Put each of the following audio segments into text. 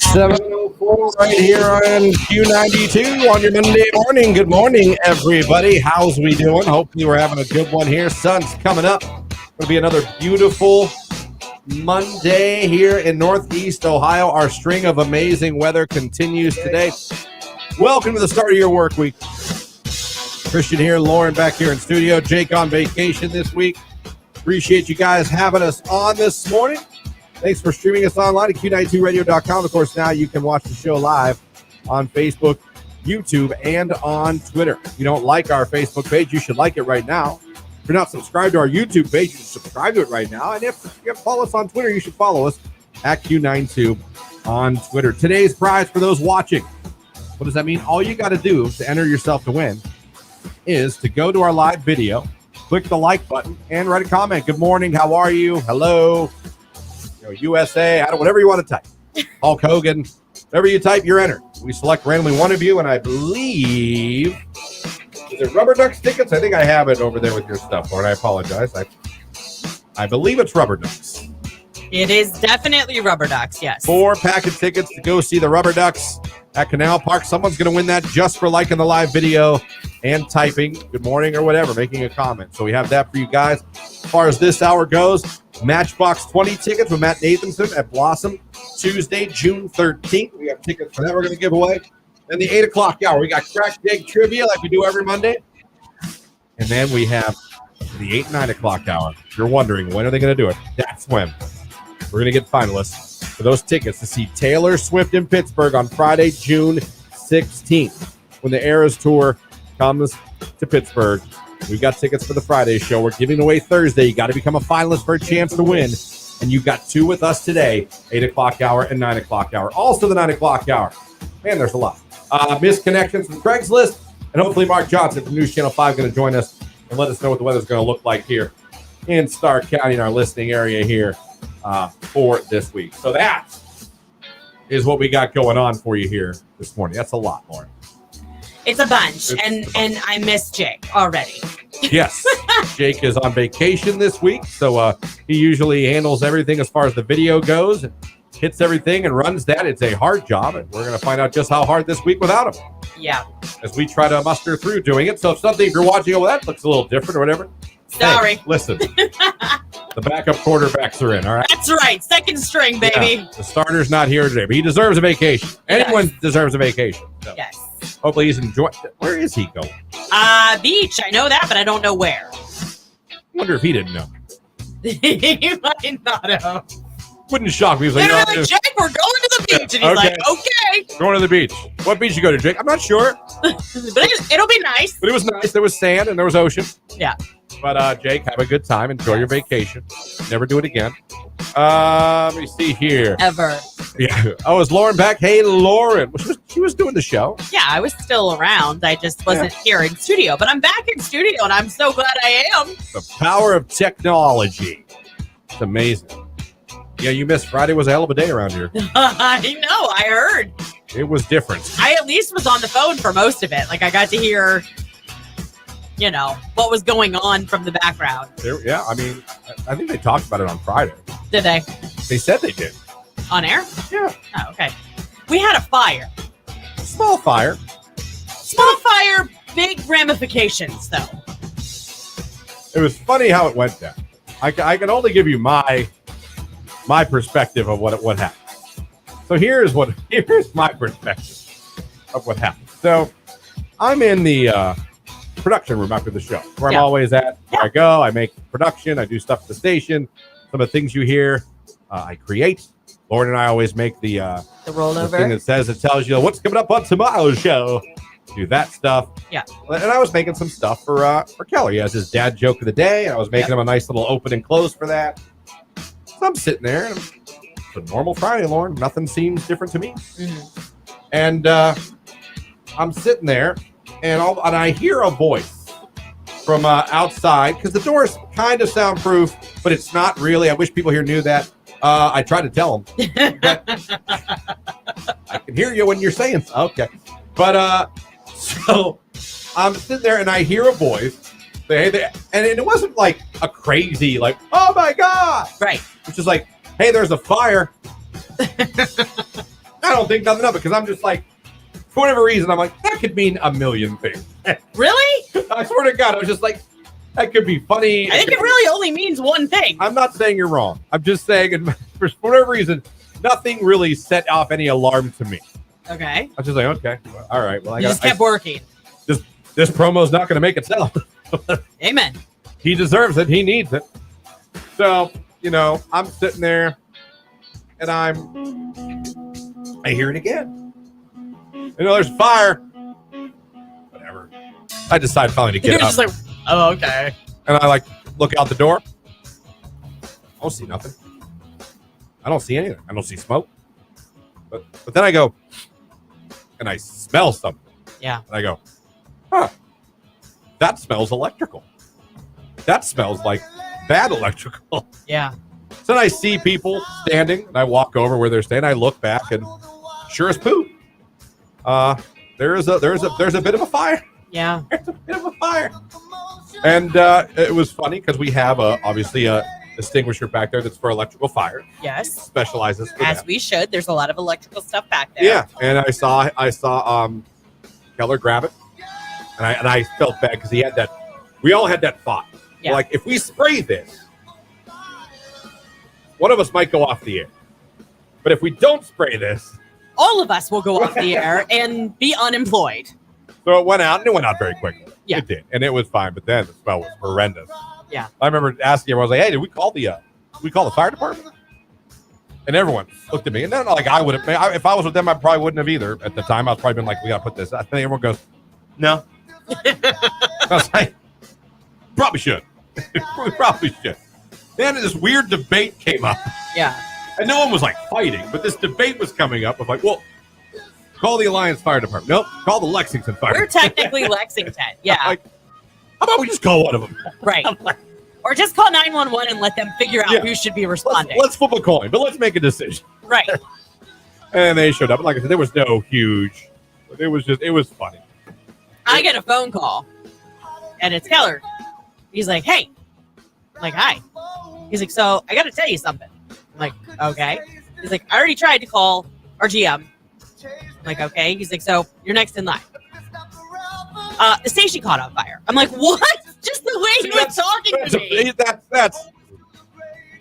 7:04 right here on Q92 on your Monday morning. Good morning, everybody. How's we doing? Hopefully we're having a good one here. Sun's coming up. It'll be another beautiful Monday here in Northeast Ohio. Our string of amazing weather continues today. Welcome to the start of your work week. Christian here, Lauren back here in studio, Jake on vacation this week. Appreciate you guys having us on this morning. Thanks for streaming us online at Q92radio.com. Of course, now you can watch the show live on Facebook, YouTube, and on Twitter. If you don't like our Facebook page, you should like it right now. If you're not subscribed to our YouTube page, you should subscribe to it right now. And if you follow us on Twitter, you should follow us at Q92 on Twitter. Today's prize for those watching. What does that mean? All you got to do to enter yourself to win is to go to our live video, click the like button, and write a comment. Good morning. How are you? Hello. USA, whatever you want to type. Hulk Hogan, whatever you type, you're entered. We select randomly one of you, and I believe, is it Rubber Ducks tickets? I think I have it over there with your stuff, Lauren. I apologize. I believe it's Rubber Ducks. It is definitely Rubber Ducks, yes. 4 pack of tickets to go see the Rubber Ducks at Canal Park. Someone's going to win that just for liking the live video and typing good morning or whatever, making a comment. So we have that for you guys. As far as this hour goes, Matchbox 20 tickets with Matt Nathanson at Blossom Tuesday, June 13th. We have tickets for that we're going to give away. Then the 8 o'clock hour, we got Crack Egg Trivia like we do every Monday. And then we have the 8, 9 o'clock hour. If you're wondering, when are they going to do it? That's when. We're going to get finalists for those tickets to see Taylor Swift in Pittsburgh on Friday, June 16th. When the Eras Tour comes to Pittsburgh, we've got tickets for the Friday show. We're giving away Thursday. You got to become a finalist for a chance to win. And you've got 2 with us today, 8 o'clock hour and 9 o'clock hour. Also the 9 o'clock hour. Man, there's a lot. Missed connections from Craigslist. And hopefully Mark Johnson from News Channel 5 is going to join us and let us know what the weather's going to look like here in Stark County in our listening area here for this week. So that is what we got going on for you here this morning. That's a lot, Lauren. It's a bunch, and I miss Jake already. Yes, Jake is on vacation this week, so he usually handles everything as far as the video goes, and hits everything and runs that. It's a hard job, and we're going to find out just how hard this week without him. Yeah. As we try to muster through doing it. So if you're watching, that looks a little different or whatever. Sorry. Hey, listen, the backup quarterbacks are in, all right? That's right. Second string, baby. Yeah, the starter's not here today, but he deserves a vacation. Anyone deserves a vacation. So. Yes. Hopefully he's enjoying. Where is he going? Beach. I know that, but I don't know where. I wonder if he didn't know. He might not have. Wouldn't shock me. He was like, like, Jake, we're going to the beach. And he's like, okay. Going to the beach. What beach you go to, Jake? I'm not sure. But it'll be nice. But it was nice. There was sand and there was ocean. Yeah. But, Jake, have a good time. Enjoy your vacation. Never do it again. Let me see here. Ever. Yeah. Oh, is Lauren back? Hey, Lauren. She was doing the show. Yeah, I was still around. I just wasn't here in studio. But I'm back in studio, and I'm so glad I am. The power of technology. It's amazing. Yeah, you missed Friday was a hell of a day around here. I know. I heard. It was different. I at least was on the phone for most of it. Like, I got to hear, what was going on from the background. Yeah, I mean, I think they talked about it on Friday. Did they? They said they did. On air? Yeah. Oh, okay. We had a fire. Small fire. Small fire, big ramifications, though. It was funny how it went down. I can only give you my perspective of what happened. So here's my perspective of what happened. So I'm in the production room after the show, where I'm always at. Where I go, I make production, I do stuff at the station. Some of the things you hear, I create. Lauren and I always make the rollover. The thing that tells you what's coming up on tomorrow's show. Do that stuff. Yeah. And I was making some stuff for Keller. He has his dad joke of the day, and I was making him a nice little open and close for that. So I'm sitting there, and it's a normal Friday, Lauren. Nothing seems different to me. Mm-hmm. And I'm sitting there, and I hear a voice from outside, because the door's kind of soundproof, but it's not really. I wish people here knew that. I tried to tell them. I can hear you when you're saying so. Okay. But so I'm sitting there, and I hear a voice. And it wasn't like a crazy, like, oh, my God. Right. It's just like, hey, there's a fire. I don't think nothing of it because I'm just like, for whatever reason, I'm like, that could mean a million things. Really? I swear to God, I was just like, that could be funny. I think it really only means one thing. I'm not saying you're wrong. I'm just saying, for whatever reason, nothing really set off any alarm to me. Okay. I was just like, okay, well, all right. Well, You just kept working. This promo's not going to make it sell. Amen. He deserves it. He needs it. So, I'm sitting there, and I hear it again. There's fire. Whatever. I decide finally to get You're up. just like, oh, okay. And I look out the door. I don't see nothing. I don't see anything. I don't see smoke. But then I go, and I smell something. Yeah. And I go, huh, that smells electrical. That smells like bad electrical. Yeah. So then I see people standing, and I walk over where they're standing. I look back, and sure as poop, there's a bit of a fire. Yeah. There's a bit of a fire. And it was funny because we have obviously a extinguisher back there that's for electrical fire. Yes. Specializes for As that. we should. There's a lot of electrical stuff back there. Yeah, and I saw Keller grab it, and I felt bad because he had that. We all had that thought. Yeah. Like, if we spray this, one of us might go off the air. But if we don't spray this, All of us will go off the air and be unemployed. so it went out, and it went out very quickly. Yeah. It did, and it was fine. But then the smell was horrendous. Yeah. I remember asking everyone, I was like, "Hey, did we call the fire department?" And everyone looked at me, and then I would have. If I was with them, I probably wouldn't have either. At the time, I was probably been like, "We got to put this." I think everyone goes, "No." I was like, "Probably should. We probably should." Then this weird debate came up, Yeah. and no one was like fighting, but this debate was coming up of like, "Well, call the Alliance Fire Department." Nope, call the Lexington Fire. We're technically Lexington. Yeah. Like, how about we just call one of them? Right. Or just call 911 and let them figure out who should be responding. Let's flip a coin, but let's make a decision. Right. And they showed up. Like I said, there was no huge. It was funny. I get a phone call, and it's Keller. He's like, hey. I'm like, hi. He's like, so I got to tell you something. I'm like, okay. He's like, I already tried to call our GM. I'm like, okay. He's like, so you're next in line. The station caught on fire. I'm like, what? Just the way he was talking to me.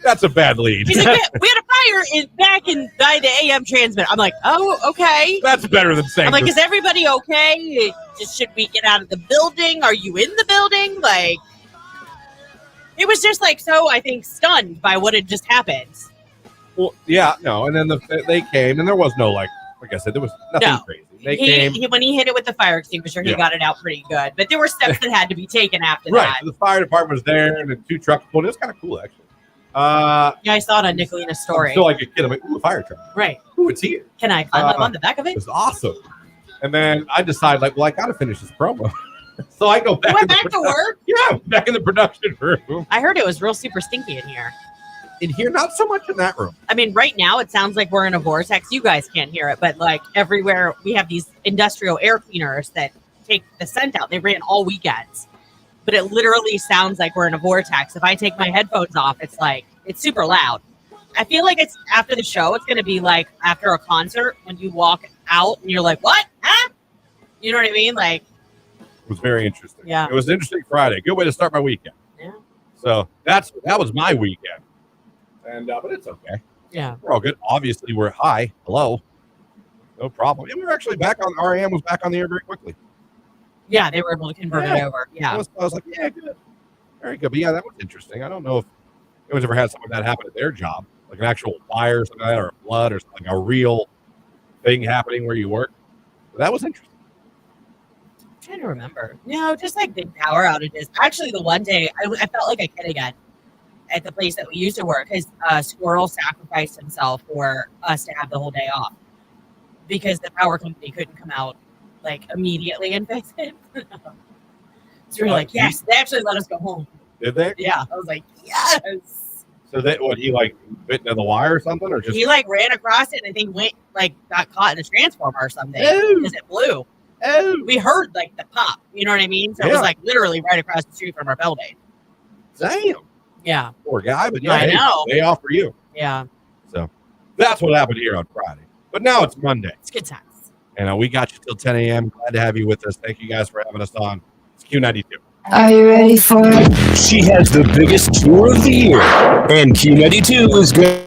That's a bad lead. He's like, we had a fire by the AM transmitter. I'm like, oh, okay. That's better than saying. I'm like, is everybody okay? Should we get out of the building? Are you in the building? Like, it was just like so, I think, stunned by what had just happened. Well, yeah, no. And then they came, and there was no like I said, there was nothing crazy. They came. When he hit it with the fire extinguisher, he got it out pretty good. But there were steps that had to be taken after right. that. So the fire department was there, and the 2 trucks pulled. It was kind of cool, actually. Yeah, I saw it on Nicolina's story. I'm still like a kid. I'm like, ooh, a fire truck. Right. Ooh, it's here. Can I climb up on the back of It it? was awesome. And then I decided, like, well, I got to finish this promo. So I go back. You went back to work? Yeah, back in the production room. I heard it was real super stinky in here. In here, not so much in that room. I mean, right now it sounds like we're in a vortex. You guys can't hear it, but like everywhere we have these industrial air cleaners that take the scent out. They ran all weekends, but it literally sounds like we're in a vortex. If I take my headphones off, it's super loud. I feel like it's after the show. It's going to be like after a concert when you walk out and you're like, what? Huh? You know what I mean? Like, it was very interesting. Yeah. It was an interesting Friday. Good way to start my weekend. Yeah. So that was my weekend. And but it's okay. Yeah. We're all good. Obviously, we're high. Hello. No problem. And we were actually back on RAM was back on the air very quickly. Yeah, they were able to convert it over. Yeah. I was like, yeah, good. Very good. But yeah, that was interesting. I don't know if anyone's ever had something like that happen at their job, like an actual fire or something like that, or a flood or something, like a real thing happening where you work. But that was interesting. I'm trying to remember. No, just like big power outages. Actually, the one day I felt like a kid again at the place that we used to work because Squirrel sacrificed himself for us to have the whole day off because the power company couldn't come out like immediately and fix it. So we were like, yes, they actually let us go home. Did they? Yeah. I was like, yes. So he like bit into the wire or something, or just He like ran across it and I think got caught in a transformer or something Ew. because it blew. oh We heard like the pop, you know what I mean? So it was like literally right across the street from our building. damn. Yeah. Poor guy, but I know. Day off for you. Yeah. So that's what happened here on Friday. But now it's Monday. It's good times. And we got you till 10 a.m. Glad to have you with us. Thank you guys for having us on. It's Q92. Are you ready for it? She has the biggest tour of the year, and Q92 is good.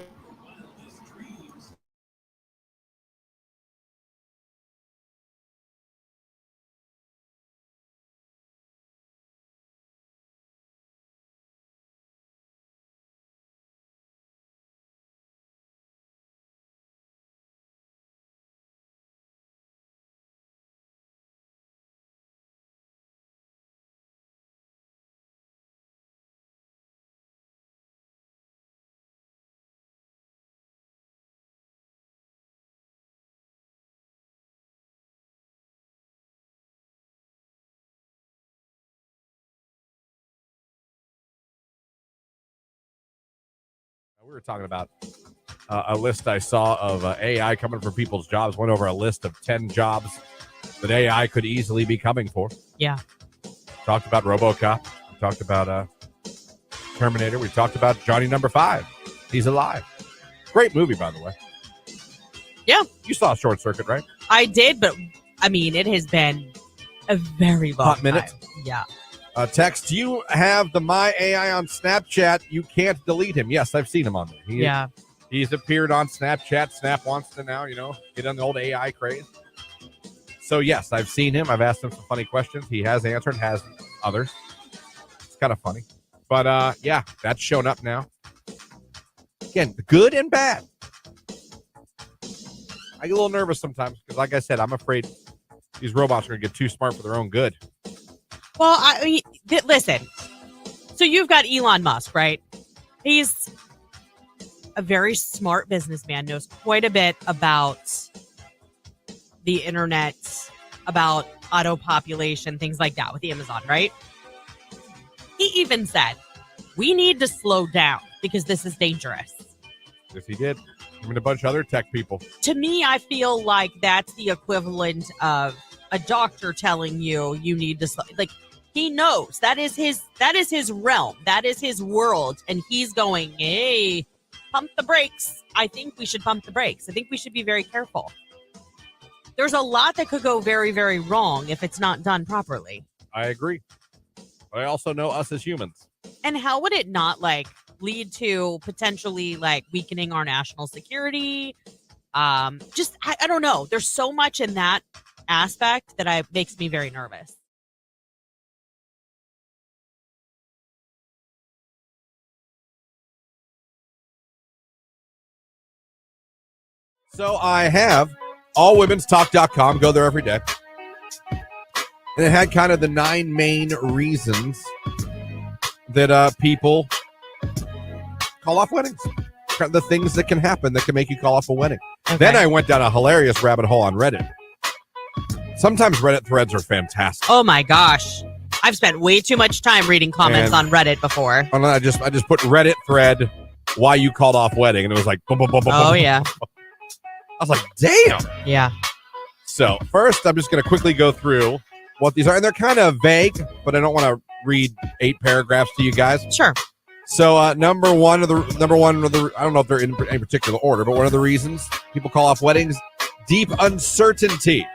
We were talking about a list I saw of AI coming for people's jobs. Went over a list of 10 jobs that AI could easily be coming for. Yeah. Talked about RoboCop. We talked about Terminator. We talked about Johnny Number 5. He's alive. Great movie, by the way. Yeah. You saw Short Circuit, right? I did, but I mean, it has been a very long Hot minute. time. Yeah. Text, do you have the My AI on Snapchat? You can't delete him. Yes, I've seen him on there. He's appeared on Snapchat. Snap wants to now, get on the old AI craze. So, yes, I've seen him. I've asked him some funny questions. He has answered, has others. It's kind of funny. But, yeah, that's shown up now. Again, good and bad. I get a little nervous sometimes because, like I said, I'm afraid these robots are going to get too smart for their own good. Well, I mean, listen. So you've got Elon Musk, right? He's a very smart businessman, knows quite a bit about the internet, about auto population, things like that with Amazon, right? He even said, we need to slow down because this is dangerous. Yes, he did. Him and a bunch of other tech people. To me, I feel like that's the equivalent of a doctor telling you need to slow. Like, he knows that is his realm, that is his world, and he's going, hey, pump the brakes. I think we should pump the brakes. I think we should be very careful. There's a lot that could go very, very wrong if it's not done properly. I agree. But I also know us as humans. And how would it not lead to potentially weakening our national security? I don't know. There's so much in that aspect that makes me very nervous. So I have allwomenstalk.com. Go there every day. And it had kind of the 9 main reasons that people call off weddings. The things that can happen that can make you call off a wedding. Okay. Then I went down a hilarious rabbit hole on Reddit. Sometimes Reddit threads are fantastic. Oh my gosh. I've spent way too much time reading comments on Reddit before. I just put Reddit thread why you called off wedding, and it was like boom, boom, boom, boom. Oh yeah. I was like, damn. Yeah. So first, I'm just going to quickly go through what these are. And they're kind of vague, but I don't want to read 8 paragraphs to you guys. Sure. So number one, I don't know if they're in any particular order, but one of the reasons people call off weddings, deep uncertainty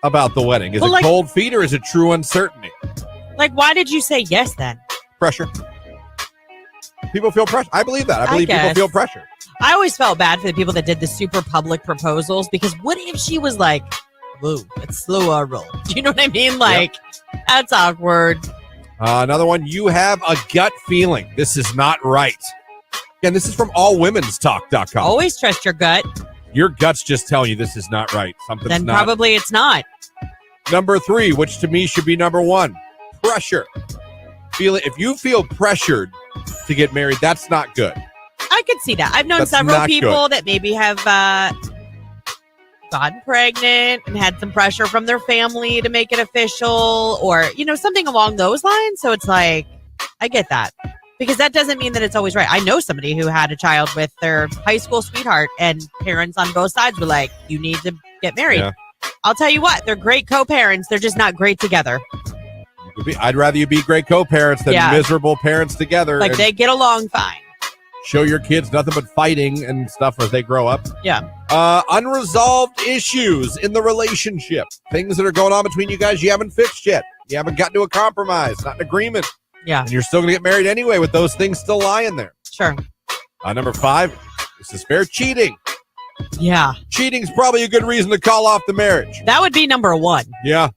about the wedding. Is it cold feet or is it true uncertainty? Why did you say yes then? Pressure. People feel pressure. I believe that. I believe people feel pressure. I always felt bad for the people that did the super public proposals because what if she was like, whoa, it's slower roll. Do you know what I mean? That's awkward. Another one, you have a gut feeling. This is not right. Again, this is from allwomenstalk.com. Always trust your gut. Your gut's just telling you this is not right. Something's then not. Probably it's not. Number 3, which to me should be number 1, pressure. If you feel pressured to get married, that's not good. I could see that. I've known several people that maybe have gotten pregnant and had some pressure from their family to make it official or, something along those lines. So it's I get that because that doesn't mean that it's always right. I know somebody who had a child with their high school sweetheart and parents on both sides were like, you need to get married. Yeah. I'll tell you what, they're great co-parents. They're just not great together. I'd rather you be great co-parents than miserable parents together. They get along fine. show your kids nothing but fighting and stuff as they grow up. Yeah. Unresolved issues in the relationship. Things that are going on between you guys you haven't fixed yet. You haven't gotten to a compromise, not an agreement. Yeah. And you're still going to get married anyway with those things still lying there. Sure. Number 5, this is fair, cheating. Yeah. Cheating's probably a good reason to call off the marriage. That would be number 1. Yeah.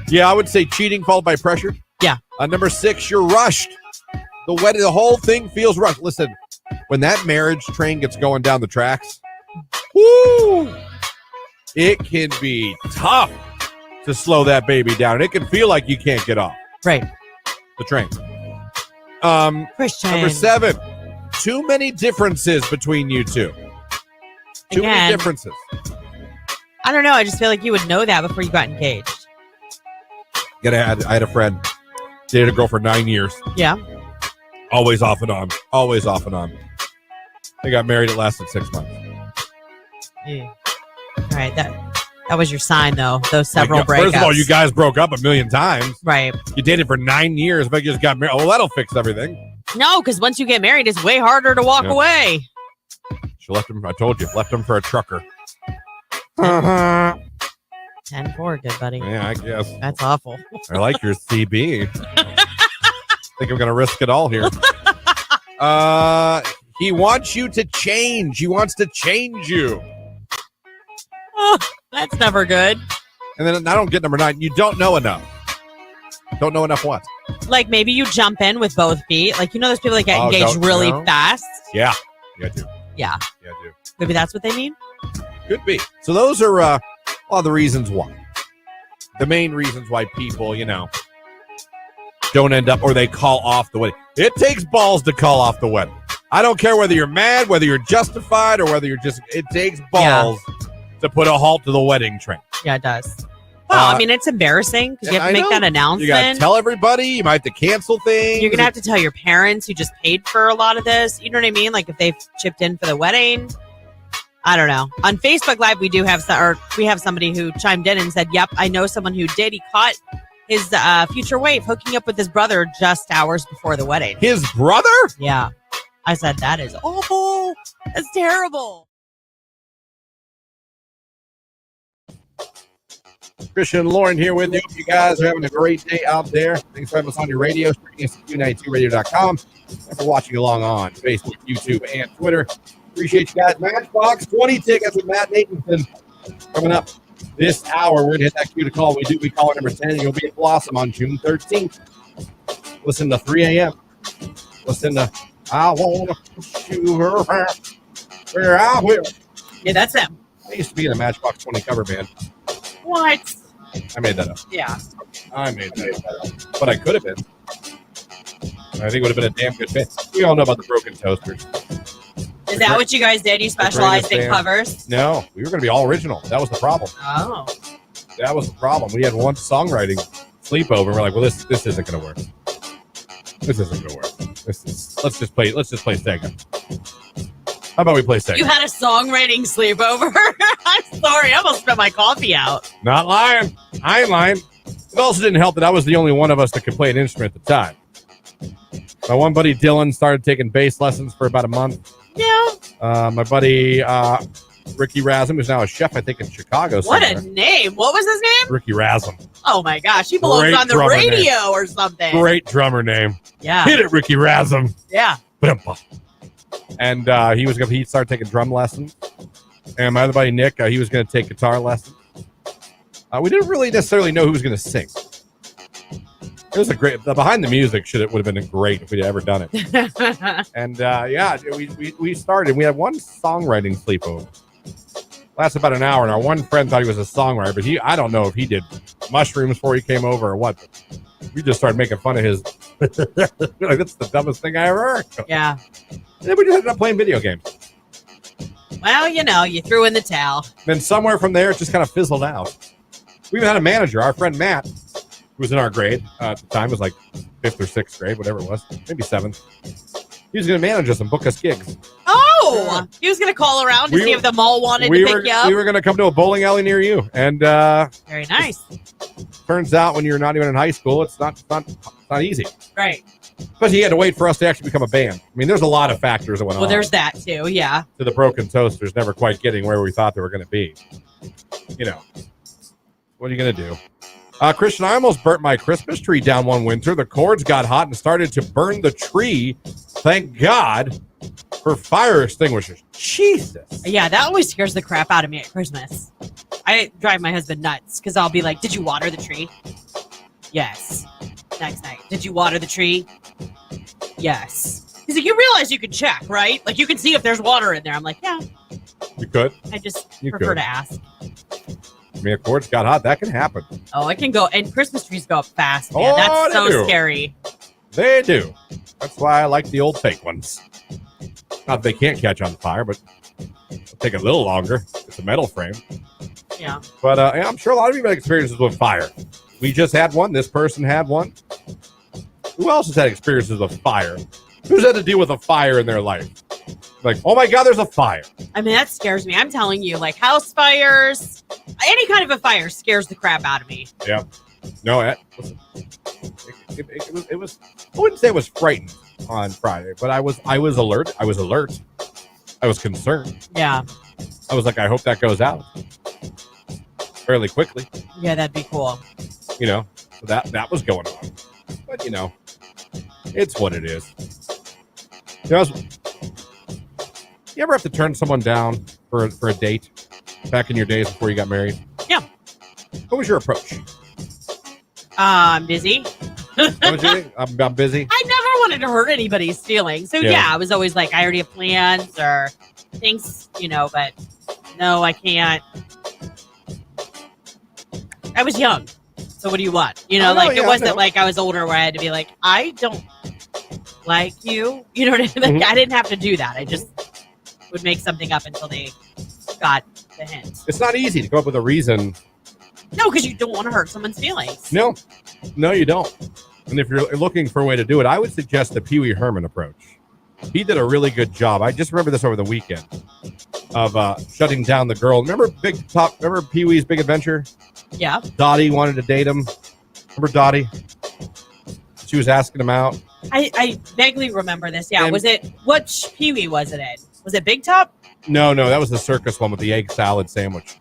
Yeah, I would say cheating followed by pressure. Yeah. Number 6, you're rushed. The whole thing feels rushed. Listen, when that marriage train gets going down the tracks, woo, it can be tough to slow that baby down. And it can feel like you can't get off Right. the train. Christian. Number 7, too many differences between you two. Too many differences. I don't know. I just feel like you would know that before you got engaged. I had a friend, dated a girl for 9 years. Yeah. Always off and on. Always off and on. They got married. It lasted 6 months. Yeah. All right. That was your sign, though. Those several breakups. First of all, you guys broke up a million times. Right. You dated for 9 years, but you just got married. Well, that'll fix everything. No, because once you get married, it's way harder to walk away. She left him. I told you, left him for a trucker. 10-4, good buddy. Yeah, I guess. That's awful. I like your CB. Think I'm gonna risk it all here. He wants you to change. He wants to change you. Oh, that's never good. And then I don't get number 9. You don't know enough. Don't know enough what? Like maybe you jump in with both feet. Like, you know, those people that get Oh, engaged don't really know. fast. Yeah. Yeah, I do. Yeah. Yeah, I do. Maybe that's what they mean. Could be. So those are all the reasons why. The main reasons why people, don't end up or they call off the wedding. It takes balls to call off the wedding. I don't care whether you're mad, whether you're justified, or whether you're just, it takes balls to put a halt to the wedding train. Yeah, it does. Well, I mean, it's embarrassing because you have to make that announcement. You got to tell everybody. You might have to cancel things. You're going to have to tell your parents who just paid for a lot of this. You know what I mean? Like if they've chipped in for the wedding. I don't know. On Facebook Live, we have somebody who chimed in and said, yep, I know someone who did. He caught his future wife hooking up with his brother just hours before the wedding. His brother? Yeah. I said, that is awful. That's terrible. Christian and Lauren here with you. Hope you guys are having a great day out there. Thanks for having us on your radio, streaming us at Q92radio.com, and for watching along on Facebook, YouTube, and Twitter. Appreciate you guys. Matchbox 20 tickets with Matt Nathanson coming up this hour. We're going to hit that cue to call. We call it number 10. You'll be at Blossom on June 13th. Listen to 3 a.m. Listen to I Want to Push You Around Where I Will. Yeah, that's him. I used to be in a Matchbox 20 cover band. What? I made that up. Yeah. I made that up. But I could have been. I think it would have been a damn good fit. We all know about the Broken Toasters. Is that what you guys did? You specialized in covers? No, we were going to be all original. That was the problem. Oh. That was the problem. We had one songwriting sleepover. We're like, well, this isn't going to work. This isn't going to work. Let's just play Sega. How about we play Sega? You had a songwriting sleepover? I'm sorry. I almost spit my coffee out. Not lying. I ain't lying. It also didn't help that I was the only one of us that could play an instrument at the time. My one buddy Dylan started taking bass lessons for about a month. Yeah. My buddy Ricky Rasm, who's now a chef, I think, in Chicago. What a name. What was his name? Ricky Rasm. Oh, my gosh. He belongs on the radio or something. Great drummer name. Yeah. Hit it, Ricky Rasm. Yeah. And he started taking drum lessons. And my other buddy Nick, he was going to take guitar lessons. We didn't really necessarily know who was going to sing. It was the behind the music would have been great if we'd ever done it. And we started. We had one songwriting sleepover. Lasted about an hour, and our one friend thought he was a songwriter, but I don't know if he did mushrooms before he came over or what. But we just started making fun of his. Like, that's the dumbest thing I ever heard. Yeah. And then we just ended up playing video games. Well, you threw in the towel. Then somewhere from there, it just kind of fizzled out. We even had a manager, our friend Matt, who was in our grade at the time. It was like 5th or 6th grade, whatever it was, maybe 7th. He was going to manage us and book us gigs. Oh, he was going to call around to see if the mall wanted to pick you up. We were going to come to a bowling alley near you. And very nice. turns out when you're not even in high school, it's not easy. Right. But he had to wait for us to actually become a band. I mean, there's a lot of factors that went on. Well, there's that too. Yeah. To the broken toasters never quite getting where we thought they were going to be. You know, what are you going to do? Christian, I almost burnt my Christmas tree down one winter. The cords got hot and started to burn the tree. Thank God for fire extinguishers. Jesus. Yeah, that always scares the crap out of me at Christmas. I drive my husband nuts because I'll be like, did you water the tree? Yes. Next night. Did you water the tree? Yes. He's like, you realize you can check, right? Like, you can see if there's water in there. I'm like, yeah. You could. I just prefer to ask. I mean, if cords got hot, that can happen. Oh, it can go. And Christmas trees go up fast, man. That's so scary. They do. That's why I like the old fake ones. Not that they can't catch on fire, but it'll take a little longer. It's a metal frame. Yeah. But yeah, I'm sure a lot of you have experiences with fire. We just had one. This person had one. Who else has had experiences with fire? Who's had to deal with a fire in their life? Like, oh my God, there's a fire. I mean, that scares me. I'm telling you, like house fires, any kind of a fire scares the crap out of me. Yeah. No, it was, I wouldn't say it was frightened on Friday, but I was alert. I was alert. I was concerned. Yeah. I was like, I hope that goes out fairly quickly. Yeah, that'd be cool. You know, so that was going on. But, you know, it's what it is. You know, you ever have to turn someone down for a date back in your days before you got married? Yeah. What was your approach? I'm busy. What was your thing? I'm busy. I never wanted to hurt anybody's feelings. So, yeah, I was always like, I already have plans or things, you know, but no, I can't. I was young. So what do you want? You know, it wasn't like I was older where I had to be like, I don't like you. You know what I mean? Like, I didn't have to do that. I just would make something up until they got the hint. It's not easy to come up with a reason. No, because you don't want to hurt someone's feelings. No, you don't. And if you're looking for a way to do it, I would suggest the Pee Wee Herman approach. He did a really good job. I just remember this over the weekend of shutting down the girl. Remember Pee Wee's Big Adventure? Yeah. Dottie wanted to date him. Remember Dottie? She was asking him out. I vaguely remember this. Yeah. And which Pee Wee was it in? Was it Big Top? No, that was the circus one with the egg salad sandwich.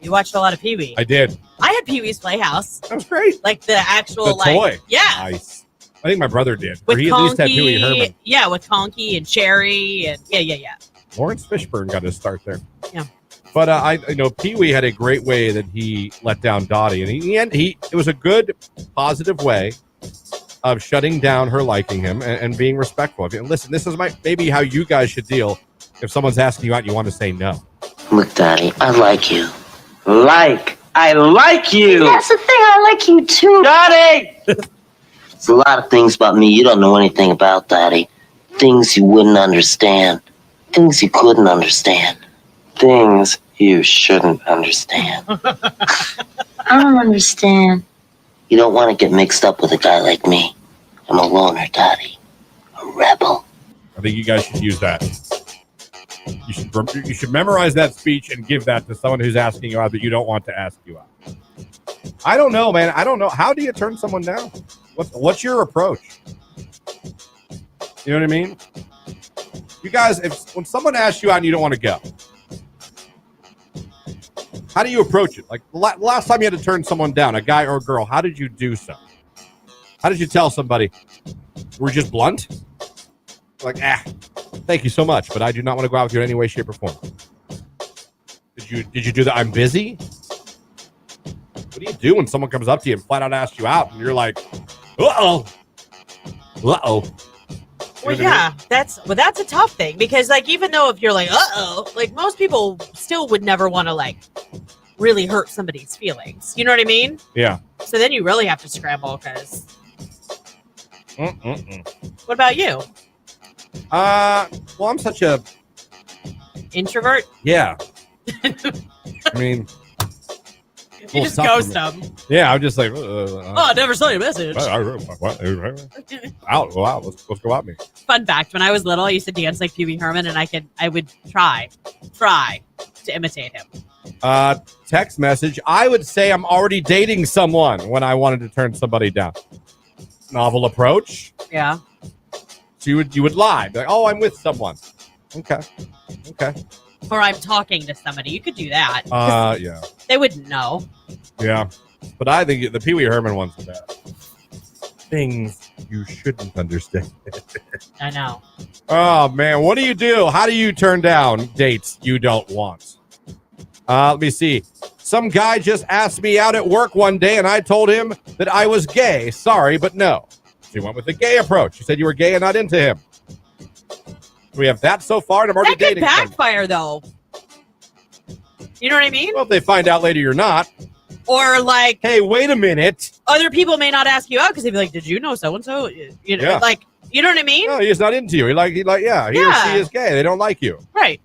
You watched a lot of Pee Wee. I did. I had Pee Wee's Playhouse. That was great. Like the actual toy. Yeah. Nice. I think my brother did. With he Conky, at least had Pee Wee Herman. Yeah, with Conky and Cherry and yeah. Lawrence Fishburne got his start there. Yeah. But I Pee Wee had a great way that he let down Dottie, and in the end, it was a good, positive way of shutting down her liking him and being respectful. Listen, this is maybe how you guys should deal if someone's asking you out and you want to say no. Look, Dottie, I like you. I like you. That's the thing. I like you too. Dottie! There's a lot of things about me you don't know anything about, Dottie. Things you wouldn't understand. Things you couldn't understand. Things you shouldn't understand. I don't understand. You don't want to get mixed up with a guy like me. I'm a loner, Dottie. A rebel. I think you guys should use that. You should memorize that speech and give that to someone who's asking you out that you don't want to ask you out. I don't know, man. I don't know. How do you turn someone down? What's your approach? You know what I mean? You guys, when someone asks you out and you don't want to go, how do you approach it? Like last time you had to turn someone down, a guy or a girl, how did you do so? How did you tell somebody? Were you just blunt? Like, thank you so much, but I do not want to go out with you in any way, shape, or form. Did you do that? I'm busy? What do you do when someone comes up to you and flat out asks you out and you're like, uh-oh. Well, yeah, that's a tough thing because like, even though if you're like, uh-oh, like most people still would never want to like really hurt somebody's feelings. You know what I mean? Yeah. So then you really have to scramble because. What about you? Well, I'm such a introvert. Yeah. I mean, You just ghost them. Yeah, I'm just like, I never saw your message. Out, go out. Let's go out me. Fun fact: when I was little, I used to dance like Pee Wee Herman, and I would try to imitate him. Text message. I would say I'm already dating someone when I wanted to turn somebody down. Novel approach. Yeah. So you would lie. Be like, oh, I'm with someone. Okay. Or I'm talking to somebody. You could do that. Yeah. They wouldn't know. Yeah. But I think the Pee Wee Herman one's the best. Things you shouldn't understand. I know. Oh, man. What do you do? How do you turn down dates you don't want? Let me see. Some guy just asked me out at work one day, and I told him that I was gay. Sorry, but no. She went with the gay approach. She said you were gay and not into him. We have that so far, and I'm already dating. That could backfire, though. You know what I mean? Well, if they find out later you're not. Or like, hey, wait a minute. Other people may not ask you out because they'd be like, "Did you know so and so?" You know, like, you know what I mean? No, he's not into you. He or she is gay. They don't like you. Right.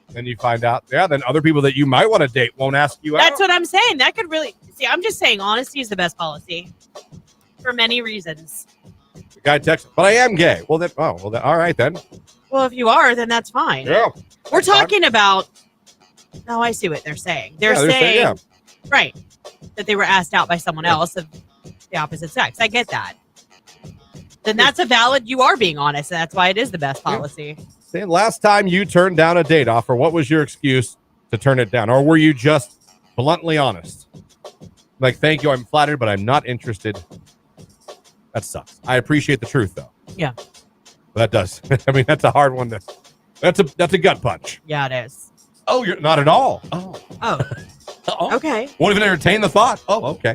Then you find out, then other people that you might want to date won't ask you out. That's what I'm saying. That could really I'm just saying honesty is the best policy for many reasons. The guy texts, but I am gay. Well, then, all right then. Well, if you are, then that's fine. Yeah. We're talking about. Oh, I see what they're saying. They're saying right, that they were asked out by someone else of the opposite sex. I get that. Then that's a valid. You are being honest. And that's why it is the best policy. Saying last time you turned down a date offer, what was your excuse to turn it down? Or were you just bluntly honest? Like, thank you, I'm flattered, but I'm not interested. That sucks. I appreciate the truth, though. Yeah. But that does. I mean, that's a hard one. That's a gut punch. Yeah, it is. Oh, you're not at all. Oh. Okay. Won't even entertain the thought. Oh, okay.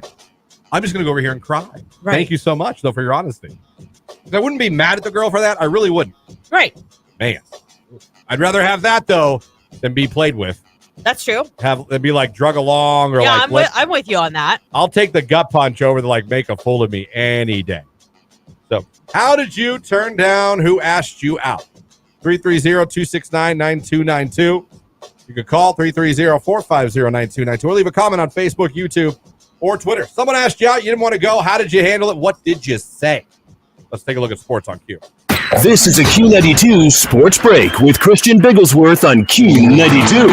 I'm just going to go over here and cry. Right. Thank you so much, though, for your honesty. I wouldn't be mad at the girl for that. I really wouldn't. Right. Man. I'd rather have that, though, than be played with. That's true. It'd be like drug along or I'm with you on that. I'll take the gut punch over the make a fool of me any day. So, how did you turn down who asked you out? 330-269-9292. You can call 330-450-9292 or leave a comment on Facebook, YouTube, or Twitter. Someone asked you out. You didn't want to go. How did you handle it? What did you say? Let's take a look at sports on Q. This is a Q92 Sports Break with Christian Bigglesworth on Q92.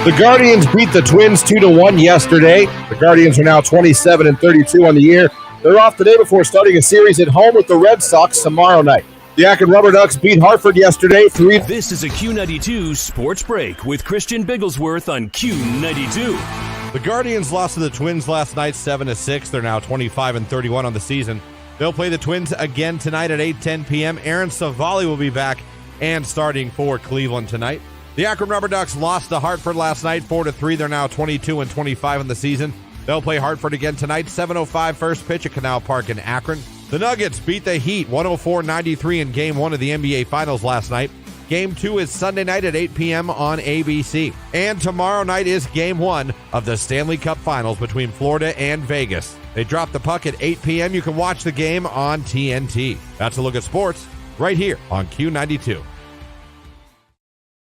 The Guardians beat the Twins 2-1 yesterday. The Guardians are now 27-32 on the year. They're off the day before starting a series at home with the Red Sox tomorrow night. The Akron Rubber Ducks beat Hartford yesterday 3. This is a Q92 Sports Break with Christian Bigglesworth on Q92. The Guardians lost to the Twins last night 7-6. They're now 25-31 on the season. They'll play the Twins again tonight at 8:10 p.m. Aaron Savali will be back and starting for Cleveland tonight. The Akron Rubber Ducks lost to Hartford last night 4-3. They're now 22-25 on the season. They'll play Hartford again tonight, 7:05 first pitch at Canal Park in Akron. The Nuggets beat the Heat 104-93 in Game 1 of the NBA Finals last night. Game 2 is Sunday night at 8 p.m. on ABC. And tomorrow night is Game 1 of the Stanley Cup Finals between Florida and Vegas. They drop the puck at 8 p.m. You can watch the game on TNT. That's a look at sports right here on Q92.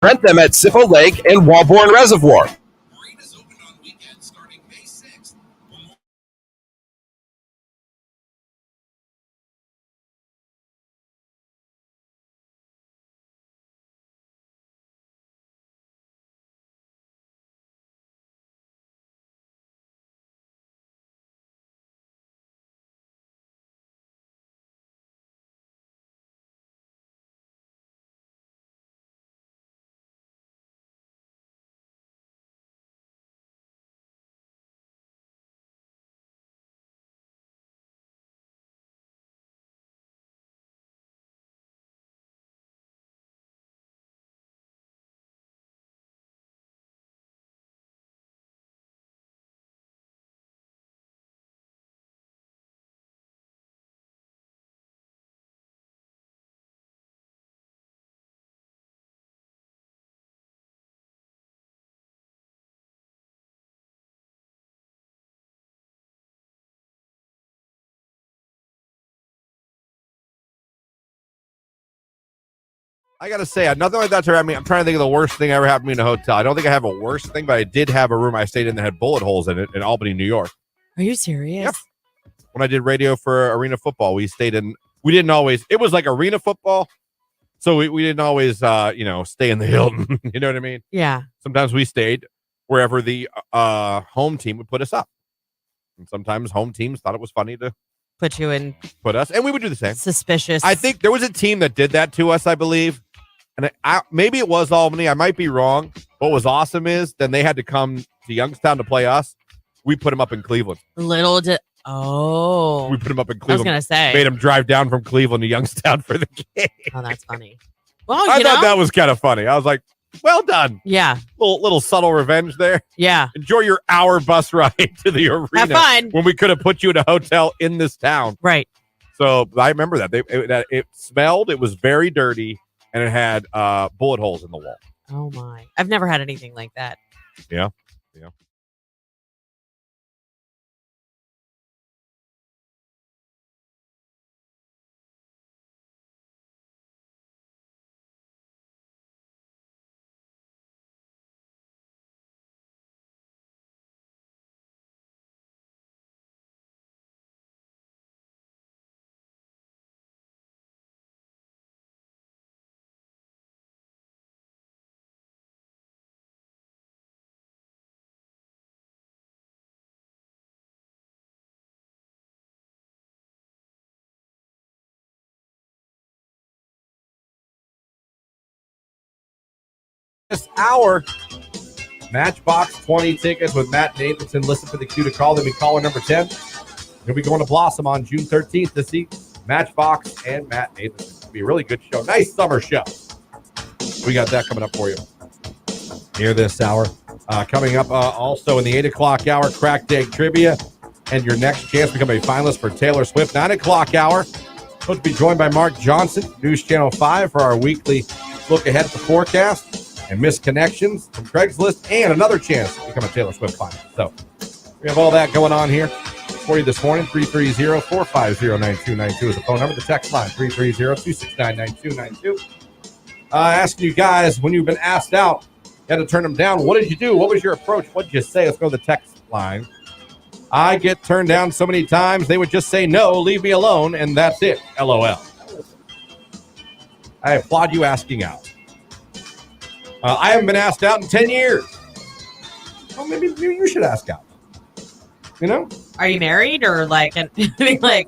Rent them at Sifo Lake and Walborn Reservoir. I got to say, nothing like that. I'm trying to think of the worst thing ever happened to me in a hotel. I don't think I have a worst thing, but I did have a room I stayed in that had bullet holes in it in Albany, New York. Are you serious? Yep. When I did radio for Arena Football, we didn't always, it was like Arena Football. So we didn't always, stay in the Hilton. You know what I mean? Yeah. Sometimes we stayed wherever the home team would put us up. And sometimes home teams thought it was funny to put us, and we would do the same. Suspicious. I think there was a team that did that to us, I believe. And maybe it was Albany. I might be wrong. What was awesome is then they had to come to Youngstown to play us. We put them up in Cleveland. We put them up in Cleveland. I was going to say. Made them drive down from Cleveland to Youngstown for the game. Oh, that's funny. Well, I thought that was kind of funny. I was like, well done. Yeah. Little subtle revenge there. Yeah. Enjoy your hour bus ride to the arena. Have fun. When we could have put you in a hotel in this town. Right. So I remember that. It smelled. It was very dirty. And it had bullet holes in the wall. Oh, my. I've never had anything like that. Yeah. This hour, Matchbox 20 tickets with Matt Nathanson. Listen for the cue to call. They'll be caller number 10. He'll be going to Blossom on June 13th to see Matchbox and Matt Nathanson. It'll be a really good show. Nice summer show. We got that coming up for you here this hour. Coming up also in the 8 o'clock hour, Cracked Egg Trivia. And your next chance to become a finalist for Taylor Swift. 9 o'clock hour. Supposed to be joined by Mark Johnson, News Channel 5, for our weekly look ahead at the forecast. And missed connections from Craigslist, and another chance to become a Taylor Swift finalist. So we have all that going on here for you this morning. 330-450-9292 is the phone number. The text line, 330-269-9292. Asking you guys, when you've been asked out, you had to turn them down. What did you do? What was your approach? What did you say? Let's go to the text line. I get turned down so many times, they would just say, no, leave me alone, and that's it. LOL. I applaud you asking out. I haven't been asked out in 10 years. Well, maybe you should ask out. You know? Are you married or like, is that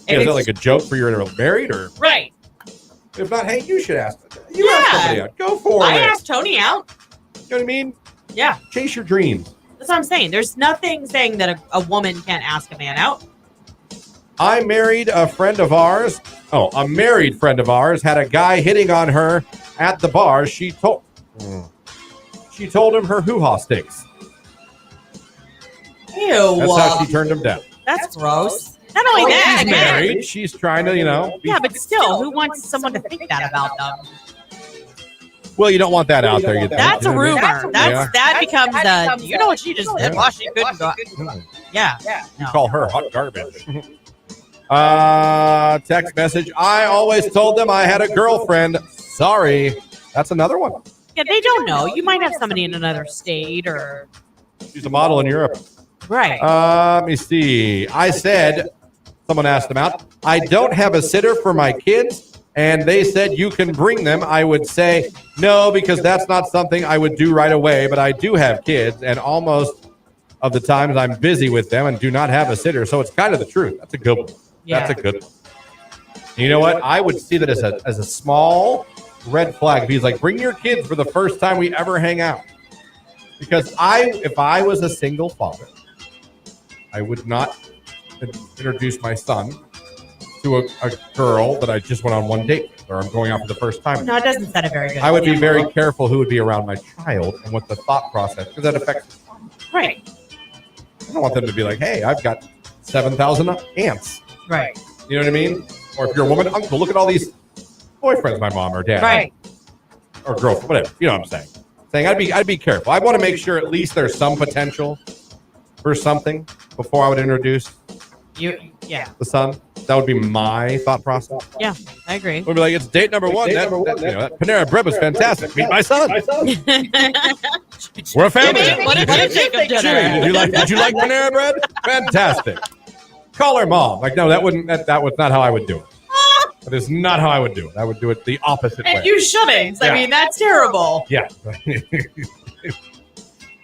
like a joke for you're married or? Right. If not, hey, you should ask. You ask somebody out. Go for it. I asked Tony out. You know what I mean? Yeah. Chase your dreams. That's what I'm saying. There's nothing saying that a woman can't ask a man out. I married a friend of ours. Oh, a married friend of ours had a guy hitting on her at the bar. She told him her hoo-ha stinks. Ew. That's how she turned him down. That's gross. Not only that, she's married. She's trying to, Yeah, but still, who wants someone to think that about them? Well, you don't want that out there. That's a rumor. That becomes you know what she just did? Well, she couldn't go. Yeah. You call her hot garbage. Text message. I always told them I had a girlfriend. Sorry. That's another one. Yeah, they don't know. You might have somebody in another state or. She's a model in Europe. Right. Let me see. I said, someone asked them out, I don't have a sitter for my kids. And they said, you can bring them. I would say, no, because that's not something I would do right away. But I do have kids. And almost of the times I'm busy with them and do not have a sitter. So it's kind of the truth. That's a good one. Yeah. That's a good one. You know what? I would see that as a small red flag. If he's like, bring your kids for the first time we ever hang out. Because if I was a single father, I would not introduce my son to a girl that I just went on one date with, or I'm going out for the first time. No, it doesn't set a very good. I would be very careful who would be around my child and what the thought process, because that affects. Right. I don't want them to be like, hey, I've got 7,000 aunts. Right. You know what I mean? Or if you're a woman, uncle, look at all these boyfriends my mom or dad. Right. Or girlfriend, whatever. You know what I'm saying? I'd be careful. I want to make sure at least there's some potential for something before I would introduce the son. That would be my thought process. Yeah, I agree. We'd be like, it's date number one. That Panera Bread was fantastic. Meet my son. We're a family. What a Jacob dinner. Jimmy, did you like Panera Bread? Fantastic. Call her mom. Like, no, that was not how I would do it. That is not how I would do it. I would do it the opposite way. And you shouldn't. I mean, that's terrible. Yeah.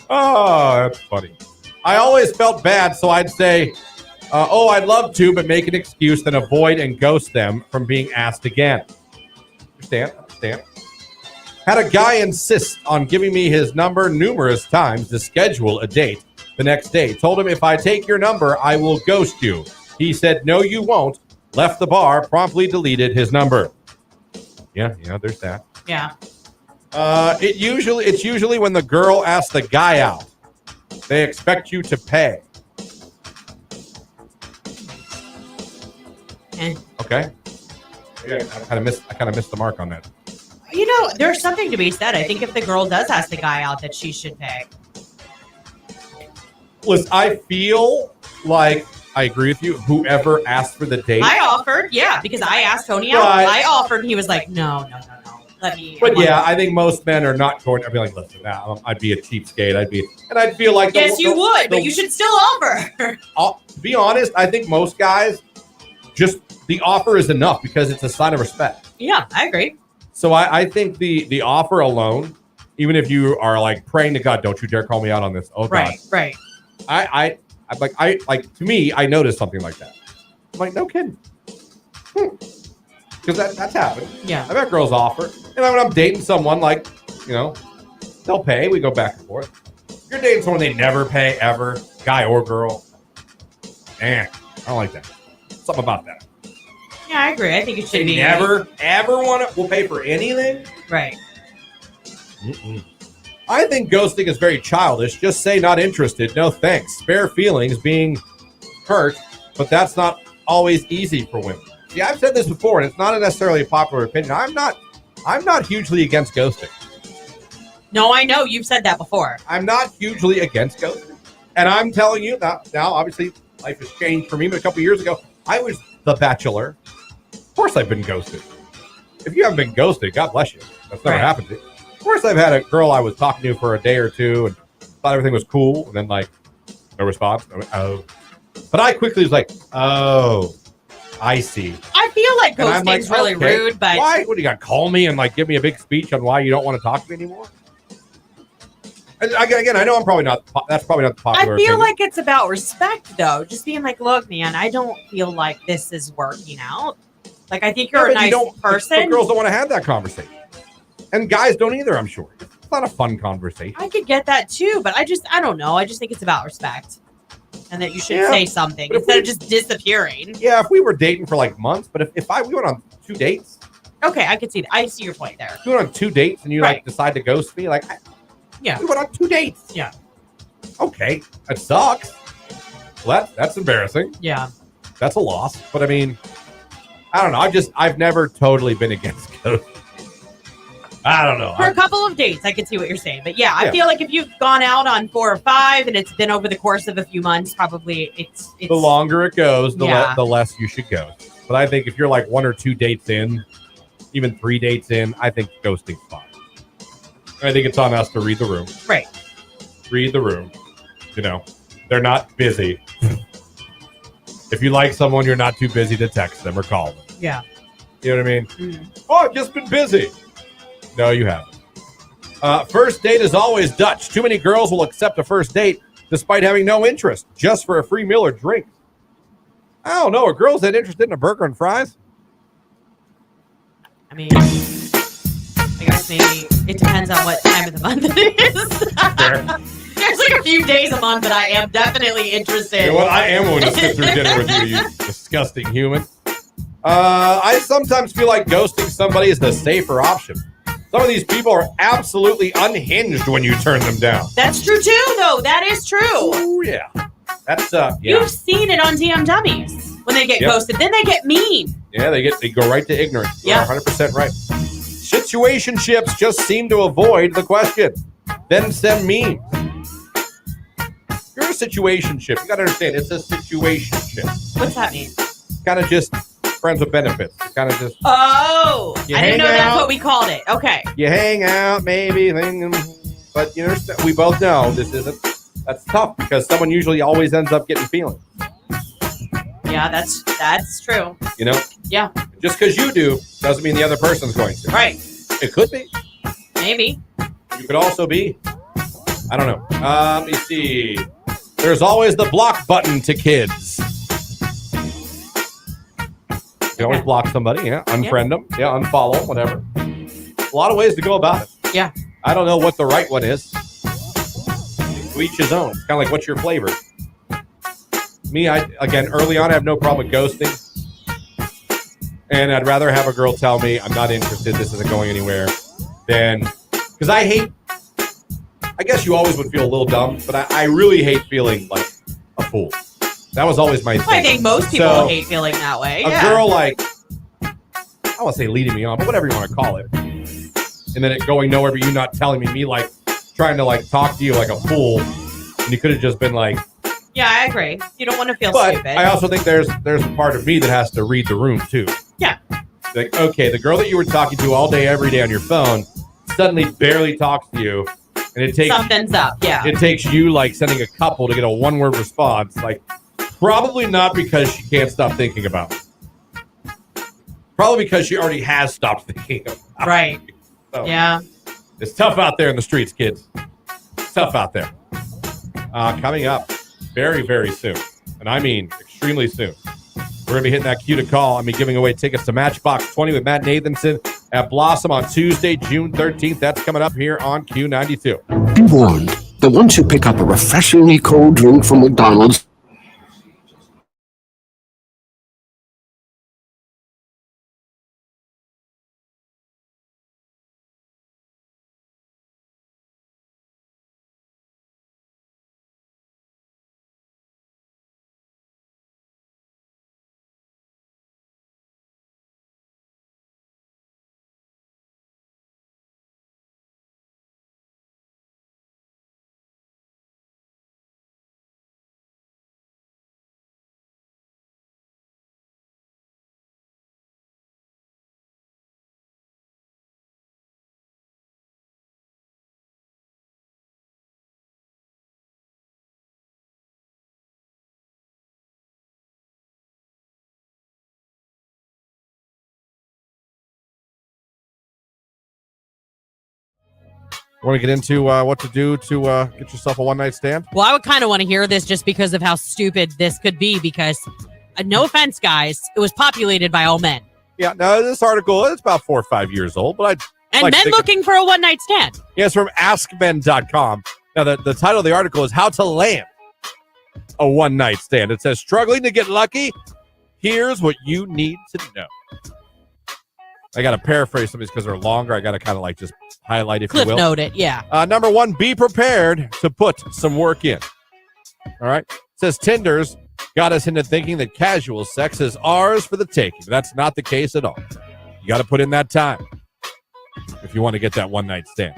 Oh, that's funny. I always felt bad, so I'd say, I'd love to, but make an excuse, then avoid and ghost them from being asked again. Understand? Had a guy insist on giving me his number numerous times to schedule a date the next day. Told him if I take your number, I will ghost you. He said, no, you won't. Left the bar, promptly deleted his number. Yeah, there's that. Yeah. It's usually when the girl asks the guy out. They expect you to pay. Okay. Yeah, I kind of missed the mark on that. You know, there's something to be said. I think if the girl does ask the guy out, that she should pay. Listen, I feel like I agree with you. Whoever asked for the date. I offered, because I asked Tony out. I offered, and he was like, no. Let me. But yeah, I think most men are not going to be like, listen, I'd be a cheapskate. I'd feel like. Yes, you would, but you should still offer. To be honest, I think most guys, just the offer is enough because it's a sign of respect. Yeah, I agree. So I think the offer alone, even if you are like praying to God, don't you dare call me out on this. Oh God. Right. I to me, I noticed something like that. I'm like, no kidding. Because that's happened. Yeah. I've had girls offer. And when I'm dating someone, like, they'll pay. We go back and forth. If you're dating someone they never pay ever, guy or girl, I don't like that. Something about that. Yeah, I agree. I think it should be. Never, ever will pay for anything? Right. Mm-mm. I think ghosting is very childish. Just say not interested. No thanks. Spare feelings being hurt, but that's not always easy for women. See, I've said this before, and it's not necessarily a popular opinion. I'm not hugely against ghosting. No, I know. You've said that before. I'm not hugely against ghosting. And I'm telling you now, obviously, life has changed for me, but a couple years ago, I was the bachelor. Of course I've been ghosted. If you haven't been ghosted, God bless you. That's never happened to you. Of course I've had a girl I was talking to for a day or two and thought everything was cool, and then, like, no response. I went, oh. But I quickly was like, oh, I see. I feel like ghosting's really rude, but... Why? What, do you got to call me and, like, give me a big speech on why you don't want to talk to me anymore? And again, I know that's probably not the popular opinion. I feel opinion. like it's about respect, though. Just being like, look, man, I don't feel like this is working out. Like, I think you're a nice person. But girls don't want to have that conversation. And guys don't either, I'm sure. It's not a fun conversation. I could get that, too, but I don't know. I just think it's about respect. And that you should say something instead of just disappearing. Yeah, if we were dating for, like, months, but if we went on 2 dates. Okay, I could see that. I see your point there. If we went on 2 dates and you, like, decide to ghost me, like... Yeah. We went on 2 dates. Yeah. Okay. That sucks. Well, that's embarrassing. Yeah. That's a loss. But I mean, I don't know. I've never totally been against ghosting. I don't know. For a couple of dates, I can see what you're saying. But yeah, I feel like if you've gone out on 4 or 5 and it's been over the course of a few months, probably it's the longer it goes, the less you should go. But I think if you're like 1 or 2 dates in, even 3 dates in, I think ghosting's fine. I think it's on us to read the room. Right. Read the room. They're not busy. If you like someone, you're not too busy to text them or call them. Yeah. You know what I mean? Mm-hmm. Oh, I've just been busy. No, you haven't. First date is always Dutch. Too many girls will accept a first date despite having no interest, just for a free meal or drink. I don't know. Are girls that interested in a burger and fries? I mean... I guess maybe it depends on what time of the month it is. There's like a few days a month that I am definitely interested. You know what? I am willing to sit through dinner with you, you disgusting human. I sometimes feel like ghosting somebody is the safer option. Some of these people are absolutely unhinged when you turn them down. That's true too, though. That is true. Oh, yeah. That's You've seen it on DM Dummies. When they get ghosted, then they get mean. Yeah, they go right to ignorance. Yeah. 100% right. Situationships just seem to avoid the question. Then send memes. You're a situationship. You got to understand, it's a situationship. What's that mean? kind of just friends with benefits. Kind of just. Oh, You I didn't know hang that's out. what we called it. Okay. You hang out, maybe, but you know, we both know this isn't. That's tough because someone usually always ends up getting feelings. Yeah, that's true. You know. Yeah. Just because you do doesn't mean the other person's going to. Right. It could be. Maybe. You could also be. I don't know. Let me see. There's always the block button to kids. You can always block somebody, unfriend them, unfollow them, whatever. A lot of ways to go about it. Yeah. I don't know what the right one is. To each his own. It's kind of like, what's your flavor? Me, early on, I have no problem with ghosting. And I'd rather have a girl tell me, I'm not interested, this isn't going anywhere, than, because I guess you always would feel a little dumb, but I really hate feeling like a fool. That was always my thing. I think most people hate feeling that way. A girl like, I don't want to say leading me on, but whatever you want to call it. And then it going nowhere, but you not telling me like trying to like talk to you like a fool. And you could have just been like. Yeah, I agree. You don't want to feel but stupid. I also think there's a part of me that has to read the room too. Yeah. Like, okay, the girl that you were talking to all day, every day on your phone suddenly barely talks to you. And it takes something's up, yeah. It takes you like sending a couple to get a one-word response. Like, probably not because she can't stop thinking about it. Probably because she already has stopped thinking about it. Right. So, yeah. It's tough out there in the streets, kids. It's tough out there. Coming up very, very soon. And I mean extremely soon. We're going to be hitting that cue to call. I'm giving away tickets to Matchbox 20 with Matt Nathanson at Blossom on Tuesday, June 13th. That's coming up here on Q92. Be warned that once you pick up a refreshingly cold drink from McDonald's, Want to get into what to do to get yourself a one-night stand? Well, I would kind of want to hear this just because of how stupid this could be because, no offense, guys, it was populated by all men. Yeah, no, this article is about 4 or 5 years old, but men looking for a one-night stand. Yeah, it's from AskMen.com. Now, the title of the article is How to Land a One-Night Stand. It says, struggling to get lucky? Here's what you need to know. I got to paraphrase some of these because they're longer. I got to kind of like just highlight, if you will. Cliff note it, yeah. Number one, be prepared to put some work in. All right. It says Tinder's got us into thinking that casual sex is ours for the taking. That's not the case at all. You got to put in that time if you want to get that one-night stand.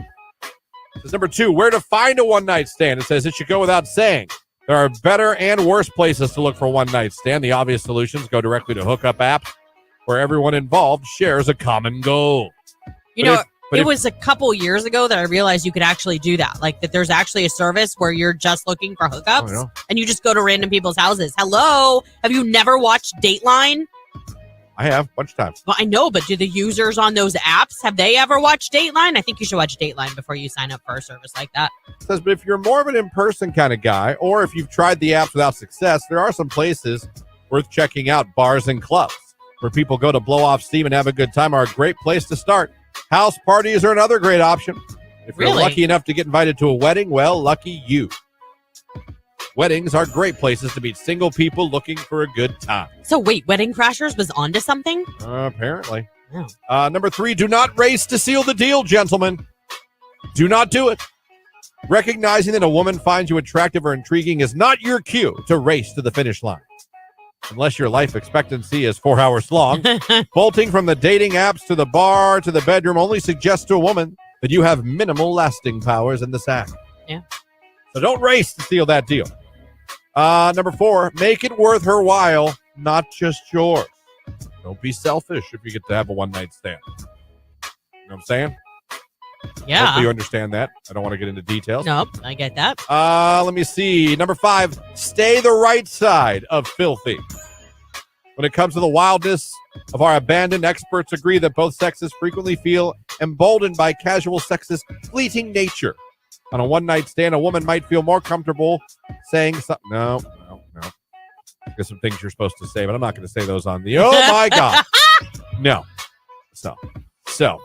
It says number two, where to find a one-night stand. It says it should go without saying. There are better and worse places to look for a one-night stand. The obvious solutions go directly to hookup apps where everyone involved shares a common goal. It was a couple years ago that I realized you could actually do that. Like that there's actually a service where you're just looking for hookups and you just go to random people's houses. Hello? Have you never watched Dateline? I have, a bunch of times. Well, I know, but do the users on those apps, have they ever watched Dateline? I think you should watch Dateline before you sign up for a service like that. It says, but if you're more of an in-person kind of guy, or if you've tried the apps without success, there are some places worth checking out. Bars and clubs where people go to blow off steam and have a good time are a great place to start. House parties are another great option. If you're lucky enough to get invited to a wedding, well, lucky you. Weddings are great places to meet single people looking for a good time. So wait, Wedding Crashers was onto something? Apparently. Yeah. Number three, do not race to seal the deal, gentlemen. Do not do it. Recognizing that a woman finds you attractive or intriguing is not your cue to race to the finish line. Unless your life expectancy is 4 hours long, bolting from the dating apps to the bar to the bedroom only suggests to a woman that you have minimal lasting powers in the sack. Yeah. So don't race to seal that deal. Number four, make it worth her while not just yours. Don't be selfish if you get to have a one-night stand. You know what I'm saying? Yeah. Hopefully you understand that. I don't want to get into details. Nope, I get that. Let me see. Number 5, stay the right side of filthy. When it comes to the wildness of our abandoned, experts agree that both sexes frequently feel emboldened by casual sex's fleeting nature. On a one-night stand, a woman might feel more comfortable saying something. No. There's some things you're supposed to say, but I'm not going to say those on the... Oh, my God. No. So,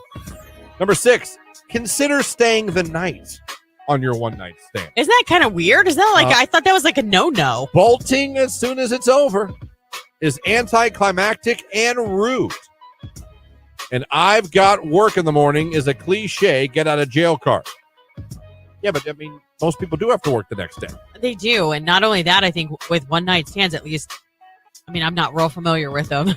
number 6, consider staying the night on your one-night stand. Isn't that kind of weird? Is that like, I thought that was like a no-no. Bolting as soon as it's over is anticlimactic and rude. And I've got work in the morning is a cliche get-out-of-jail card. Yeah, but, I mean, most people do have to work the next day. They do. And not only that, I think with one-night stands, at least, I mean, I'm not real familiar with them.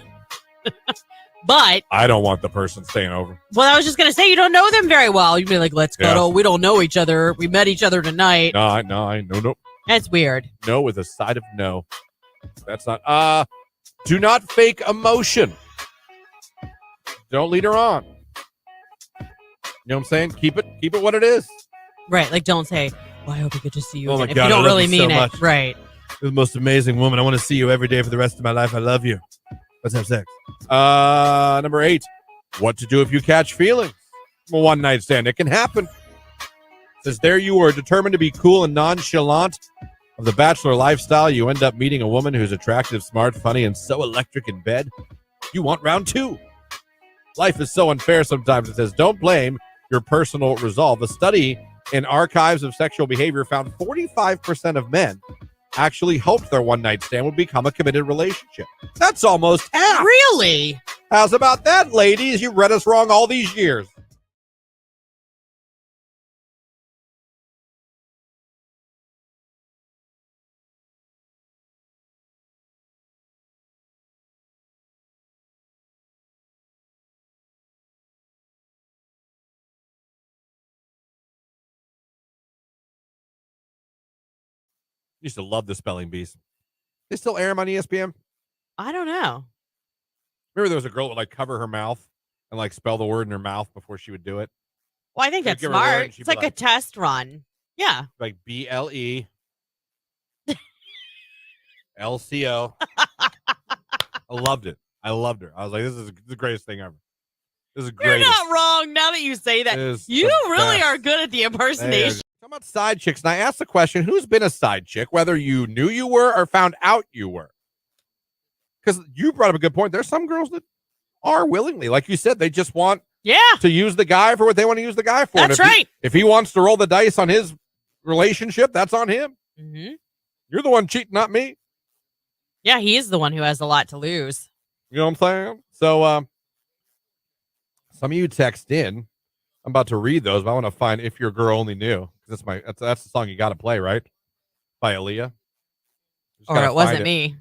But I don't want the person staying over. Well, I was just going to say, you don't know them very well. You'd be like, let's go. We don't know each other. We met each other tonight. No. That's weird. No with a side of no. That's not. Do not fake emotion. Don't lead her on. You know what I'm saying? Keep it what it is. Right. Like, don't say, well, I hope we get to see you again. My If God, you don't I love really you mean so it. much. Right. You're the most amazing woman. I want to see you every day for the rest of my life. I love you. Let's have sex. Number 8. What to do if you catch feelings? A one-night stand. It can happen. Says there you are determined to be cool and nonchalant of the bachelor lifestyle. You end up meeting a woman who's attractive, smart, funny, and so electric in bed. You want round 2. Life is so unfair sometimes. It says don't blame your personal resolve. A study in Archives of Sexual Behavior found 45% of men actually hoped their one-night stand would become a committed relationship. That's almost half. Really? How's about that, ladies? You've read us wrong all these years. Used to love the spelling bees. They still air them on ESPN? I don't know. Remember there was a girl that would like cover her mouth and like spell the word in her mouth before she would do it? Well, I think that's give her a word smart. and she'd It's be like a test run. Yeah. Like BLE LCO. I loved it. I loved her. I was like, this is the greatest thing ever. This is great. You're not wrong now that you say that. You really are good at the impersonation. Talking about side chicks, and I asked the question, who's been a side chick, whether you knew you were or found out you were? Because you brought up a good point. There's some girls that are willingly, like you said, they just want to use the guy for what they want to use the guy for. That's right. If he wants to roll the dice on his relationship, that's on him. Mm-hmm. You're the one cheating, not me. Yeah, he is the one who has a lot to lose. You know what I'm saying? So some of you text in. I'm about to read those, but I want to find If Your Girl Only Knew. That's the song you got to play, right? By Aaliyah. Or it wasn't me.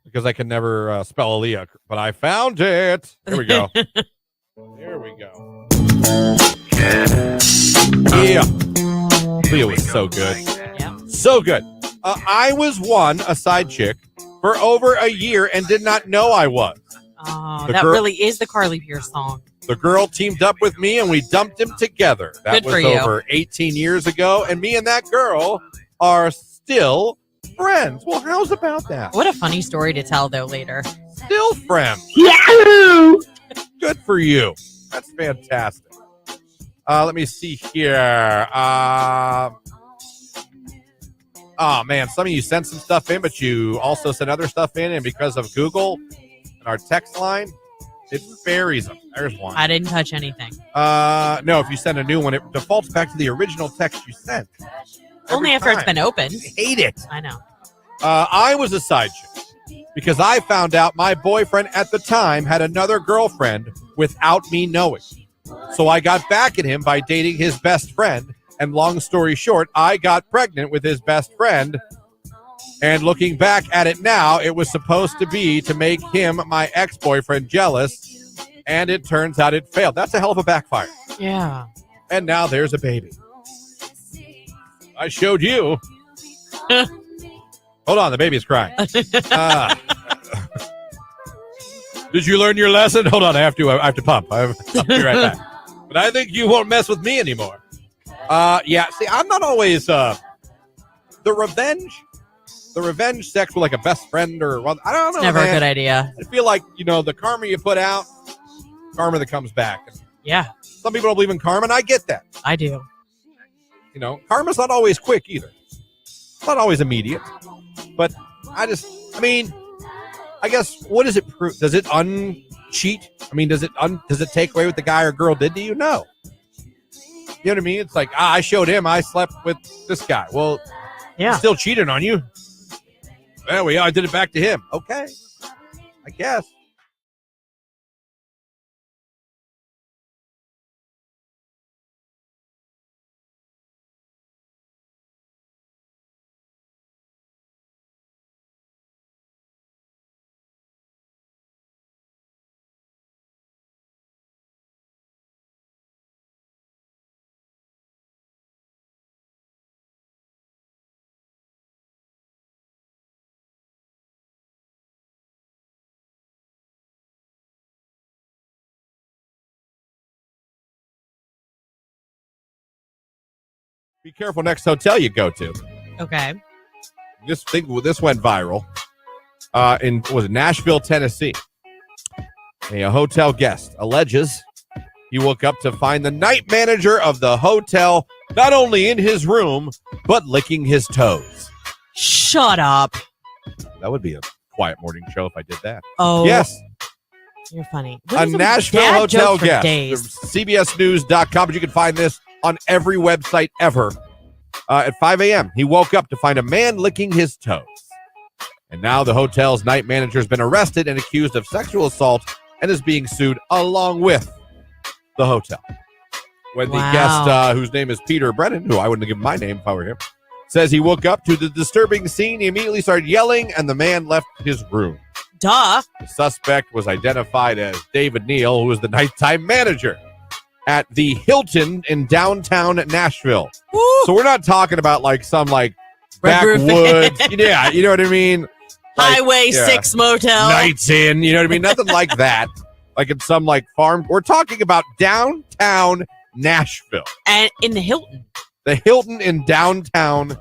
Because I can never spell Aaliyah, but I found it. Here we go. Here we go. Yeah. Aaliyah was so good. Yeah. So good. I was a side chick, for over a year and did not know I was. Oh, that really is the Carly Pierce song. The girl teamed up with me and we dumped him together. That was over 18 years ago, and me and that girl are still friends. Well, how's about that? What a funny story to tell, though, later. Still friends. Yahoo! Good for you. That's fantastic. Let me see here. Oh, man, some of you sent some stuff in, but you also sent other stuff in, and because of Google and our text line, it buries them. There's one. I didn't touch anything. No, if you send a new one, it defaults back to the original text you sent. Only after it's been opened. I hate it. I know. I was a side chick because I found out my boyfriend at the time had another girlfriend without me knowing. So I got back at him by dating his best friend. And long story short, I got pregnant with his best friend. And looking back at it now, it was supposed to be to make him, my ex-boyfriend, jealous. And it turns out it failed. That's a hell of a backfire. Yeah. And now there's a baby. I showed you. Hold on, the baby's crying. Did you learn your lesson? Hold on, I have to pump. I'll be right back. But I think you won't mess with me anymore. Yeah. See, I'm not always the revenge sex with like a best friend or I don't know. Never man. a good idea. I feel like the karma you put out, karma that comes back. Yeah, Some people don't believe in karma, and I get that. I do. Karma's not always quick either. It's not always immediate. But I guess what does it prove? Does it uncheat? I mean, does it take away what the guy or girl did to you? No. You know what I mean? It's like, I showed him I slept with this guy. Well, Yeah. he still cheated on you. Well, I did it back to him. Okay. I guess. Be careful next hotel you go to. Okay. This went viral. Was it Nashville, Tennessee? A hotel guest alleges he woke up to find the night manager of the hotel not only in his room but licking his toes. Shut up. That would be a quiet morning show if I did that. Oh. Yes. You're funny. A Nashville dad hotel jokes for guest. days. CBSnews.com, but you can find this on every website ever. At 5 a.m., he woke up to find a man licking his toes. And now the hotel's night manager has been arrested and accused of sexual assault and is being sued along with the hotel. When the guest, whose name is Peter Brennan, who I wouldn't have given my name if I were him, says he woke up to the disturbing scene, he immediately started yelling, and the man left his room. Duh. The suspect was identified as David Neal, who was the nighttime manager at the Hilton in downtown Nashville. Woo. So we're not talking about like some like Red Roof backwoods. Yeah, you know what I mean? Like, Highway 6 motel. Nights in, you know what I mean? Nothing like that. Like in some like farm. We're talking about downtown Nashville. And in the Hilton. The Hilton in downtown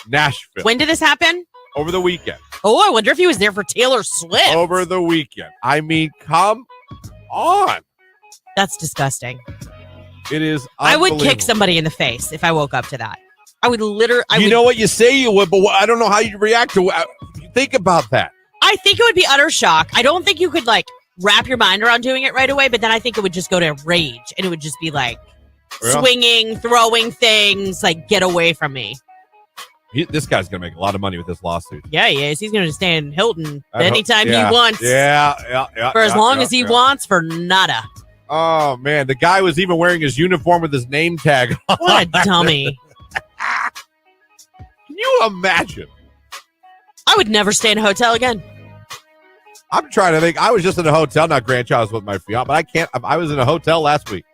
Nashville. When did this happen? Over the weekend. Oh, I wonder if he was there for Taylor Swift. Over the weekend. I mean, come on. That's disgusting. It is. I would kick somebody in the face if I woke up to that. I would literally. You know what? You say you would, but I don't know how you'd react to it. Think about that. I think it would be utter shock. I don't think you could like wrap your mind around doing it right away, but then I think it would just go to rage and it would just be like swinging, throwing things, like get away from me. This guy's going to make a lot of money with this lawsuit. Yeah, he is. He's going to stay in Hilton anytime he wants. Yeah. For as long as he wants, for nada. Oh, man. The guy was even wearing his uniform with his name tag on. What a dummy. Can you imagine? I would never stay in a hotel again. I'm trying to think. I was just in a hotel, not grandchild's with my fiance, but I can't. I was in a hotel last week,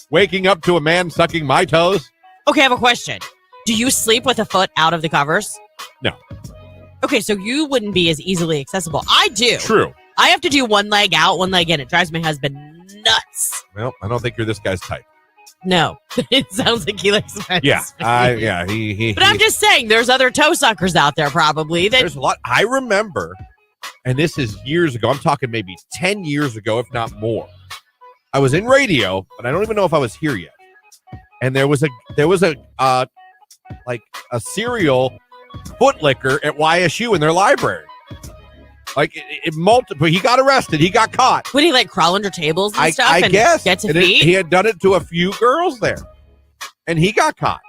waking up to a man sucking my toes. Okay, I have a question. Do you sleep with a foot out of the covers? No. Okay, so you wouldn't be as easily accessible. I do. True. I have to do one leg out, one leg in. It drives my husband nuts. Well, I don't think you're this guy's type. No. It sounds like he likes my Yeah. But I'm just saying, there's other toe suckers out there probably. There's a lot. I remember, and this is years ago. I'm talking maybe 10 years ago, if not more. I was in radio, but I don't even know if I was here yet. And there was a serial footlicker at YSU in their library. Like it multiple. He got arrested. He got caught. Would he like crawl under tables and stuff? I guess. Get to And feet? he had done it to a few girls there, and he got caught.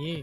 Yeah.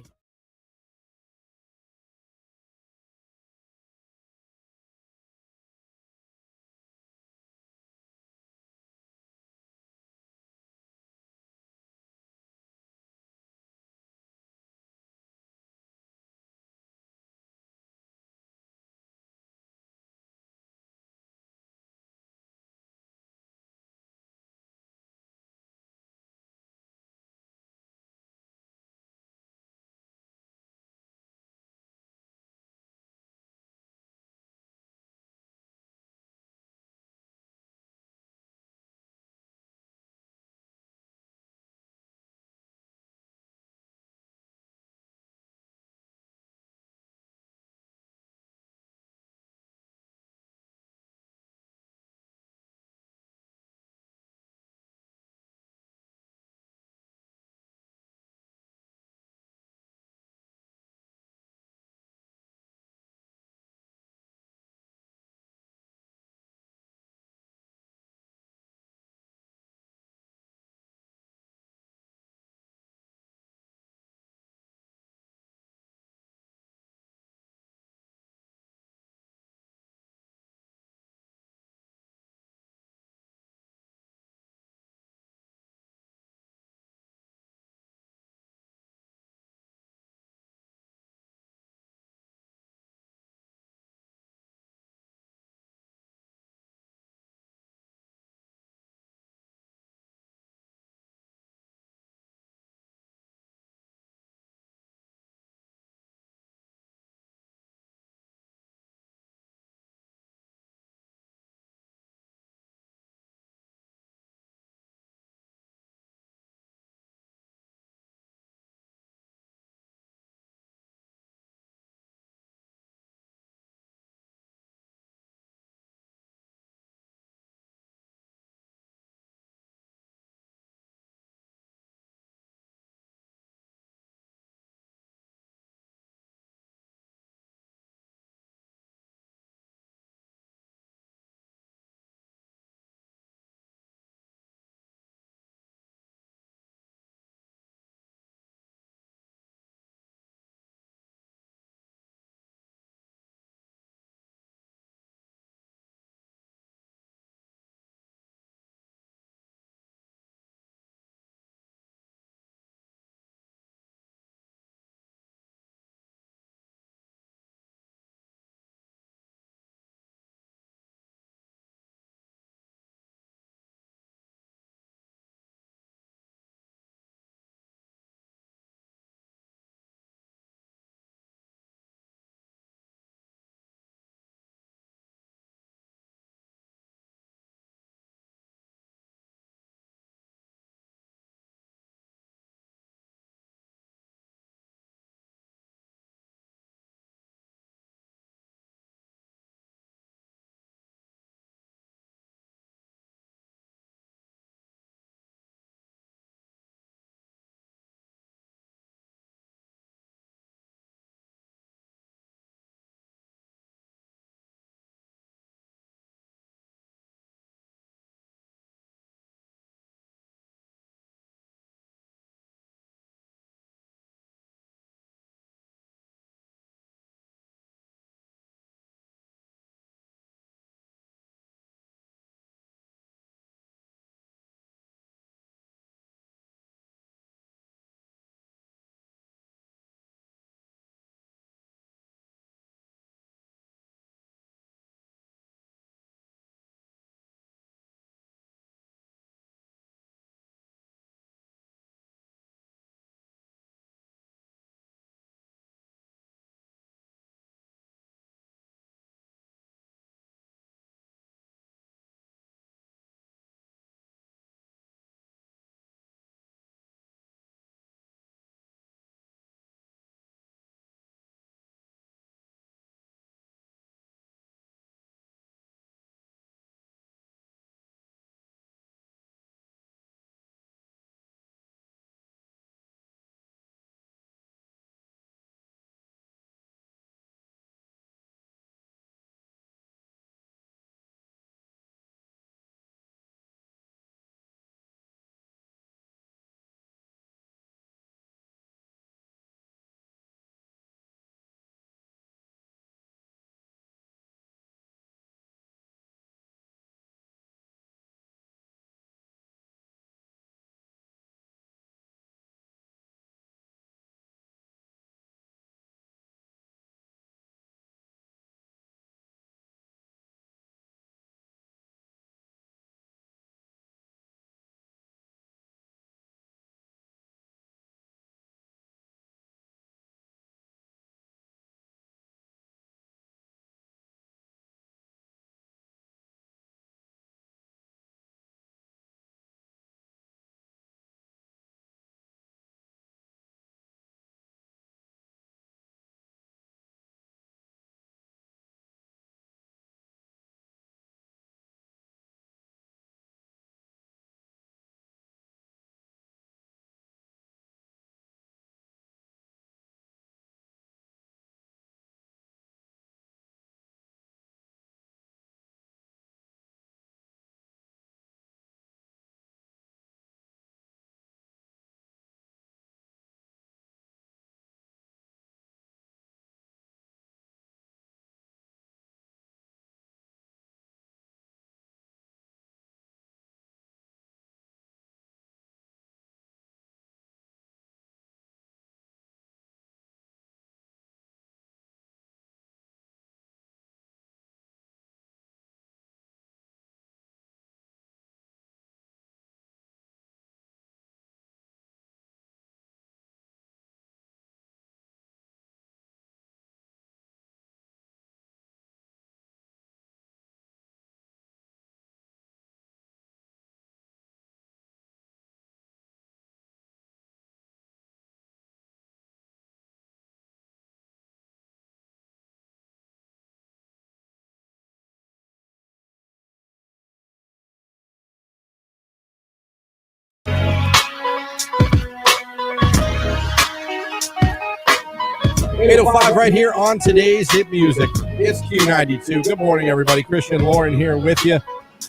8:05 right here on today's Hit Music. It's Q92. Good morning, everybody. Christian and Lauren here with you.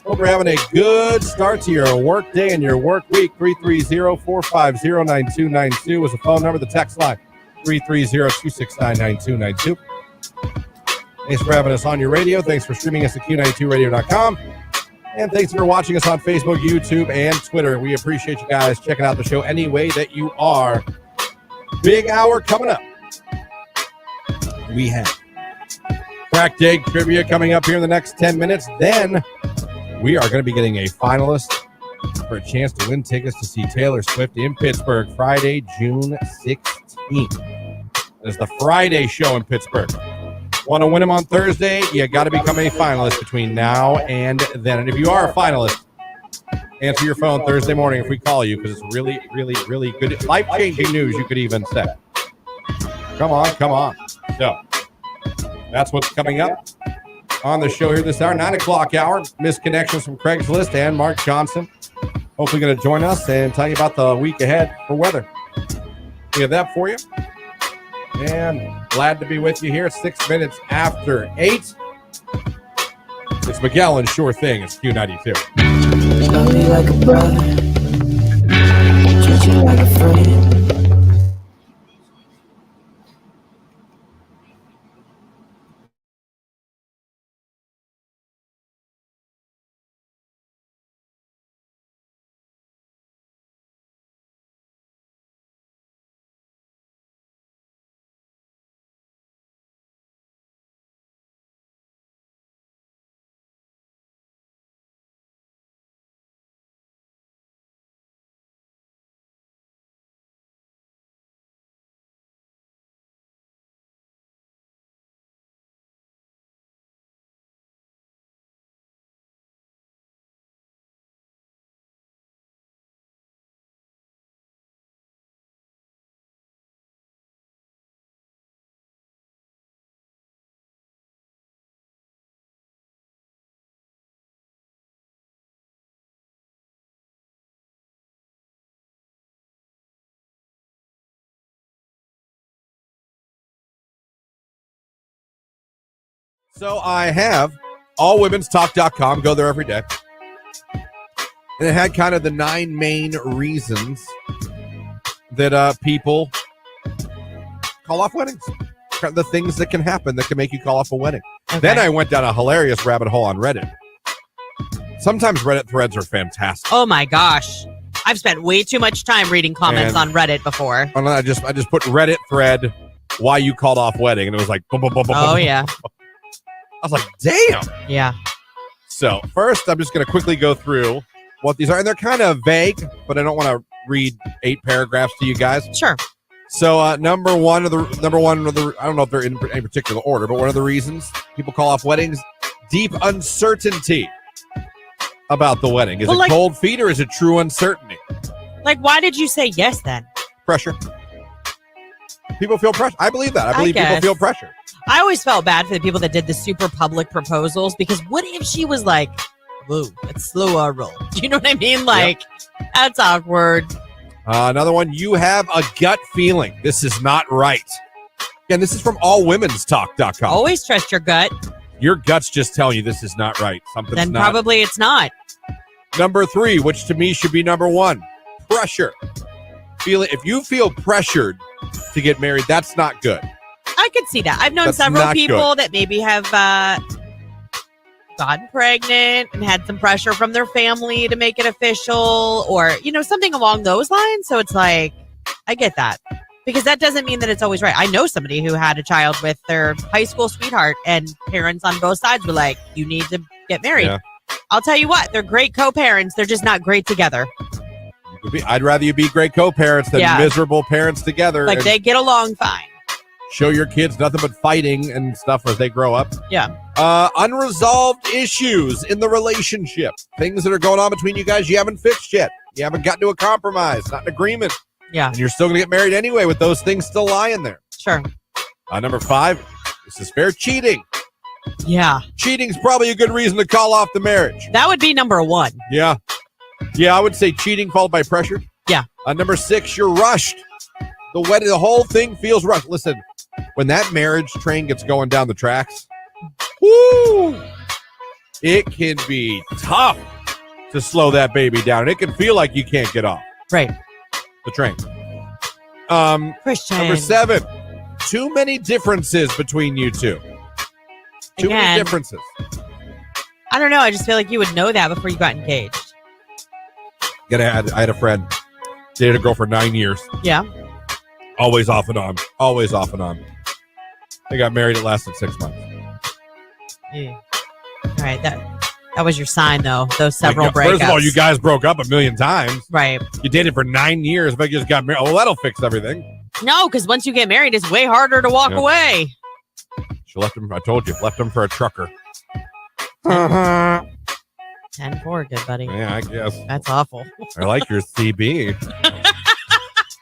Hope you're having a good start to your work day and your work week. 330-450-9292 is the phone number. The text line, 330-269-9292. Thanks for having us on your radio. Thanks for streaming us at Q92radio.com. And thanks for watching us on Facebook, YouTube, and Twitter. We appreciate you guys checking out the show any way that you are. Big hour coming up. We have Cracked Egg Trivia coming up here in the next 10 minutes. Then we are going to be getting a finalist for a chance to win tickets to see Taylor Swift in Pittsburgh Friday, June 16th. That is the Friday show in Pittsburgh. Want to win them on Thursday? You got to become a finalist between now and then. And if you are a finalist, answer your phone Thursday morning if we call you, because it's really, really, really good. Life-changing news, you could even say. Come on. So that's what's coming up on the show here this hour. 9 o'clock hour. Missed connections from Craigslist and Mark Johnson. Hopefully going to join us and tell you about the week ahead for weather. We have that for you. And glad to be with you here. 6 minutes after 8. It's Miguel and Sure Thing. It's Q92. Love me like a brother, treat you like a friend. So I have allwomenstalk.com. Go there every day. And it had kind of the 9 main reasons that people call off weddings. The things that can happen that can make you call off a wedding. Okay. Then I went down a hilarious rabbit hole on Reddit. Sometimes Reddit threads are fantastic. Oh my gosh. I've spent way too much time reading comments on Reddit before. And I just put Reddit thread why you called off wedding, and it was like boom, boom, boom, boom, oh boom, yeah. I was like, damn. Yeah. So first, I'm just going to quickly go through what these are. And they're kind of vague, but I don't want to read 8 paragraphs to you guys. Sure. So number one, I don't know if they're in any particular order, but one of the reasons people call off weddings, deep uncertainty about the wedding. Is it cold feet or is it true uncertainty? Like, why did you say yes then? Pressure. People feel pressure. I believe that. I believe people feel pressure. I always felt bad for the people that did the super public proposals, because what if she was like, whoa, it's slower roll. Do you know what I mean? Like, That's awkward. Another one, you have a gut feeling this is not right. Again, this is from allwomenstalk.com. Always trust your gut. Your gut's just telling you this is not right. Something's then not. Probably it's not. Number 3, which to me should be number 1, pressure. If you feel pressured to get married, that's not good. I could see that. I've known several people that maybe have gotten pregnant and had some pressure from their family to make it official, or, something along those lines. So it's like, I get that, because that doesn't mean that it's always right. I know somebody who had a child with their high school sweetheart, and parents on both sides were like, you need to get married. Yeah. I'll tell you what, they're great co-parents. They're just not great together. I'd rather you be great co-parents than miserable parents together. Like, they get along fine. Show your kids nothing but fighting and stuff as they grow up. Yeah. Unresolved issues in the relationship. Things that are going on between you guys you haven't fixed yet. You haven't gotten to a compromise, not an agreement. Yeah. And you're still going to get married anyway with those things still lying there. Sure. Number 5, this is fair, cheating. Yeah. Cheating's probably a good reason to call off the marriage. That would be number 1. Yeah. Yeah, I would say cheating followed by pressure. Yeah. Number 6, you're rushed. The whole thing feels rushed. Listen, when that marriage train gets going down the tracks, woo, it can be tough to slow that baby down. It can feel like you can't get off. Right. The train. Christian. Number 7, too many differences between you two. Too many differences. I don't know. I just feel like you would know that before you got engaged. I had a friend, dated a girl for 9 years. Yeah. Always off and on. Always off and on. They got married. It lasted 6 months. Yeah. All right. That was your sign, though. Those several breakups. First of all, you guys broke up a million times. Right. You dated for 9 years, but you just got married. Oh, that'll fix everything. No, because once you get married, it's way harder to walk away. She left him. I told you, left him for a trucker. 10-4, good buddy. Yeah, I guess. That's awful. I like your CB.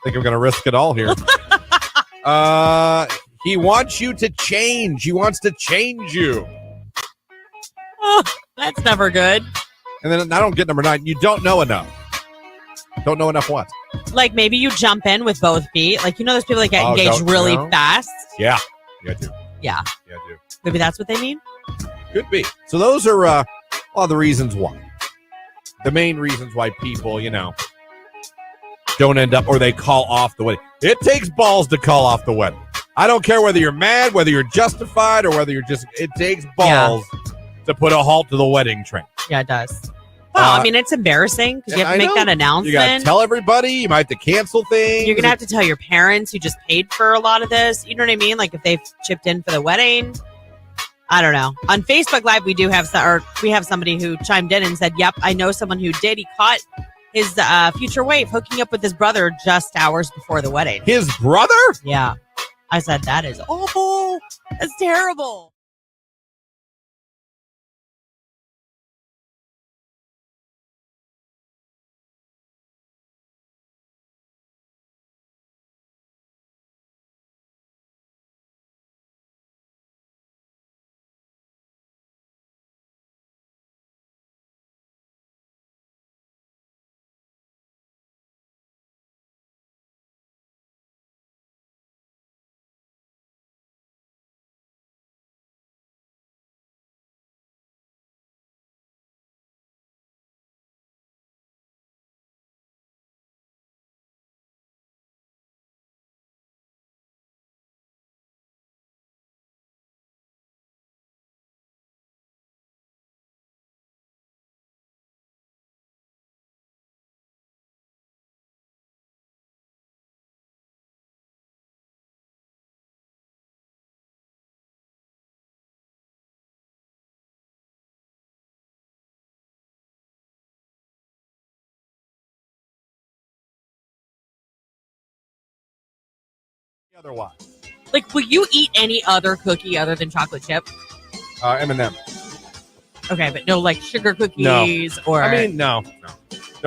Think I'm gonna risk it all here. He wants you to change. He wants to change you. Oh, that's never good. And then I don't get number 9. You don't know enough. Don't know enough what? Like maybe you jump in with both feet. Like, there's people that get engaged really fast. Yeah. Yeah, I do. Yeah. Yeah, I do. Maybe that's what they mean. Could be. So those are all the reasons why. The main reasons why people, don't end up, or they call off the wedding. It takes balls to call off the wedding. I don't care whether you're mad, whether you're justified, or whether you're just, it takes balls to put a halt to the wedding train. Yeah, it does. Well, it's embarrassing because you have to make that announcement. You got to tell everybody. You might have to cancel things. You're going to have to tell your parents who just paid for a lot of this. You know what I mean? Like if they've chipped in for the wedding. I don't know. On Facebook Live, we have somebody who chimed in and said, yep, I know someone who did. He caught his future wife hooking up with his brother just hours before the wedding. His brother? Yeah. I said, that is awful. That's terrible. Otherwise. Like, will you eat any other cookie other than chocolate chip? M&M. Okay, but no, like sugar cookies or... No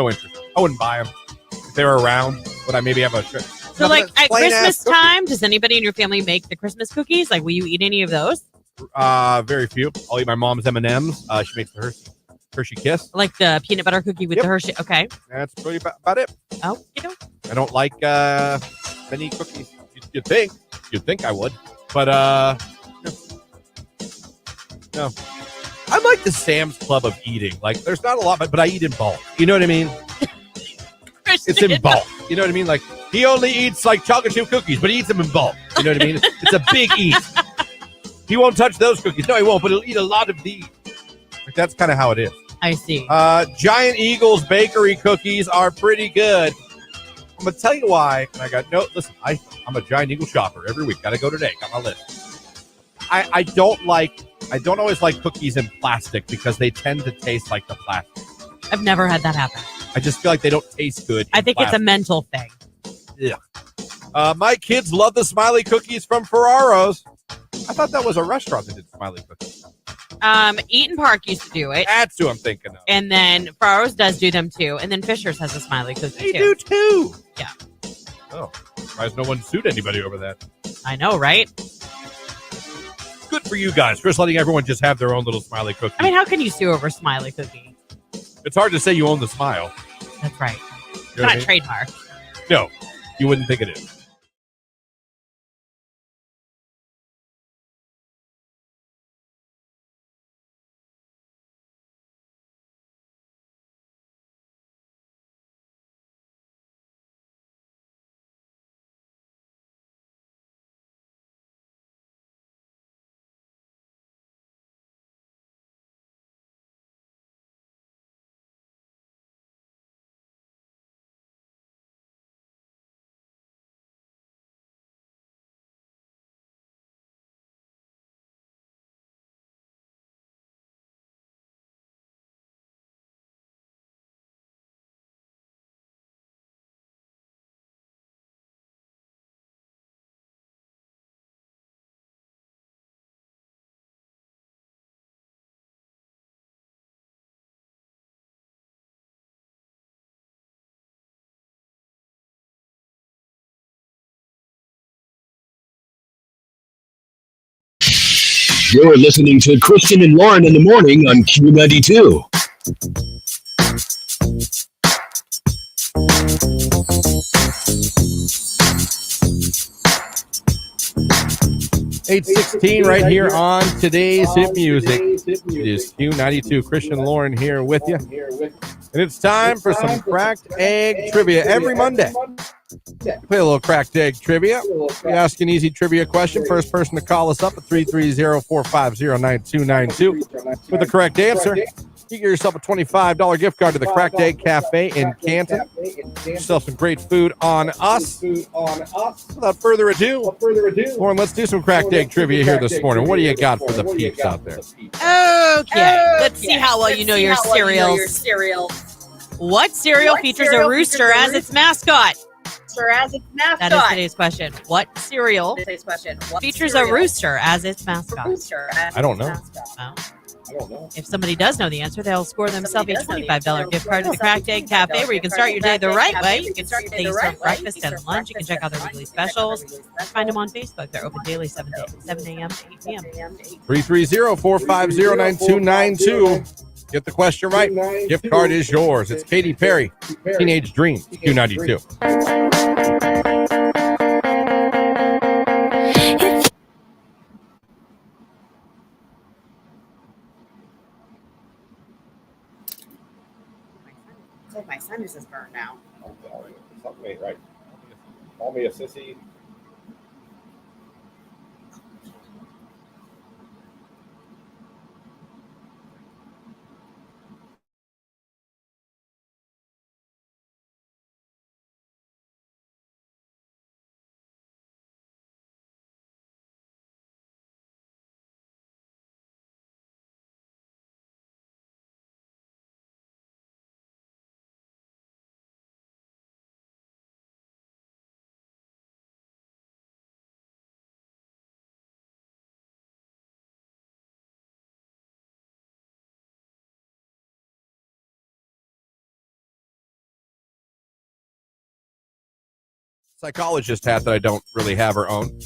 interest. I wouldn't buy them. If they were around, would I maybe have a... So, like, at Christmas time, does anybody in your family make the Christmas cookies? Like, will you eat any of those? Very few. I'll eat my mom's M&Ms. She makes the Hershey Kiss. Like the peanut butter cookie with the Hershey. Okay. That's pretty about it. Oh, I don't like many cookies. You'd think I would, but no. I'm like the Sam's Club of eating. Like, there's not a lot, but I eat in bulk. You know what I mean? It's in bulk. You know what I mean? Like, he only eats like chocolate chip cookies, but he eats them in bulk. You know what I mean? It's a big eat. He won't touch those cookies. No, he won't, but he'll eat a lot of these. Like, that's kind of how it is. I see. Giant Eagle's bakery cookies are pretty good. I'm going to tell you why. And listen, I'm a Giant Eagle shopper every week. Got to go today. Got my list. I don't always like cookies in plastic because they tend to taste like the plastic. I've never had that happen. I just feel like they don't taste good. I think it's a mental thing. Yeah. My kids love the Smiley cookies from Ferraro's. I thought that was a restaurant that did Smiley cookies. Eaton Park used to do it. That's who I'm thinking of. And then Ferraro's does do them too. And then Fisher's has a Smiley cookie They do too. Yeah. Oh, surprised no one sued anybody over that. I know, right? Good for you guys. First, letting everyone just have their own little Smiley cookie. I mean, how can you sue over Smiley cookie? It's hard to say you own the smile. That's right. You know It's not what I mean? trademark. No, you wouldn't think it is. You're listening to Christian and Lauren in the morning on Q92. $8:16 right here on today's hit music. It is Q92. Christian and Lauren here with you. And it's time for some cracked egg trivia every Monday. Play a little cracked egg trivia. We ask an easy trivia question. First person to call us up at 330-450-9292 with the correct answer. You get yourself a $25 gift card to the Cracked Egg Cafe in Canton. Get yourself some great food on us. Without further ado, Lauren, let's do some cracked egg trivia here this morning. What do you got for the peeps out there? Okay, let's see how well you know your cereals. What cereal features a rooster as its mascot? That is today's question. What cereal features a rooster as its mascot? I don't know. Well, if somebody does know the answer, they'll score themselves a $25 gift card to the Cracked Egg Cafe, where you can start your day the right way. You can start things from breakfast and lunch. You can check out their weekly specials. Find them on Facebook. They're open daily 7 a.m. to 8 p.m. 330-450-9292. Get the question right. Gift card is yours. It's Katy Perry, Teenage Dream, Q92. It's like my sinus is burned now. Something ain't right. Call me a sissy. Psychologist hat that I don't really have or own.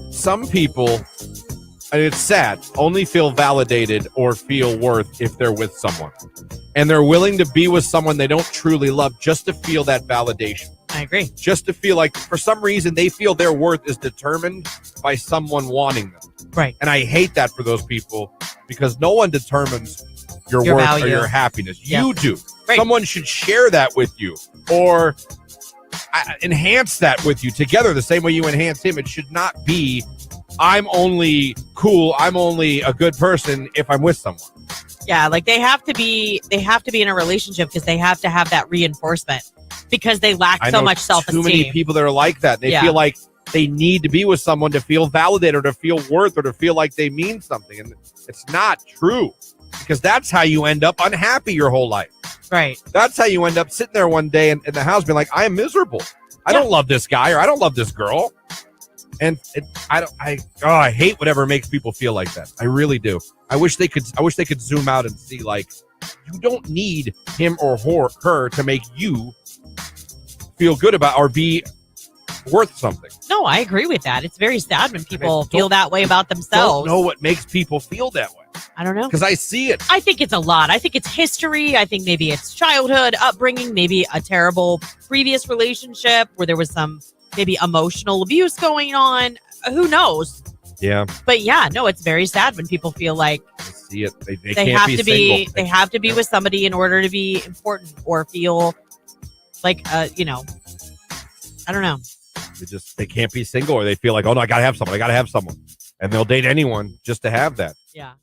Some people, and it's sad, only feel validated or feel worth if they're with someone. And they're willing to be with someone they don't truly love just to feel that validation. I agree. Just to feel like, for some reason, they feel their worth is determined by someone wanting them. Right. And I hate that for those people, because no one determines your worth value. Or your happiness. Yep. You do. Right. Someone should share that with you, or enhance that with you together the same way you enhance him. It should not be, I'm only cool, I'm only a good person if I'm with someone. Yeah, like they have to be in a relationship because they have to have that reinforcement, because they lack so much self-esteem. Too many people that are like that. They feel like they need to be with someone to feel validated or to feel worth or to feel like they mean something. And it's not true, because that's how you end up unhappy your whole life. Right. That's how you end up sitting there one day in the house being like, I am miserable. I don't love this guy, or I don't love this girl. And I hate whatever makes people feel like that. I really do. I wish they could zoom out and see, like, you don't need him or her to make you feel good about or be worth something. No, I agree with that. It's very sad when people feel that way about themselves. Don't know what makes people feel that way. I don't know. Because I see it. I think it's a lot. I think it's history. I think maybe it's childhood, upbringing, maybe a terrible previous relationship where there was some maybe emotional abuse going on. Who knows? Yeah. But yeah, no, it's very sad when people feel like I see it. They they can't have be to be single. they have to be with somebody in order to be important or feel like I don't know. They can't be single, or they feel like, oh no, I gotta have someone. And they'll date anyone just to have that. Yeah.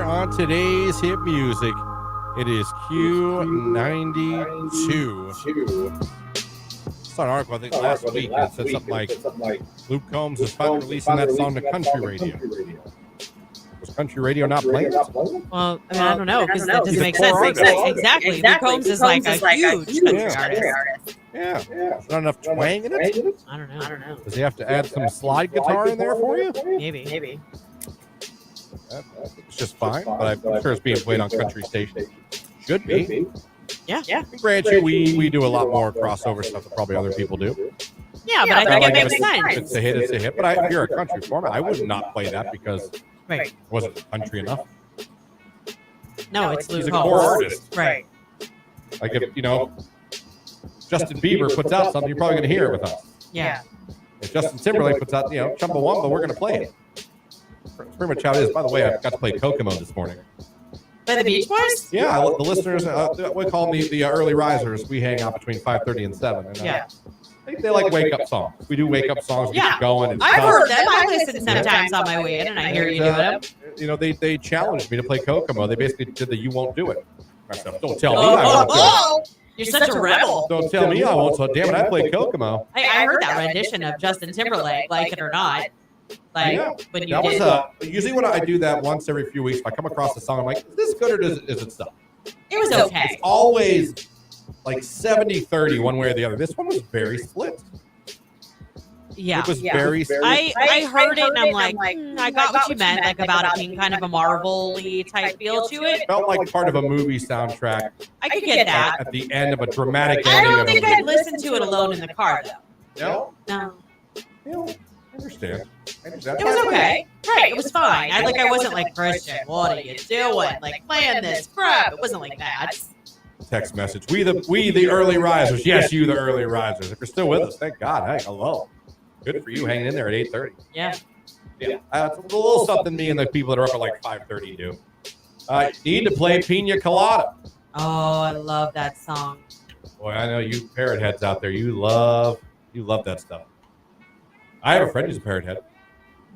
on today's hit music. It is Q92. Saw an article, I think, last week that said something like Luke Combs is finally releasing that song to country radio. Was country radio not playing it? Well, I mean, I don't know, because that doesn't make sense. Exactly. Luke Combs is like a huge country artist. Yeah. Is not enough twang in it? I don't know. Does he have to add some slide guitar in there for you? Maybe. It's just fine, but I'm sure it's being played on country stations. Should be. Yeah. Grant you, we do a lot more crossover stuff that probably other people do. Yeah, but I think it makes If sense. it's a hit, it's a hit. But if you're a country performer, I would not play that because Right. it wasn't country enough. No, it's Luke He's a core Combs. artist. Right. Like if, Justin Bieber puts out something, you're probably going to hear it with us. Yeah. If Justin Timberlake puts out, Chumbawamba, we're going to play it. That's pretty much how it is. By the way, I got to play Kokomo this morning. By the Beach Boys? Yeah, the listeners, we call them the early risers. We hang out between 5:30 and 7. And, Yeah. they like wake-up songs. We do wake-up songs. We get going. And I've heard them. I listen sometimes on my way in, and I hear you doing them. They challenged me to play Kokomo. They basically did the "you won't do it." Myself, don't tell me I won't do it. You're such a rebel. Don't tell me I won't. So damn it, I played Kokomo. I heard that rendition of Justin Timberlake, like it or not. When you That did. was usually when I do that once every few weeks. If I come across a song, I'm like, is this good or is it stuff? It was okay. It's always like 70-30 one way or the other. This one was very split. Yeah. It was very I heard it and I'm like, I got what you meant, like about it being kind of a Marvel-y type feel to it. felt like part of a movie soundtrack I could get that. at the end of a dramatic I ending don't of a think movie. I'd listen to it alone in the car, though. No? No. I understand. It was okay. Right, it was fine. I wasn't like, Christian, what are you doing? Like, playing this crap. It wasn't like that. Text message. We the early risers. Yes, you the early risers. If you're still with us, thank God. Hey, hello. Good for you hanging in there at 8:30. Yeah. It's a little something me and the people that are up at like 5:30 do. Need to play Pina Colada. Oh, I love that song. Boy, I know you parrot heads out there. You love that stuff. I have a friend who's a parrot head.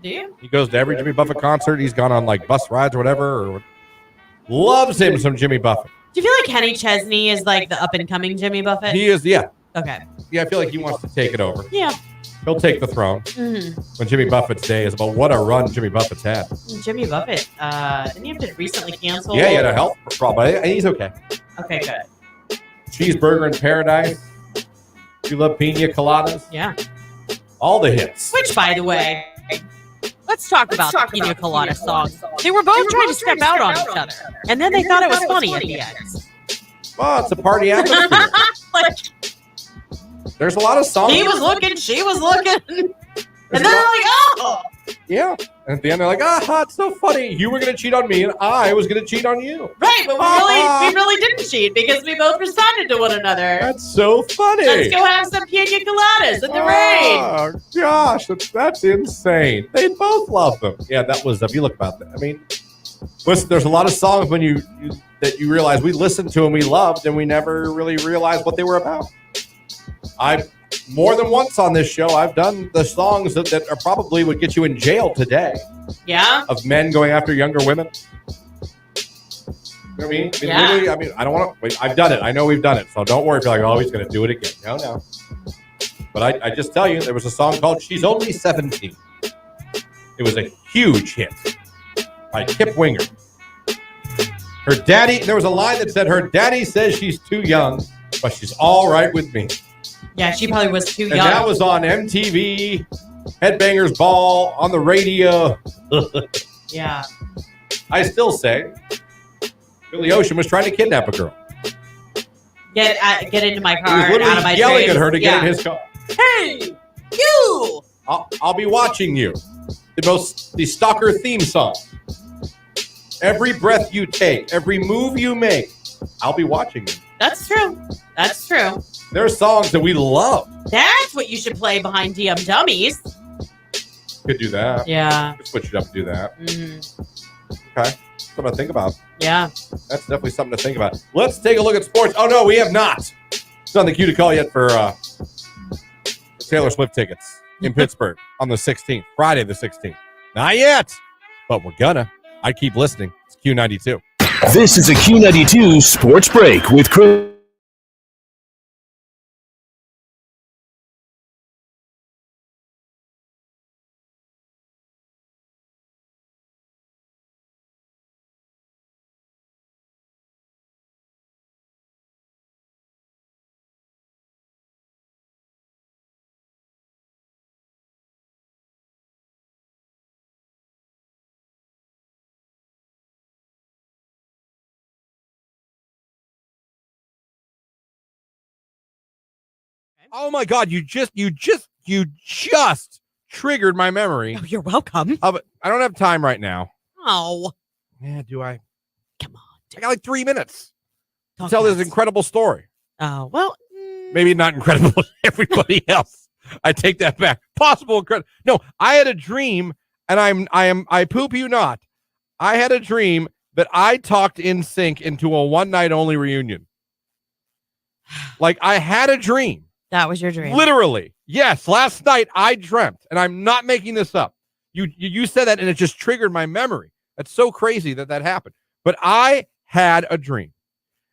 Do you? He goes to every Jimmy Buffett concert. He's gone on like bus rides or whatever. Or loves him some Jimmy Buffett. Do you feel like Kenny Chesney is like the up and coming Jimmy Buffett? He is, yeah. Okay. Yeah, I feel like he wants to take it over. Yeah. He'll take the throne when Jimmy Buffett's day is about what a run Jimmy Buffett's had. Jimmy Buffett, didn't he have to recently cancel? Yeah, he had a health problem, but he's okay. Okay, good. Cheeseburger in Paradise. You love Pina Coladas? Yeah. All the hits. Which, by the way, let's talk about the Pina Colada song. They were both trying to step out on each other, and then they thought it was funny at the end. Well, it's a party atmosphere. There's a lot of songs. He was looking, she was looking, and then they're like, oh! Yeah. And at the end, they're like, it's so funny. You were going to cheat on me, and I was going to cheat on you. Right, but we really didn't cheat because we both responded to one another. That's so funny. Let's go have some Pina Coladas in the rain. Oh, gosh, that's insane. They both love them. Yeah, that was, if you look about that. I mean, listen, there's a lot of songs when you realize we listened to and we loved, and we never really realized what they were about. More than once on this show, I've done the songs that are probably would get you in jail today. Yeah. Of men going after younger women. You know what I mean? Yeah. I don't want to. I've done it. I know we've done it. So don't worry if you're like, oh, he's going to do it again. No. But I just tell you, there was a song called "She's Only 17." It was a huge hit by Kip Winger. Her daddy. There was a line that said, "Her daddy says she's too young, but she's all right with me." Yeah, she probably was too young. And that was on MTV, Headbangers Ball, on the radio. Yeah. I still say Billy Ocean was trying to kidnap a girl. Get into my He car was and out of my literally yelling face. at her to get in his car. Hey, you! I'll be watching you. The stalker theme song. Every breath you take, every move you make, I'll be watching you. That's true. That's true. There are songs that we love. That's what you should play behind DM Dummies. Could do that. Yeah. Could switch it up and do that. Mm-hmm. Okay. Something to think about. Yeah. That's definitely something to think about. Let's take a look at sports. Oh, no, we have not. It's on the queue to call yet for the Taylor Swift tickets in Pittsburgh on the 16th, Friday the 16th. Not yet, but we're gonna. I'd keep listening. It's Q92. This is a Q92 Sports Break with Chris. Oh my God! You just triggered my memory. Oh, you're welcome. I don't have time right now. Oh, Yeah, do I? come on. I got like 3 minutes to Talk tell this fast. incredible story. Oh, well. Maybe not incredible to everybody else. I take that back. Possible incredible. No, I had a dream, and I poop you not. I had a dream that I talked NSYNC into a one night only reunion. Like I had a dream. That was your dream. Literally. Yes. Last night I dreamt, and I'm not making this up. You said that, and it just triggered my memory. That's so crazy that happened. But I had a dream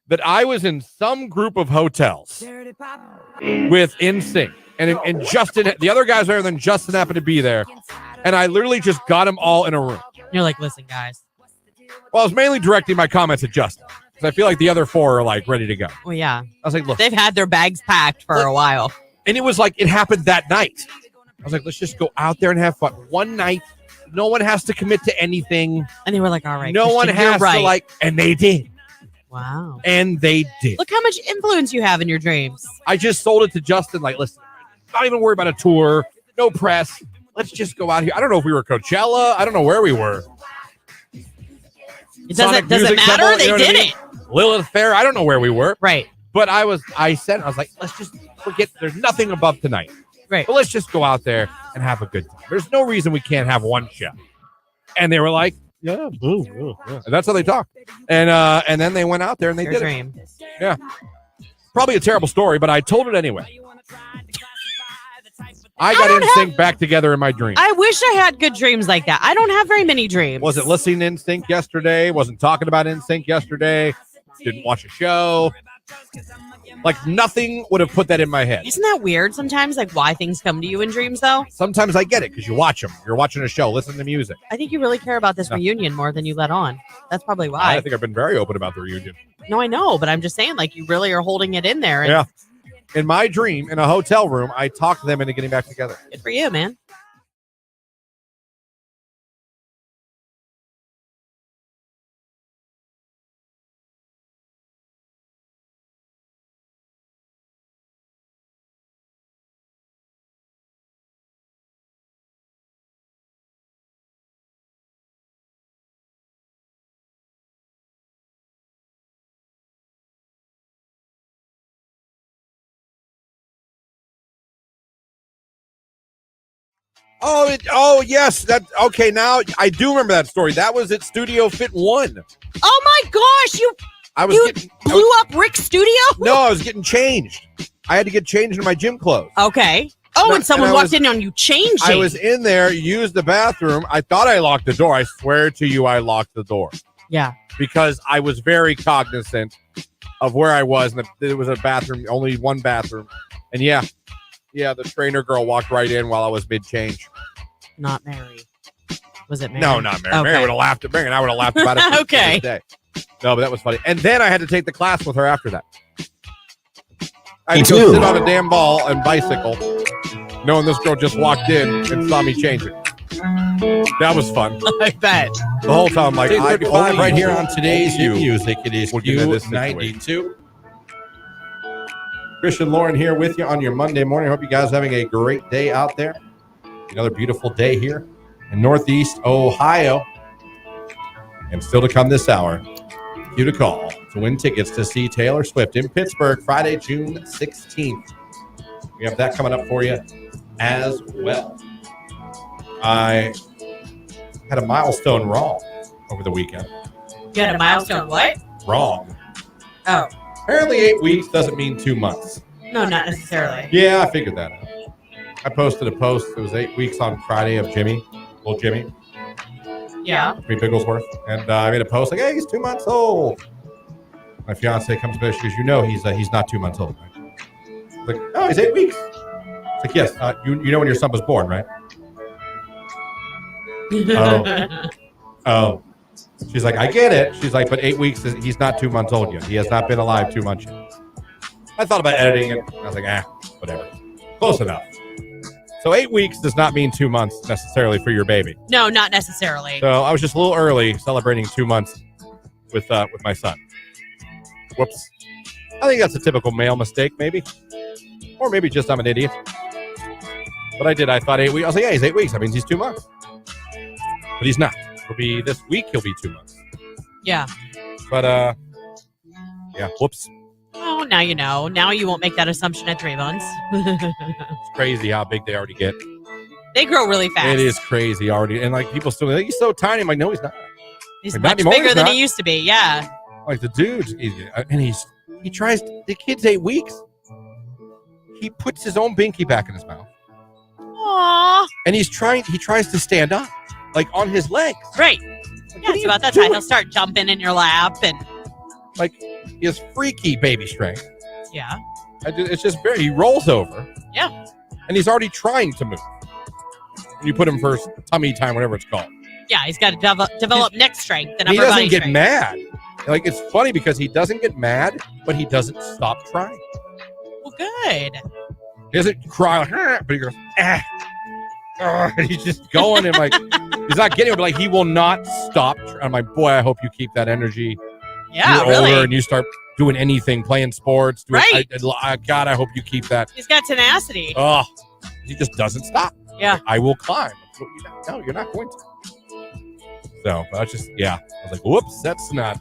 that I was in some group of hotels with NSYNC, and Justin, the other guys there, and then Justin happened to be there, and I literally just got them all in a room. You're like, listen, guys. Well, I was mainly directing my comments at Justin because I feel like the other four are like ready to go. Well, yeah. I was like, look, They've had their bags packed for a while. and it was like it happened that night. I was like, let's just go out there and have fun. One night, no one has to commit to anything. And they were like, all right. No one Christian, has you're right. to like, and they did. Wow. And they did. Look how much influence you have in your dreams. I just sold it to Justin. Like, listen, not even worry about a tour, no press. Let's just go out here. I don't know if we were Coachella. I don't know where we were. It Sonic doesn't Music matter. Festival, They you know what I did mean? it. Lilith Fair. I don't know where we were. Right. But I was like, let's just forget. There's nothing above tonight. Right. But let's just go out there and have a good time. There's no reason we can't have one show. And they were like, yeah. And that's how they talk. And then they went out there and they Your did dream. it. Yeah. Probably a terrible story, but I told it anyway. I got NSYNC back together in my dream. I wish I had good dreams like that. I don't have very many dreams. Wasn't listening to NSYNC yesterday. Wasn't talking about NSYNC yesterday. Didn't watch a show. Like nothing would have put that in my head. Isn't that weird sometimes, like why things come to you in dreams, though? Sometimes I get it because you watch them. You're watching a show, listen to music. I think you really care about this No. reunion more than you let on. That's probably I why. think I've been very open about the reunion. No, I know, but I'm just saying, like, you really are holding it in there. And Yeah. In my dream, in a hotel room, I talked them into getting back together. Good for you, man. Oh, yes. That okay. Now I do remember that story. That was at Studio Fit 1. Oh my gosh, you I was getting blew up Rick's studio? no, I was getting changed. I had to get changed in my gym clothes. Okay. Oh, No, and someone and I walked in on you changing. I was in there, used the bathroom. I thought I locked the door. I swear to you, I locked the door Yeah. because I was very cognizant of where I was, and there was a bathroom, only one bathroom, and yeah, the trainer girl walked right in while I was mid-change. Not Mary. Was it Mary? No, not Mary. Okay. Mary would have laughed at Mary, and I would have laughed about it. For Okay. the day. No, but that was funny. And then I had to take the class with her after that. I had to go sit on a damn ball and bicycle, knowing this girl just walked in and saw me change it. That was fun. I bet. The whole time, like, I only right here on today's you music. It is will get into this Q92. Christian Lauren here with you on your Monday morning. Hope you guys are having a great day out there. Another beautiful day here in Northeast Ohio. And still to come this hour, you to call to win tickets to see Taylor Swift in Pittsburgh Friday, June 16th. We have that coming up for you as well. I had a milestone wrong over the weekend. You had a milestone what? Wrong. Oh. Apparently 8 weeks doesn't mean 2 months. No, not necessarily. Yeah, I figured that out. I posted a post. It was 8 weeks on Friday of Jimmy, little Jimmy. Yeah. Me Bigglesworth. And I made a post like, hey, he's 2 months old. My fiance comes to me, she goes, he's not 2 months old, right? I'm like, oh, he's 8 weeks. It's like, yes, you know when your son was born, right? Oh. She's like, I get it. She's like, but 8 weeks, he's not 2 months old yet. He has not been alive 2 months yet. I thought about editing it. I was like, whatever. Close enough. So 8 weeks does not mean 2 months necessarily for your baby. No, not necessarily. So I was just a little early celebrating 2 months with my son. Whoops. I think that's a typical male mistake, maybe. Or maybe just I'm an idiot. But I did. I thought 8 weeks. I was like, yeah, he's 8 weeks. That means he's 2 months. But he's not. It'll be this week. He'll be 2 months. Yeah. But, yeah. Whoops. Oh, now you know. Now you won't make that assumption at 3 months. It's crazy how big they already get. They grow really fast. It is crazy already. And, like, people still like, he's so tiny. I'm like, no, he's not. He's like, much bigger than he used to be. Yeah. Like, the dude, and he tries, the kid's 8 weeks. He puts his own binky back in his mouth. Aww. And he tries to stand up, like, on his legs. Right. Like, Yeah, it's about that time. He'll start jumping in your lap and. Like, he has freaky baby strength. Yeah. It's just he rolls over. Yeah. And he's already trying to move. And you put him for tummy time, whatever it's called. Yeah, he's got to develop neck strength and He upper doesn't body get strength. mad. Like, it's funny because he doesn't get mad, but he doesn't stop trying. Well, good. He doesn't cry, like, but he goes, and he's just going and, like, he's not getting it, but, like, he will not stop. I'm like, boy, I hope you keep that energy. Yeah, You're really. older and you start doing anything, playing sports. Right. God, I hope you keep that. He's got tenacity. Oh, he just doesn't stop. Yeah. I will climb. No, you're not going to. So, but I was like, whoops, that's not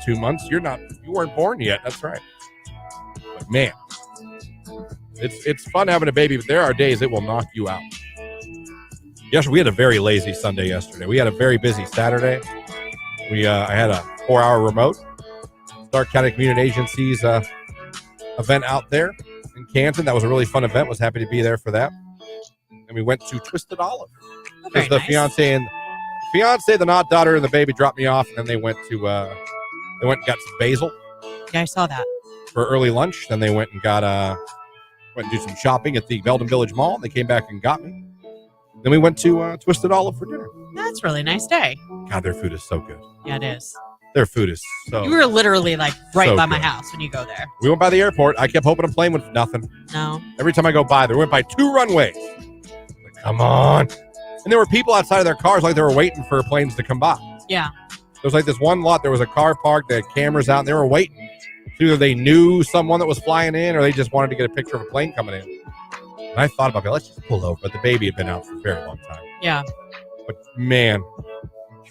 2 months. You weren't born yet. That's right. But man, it's fun having a baby, but there are days it will knock you out. Yes, we had a very lazy Sunday yesterday. We had a very busy Saturday. I had a 4-hour remote. Stark County Community Agency's event out there in Canton. That was a really fun event. Was happy to be there for that. And we went to Twisted Olive. Very the nice. fiance, the not daughter, and the baby dropped me off, and then they went and got some basil Yeah, I saw that. for early lunch. Then they went and went and do some shopping at the Belden Village Mall. And they came back and got me. Then we went to Twisted Olive for dinner. That's a really nice day. God, their food is so good. Yeah, it is. Their food is so. You were literally like right So by my good. house when you go there. We went by the airport. I kept hoping a plane would nothing. No. Every time I go by, they went by 2 runways. Like, come on. And there were people outside of their cars like they were waiting for planes to come by. Yeah. There was like this one lot. There was a car parked. They had cameras out, and they were waiting. Either they knew someone that was flying in, or they just wanted to get a picture of a plane coming in. And I thought about it. Let's just pull over. But the baby had been out for a very long time. Yeah. But man,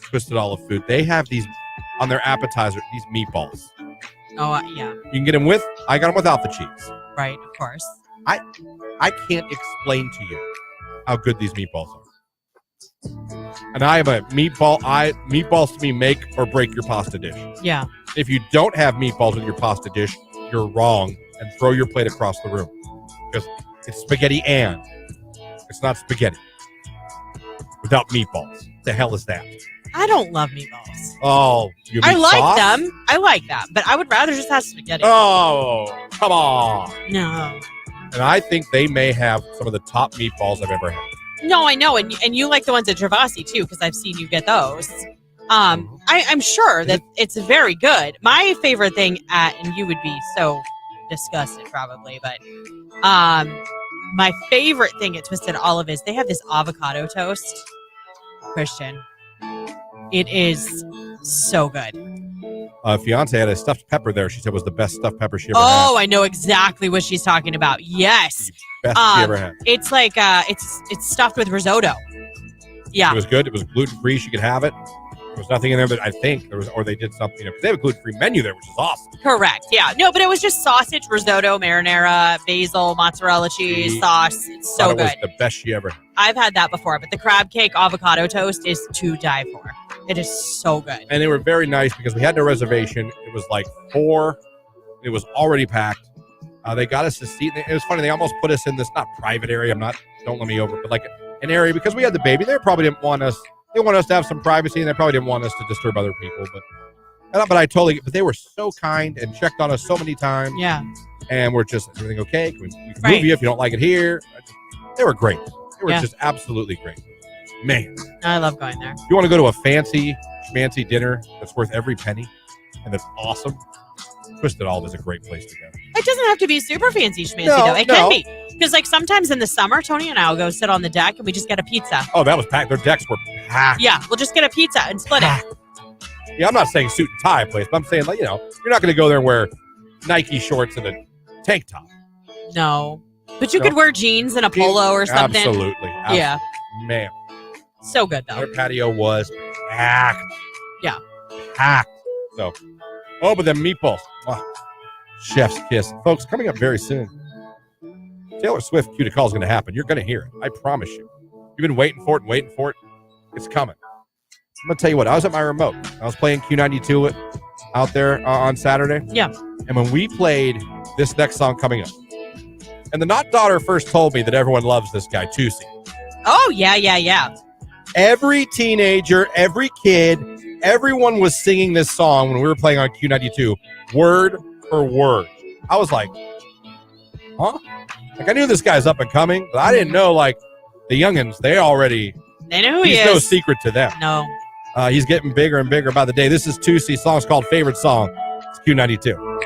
Twisted Olive food. They have these on their appetizer. These meatballs. Oh, yeah. You can get them with. I got them without the cheese. Right. Of course. I can't explain to you how good these meatballs are. And I am a meatballs to me make or break your pasta dish. Yeah. If you don't have meatballs with your pasta dish, you're wrong, and throw your plate across the room. Because it's spaghetti and it's not spaghetti without meatballs. The hell is that? I don't love meatballs. Oh, you I mean like sauce? them. I like that. But I would rather just have spaghetti. Oh, come on. No. And I think they may have some of the top meatballs I've ever had. No, I know. And you like the ones at Gervasi, too, because I've seen you get those. I'm sure that it's very good. My favorite thing and you would be so disgusted probably, but my favorite thing at Twisted Olive is they have this avocado toast. Christian. It is so good. Fiance had a stuffed pepper there. She said was the best stuffed pepper she ever had. Oh, I know exactly what she's talking about. Yes. Best she ever had. It's like it's stuffed with risotto. Yeah. It was good. It was gluten-free. She could have it. There was nothing in there that I think there was, or they did something. They have a gluten-free menu there, which is awesome. Correct. Yeah. No, but it was just sausage, risotto, marinara, basil, mozzarella cheese, sauce. It's so good. It was the best she ever had. I've had that before, but the crab cake avocado toast is to die for. It is so good. And they were very nice because we had no reservation. It was like 4. It was already packed. They got us a seat. It was funny. They almost put us in this, not private area. Don't let me over, but like an area because we had the baby. They probably didn't want us they want us to have some privacy, and they probably didn't want us to disturb other people. But I totally. But they were so kind and checked on us so many times. Yeah. And we're just, everything okay? We can Right. move you if you don't like it here. They were great. They were Yeah. just absolutely great. Man, I love going there. you want to go to a fancy dinner that's worth every penny and that's awesome? Twisted Olive is a great place to go. It doesn't have to be super fancy schmancy, No, though. It can be. Because, like, sometimes in the summer, Tony and I will go sit on the deck and we just get a pizza. Oh, that was packed. Their decks were packed. Yeah, we'll just get a pizza and split it. Yeah, I'm not saying suit and tie place, but I'm saying, like, you're not going to go there and wear Nike shorts and a tank top. No. But you No. could wear jeans and a polo or something. Absolutely. Yeah. Man, So good, though. their patio was packed. Yeah. Packed. So, but then meatballs. Oh, chef's kiss. Folks, coming up very soon. Taylor Swift Q to Call is going to happen. You're going to hear it. I promise you. You've been waiting for it. It's coming. I'm going to tell you what. I was at my remote. I was playing Q92 out there on Saturday. Yeah. And when we played this next song coming up, and the Not Daughter first told me that everyone loves this guy, Tusi. Oh, yeah. Every teenager, every kid, everyone was singing this song when we were playing on Q92, word for word. I was like, huh? Like, I knew this guy's up and coming, but I didn't know, like, the youngins, they know who he is. He's no secret to them. No. He's getting bigger and bigger by the day. This is Tusi. Song's called Favorite Song. It's Q92.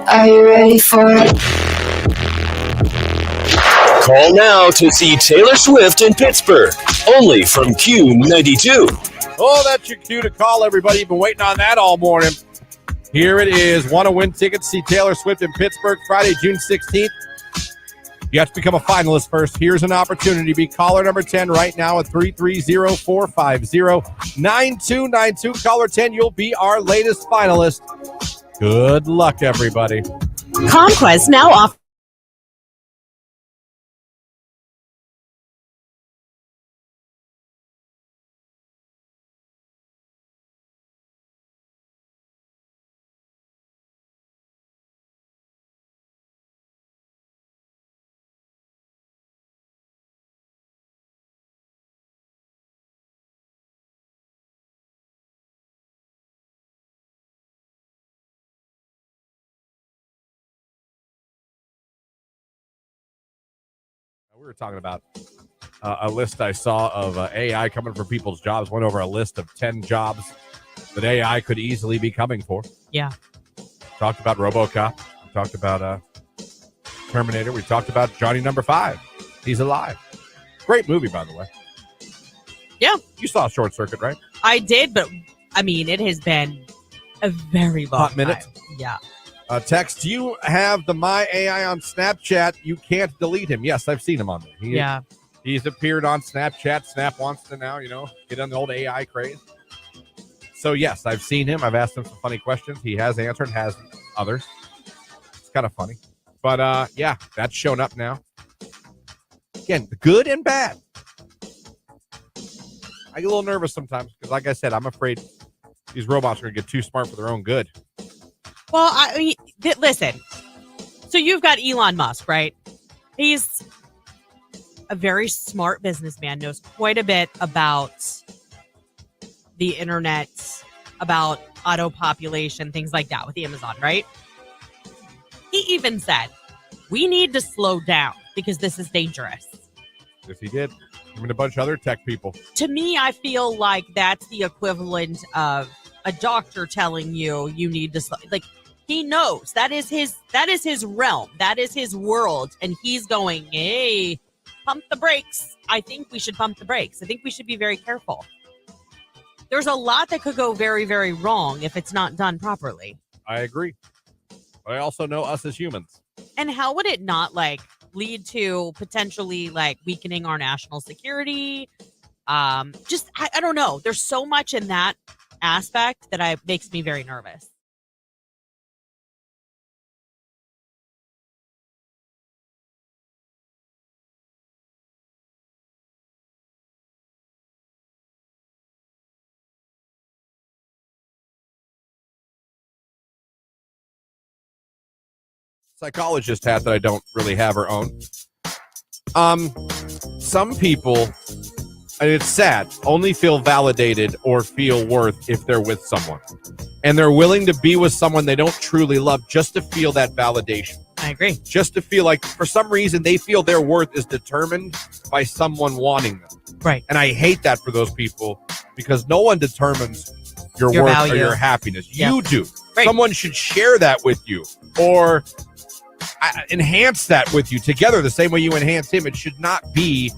Are you ready for it? Call now to see Taylor Swift in Pittsburgh. Only from Q92. Oh, that's your cue to call, everybody. You've been waiting on that all morning. Here it is. Want to win tickets to see Taylor Swift in Pittsburgh Friday, June 16th. You have to become a finalist first. Here's an opportunity. Be caller number 10 right now at 330-450-9292. Caller 10, you'll be our latest finalist. Good luck, everybody. Conquest now off. We were talking about a list I saw of AI coming for people's jobs. Went over a list of 10 jobs that AI could easily be coming for. Yeah. Talked about RoboCop. We talked about Terminator. We talked about Johnny Number 5. He's alive. Great movie, by the way. Yeah. You saw Short Circuit, right? I did, but I mean, it has been a very long Hot minute. time. Yeah. Text, you have the My AI on Snapchat. You can't delete him. Yes, I've seen him on there. He's appeared on Snapchat. Snap wants to now, get on the old AI craze. So, yes, I've seen him. I've asked him some funny questions. He has answered, has others. It's kind of funny. But, yeah, that's shown up now. Again, good and bad. I get a little nervous sometimes because, like I said, I'm afraid these robots are going to get too smart for their own good. Well, I mean, listen. So you've got Elon Musk, right? He's a very smart businessman, knows quite a bit about the internet, about auto population, things like that with Amazon, right? He even said, we need to slow down because this is dangerous. Yes, he did. Him and a bunch of other tech people. To me, I feel like that's the equivalent of a doctor telling you need to slow. Like, he knows that is his realm, that is his world, and he's going, hey, pump the brakes. I think we should pump the brakes. I think we should be very careful. There's a lot that could go very, very wrong if it's not done properly. I agree. But I also know us as humans. And how would it not lead to potentially weakening our national security? I don't know. There's so much in that aspect that makes me very nervous. Psychologist hat that I don't really have or own. Some people, and it's sad, only feel validated or feel worth if they're with someone. And they're willing to be with someone they don't truly love just to feel that validation. I agree. Just to feel like, for some reason, they feel their worth is determined by someone wanting them. Right. And I hate that for those people because no one determines your worth value. or your happiness. Yeah. You do. Right. Someone should share that with you or enhance that with you together the same way you enhance him. It should not be,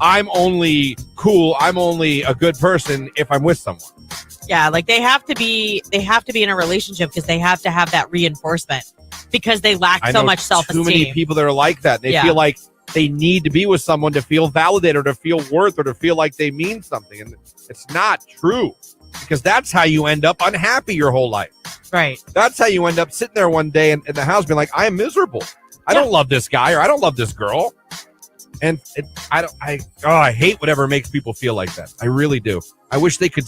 I'm only cool, I'm only a good person if I'm with someone. Yeah, they have to be in a relationship because they have to have that reinforcement because they lack so much self-esteem. Too many people that are like that. They feel like they need to be with someone to feel validated or to feel worth or to feel like they mean something. And it's not true because that's how you end up unhappy your whole life. Right. That's how you end up sitting there one day in the house being like, I am miserable. I don't love this guy or I don't love this girl. And I hate whatever makes people feel like that. I really do. I wish they could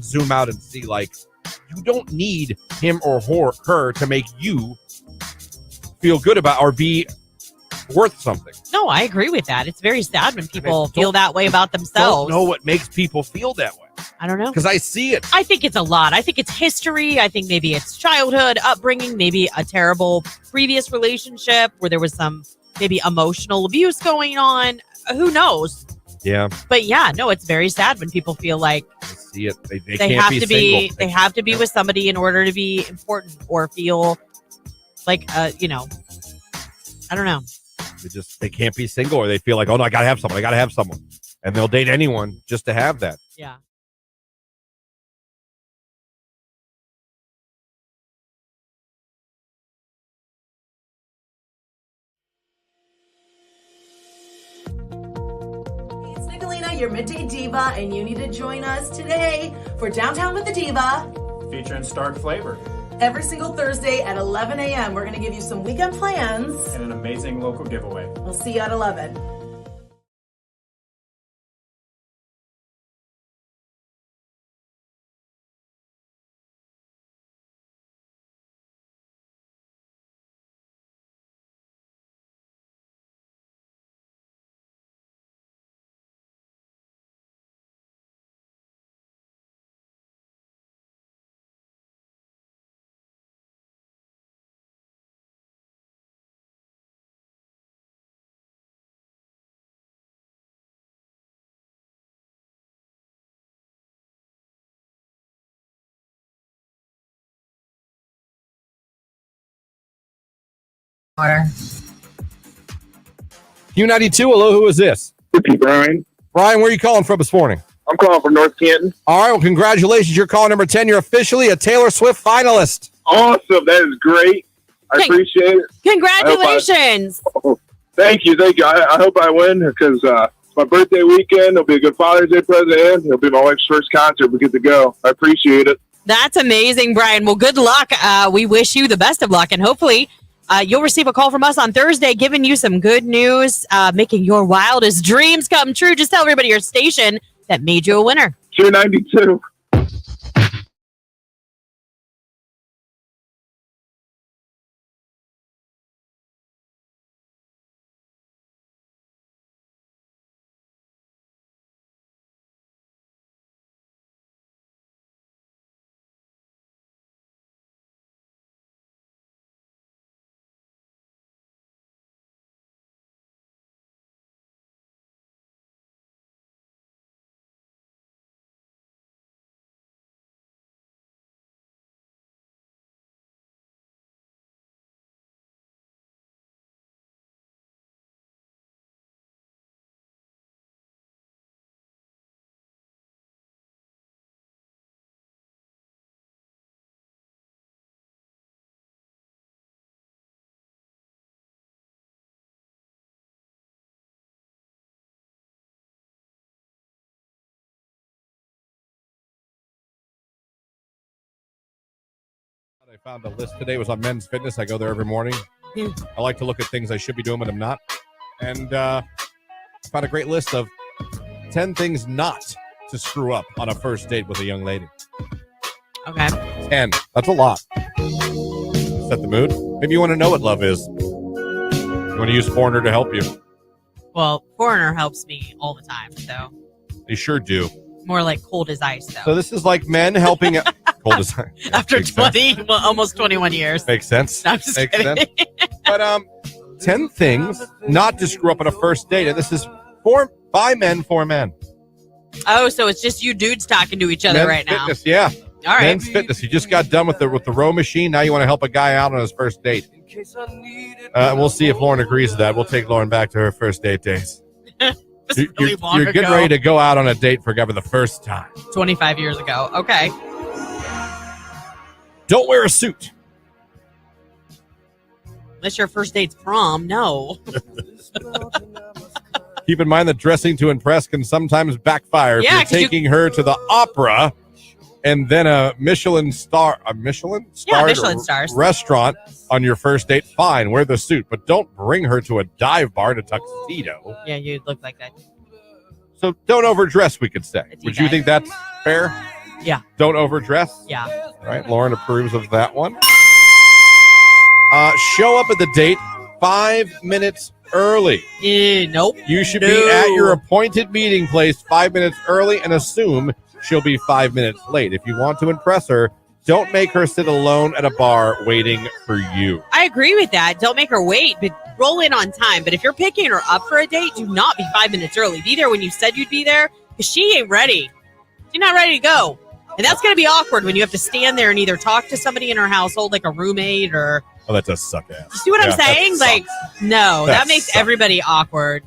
zoom out and see you don't need him or her to make you feel good about or be worth something. No, I agree with that. It's very sad when people feel that way about themselves. I don't know what makes people feel that way. I don't know. Because I see it. I think it's a lot. I think it's history. I think maybe it's childhood, upbringing, maybe a terrible previous relationship where there was some maybe emotional abuse going on. Who knows? Yeah. But yeah, no, it's very sad when people feel like I see it. They they can't have be to single. be they have to be with somebody in order to be important or feel like I don't know. They can't be single, or they feel like, oh no, I gotta have someone, and they'll date anyone just to have that. Yeah. It's Nicolina, your midday diva, and you need to join us today for Downtown with the Diva. Featuring Stark Flavor. Every single Thursday at 11 a.m. We're going to give you some weekend plans. And an amazing local giveaway. We'll see you at 11. Q92, hello, who is this? Brian. Brian, where are you calling from this morning? I'm calling from North Canton. All right, well, congratulations. You're caller number 10. You're officially a Taylor Swift finalist. Awesome. That is great. I appreciate it. Congratulations. Thank you. I hope I win because it's my birthday weekend. It'll be a good Father's Day present. It'll be my wife's first concert. We get to go. I appreciate it. That's amazing, Brian. Well, good luck. We wish you the best of luck, and hopefully you'll receive a call from us on Thursday giving you some good news, making your wildest dreams come true. Just tell everybody your station that made you a winner. Q92. I found a list today. It was on Men's Fitness. I go there every morning. I like to look at things I should be doing, but I'm not. And I found a great list of 10 things not to screw up on a first date with a young lady. Okay. 10. That's a lot. Set the mood. Maybe you want to know what love is. You want to use Foreigner to help you. Well, Foreigner helps me all the time, so. They sure do. More like cold as ice, though. So this is like men helping... cold as ice. After 20, well, almost 21 years. Makes sense. No, I'm just Makes kidding. sense. But 10 things not to screw up on a first date. And this is by men for men. Oh, so it's just you dudes talking to each other Men's right Fitness, now. yeah. All right. Men's Fitness. You just got done with the row machine. Now you want to help a guy out on his first date. We'll see if Lauren agrees to that. We'll take Lauren back to her first date days. You're getting ready to go out on a date for the first time. 25 years ago. Okay. Don't wear a suit. Unless your first date's prom, no. Keep in mind that dressing to impress can sometimes backfire. Yeah, if you're taking her to the opera and then a Michelin stars restaurant on your first date, fine, wear the suit, but don't bring her to a dive bar in a tuxedo. Yeah, you'd look like that. So don't overdress, we could say. Would you think that's fair? Yeah. Don't overdress? Yeah. All right, Lauren approves of that one. Show up at the date 5 minutes early. Nope. You should be at your appointed meeting place 5 minutes early and assume she'll be 5 minutes late. If you want to impress her, don't make her sit alone at a bar waiting for you. I agree with that. Don't make her wait, but roll in on time. But if you're picking her up for a date, do not be 5 minutes early. Be there when you said you'd be there, because she ain't ready. She's not ready to go. And that's going to be awkward when you have to stand there and either talk to somebody in her household, like a roommate, or. Oh, that does suck ass. You see what I'm saying? Like, no, that makes everybody awkward.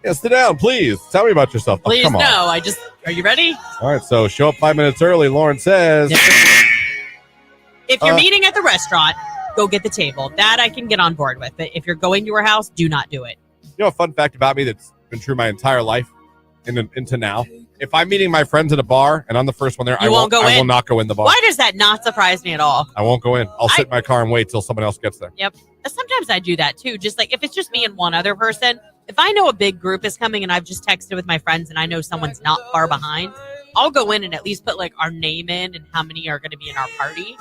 Yeah, sit down, please. Tell me about yourself. Please, come on. no. Are you ready? All right, so show up 5 minutes early, Lauren says. If you're meeting at the restaurant, go get the table. That I can get on board with. But if you're going to her house, do not do it. You know a fun fact about me that's been true my entire life into now? If I'm meeting my friends at a bar and I'm the first one there, I will not go in the bar. Why does that not surprise me at all? I won't go in. I'll sit in my car and wait till someone else gets there. Yep. Sometimes I do that too. Just like if it's just me and one other person, if I know a big group is coming and I've just texted with my friends and I know someone's not far behind, I'll go in and at least put like our name in and how many are going to be in our party.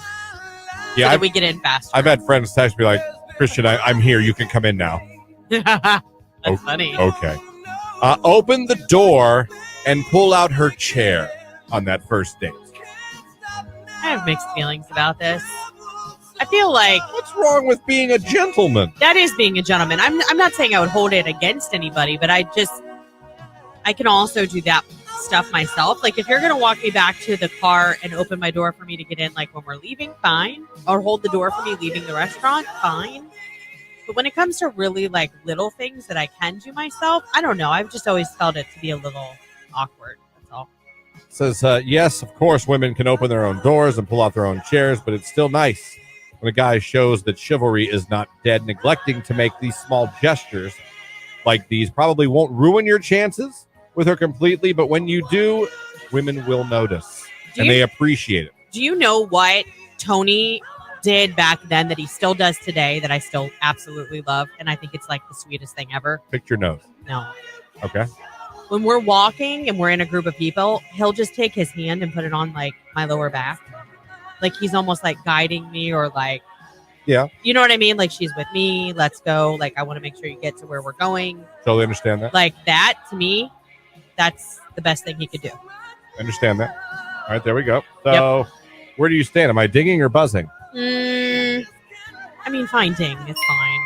Yeah, so that we get in faster. I've had friends text me like, Christian, I'm here. You can come in now. That's funny. Okay. Open the door and pull out her chair on that first date. I have mixed feelings about this. I feel like what's wrong with being a gentleman? That is being a gentleman. I'm not saying I would hold it against anybody, but I can also do that stuff myself. Like if you're going to walk me back to the car and open my door for me to get in, like when we're leaving, fine. Or hold the door for me leaving the restaurant, fine. But when it comes to really like little things that I can do myself, I don't know. I've just always felt it to be a little awkward. That's all. Says, yes, of course, women can open their own doors and pull out their own chairs, but it's still nice when a guy shows that chivalry is not dead. Neglecting to make these small gestures like these probably won't ruin your chances with her completely, but when you do, women will notice and they appreciate it. Do you know what Tony did back then that he still does today that I still absolutely love? And I think it's like the sweetest thing ever. Pick your nose. No. Okay. When we're walking and we're in a group of people, he'll just take his hand and put it on like my lower back. Like he's almost like guiding me or like, yeah, you know what I mean? Like she's with me. Let's go. Like I want to make sure you get to where we're going. Totally understand that. Like that to me, that's the best thing he could do. Understand that. All right, there we go. So where do you stand? Am I dinging or buzzing? I mean, fine ding. It's fine.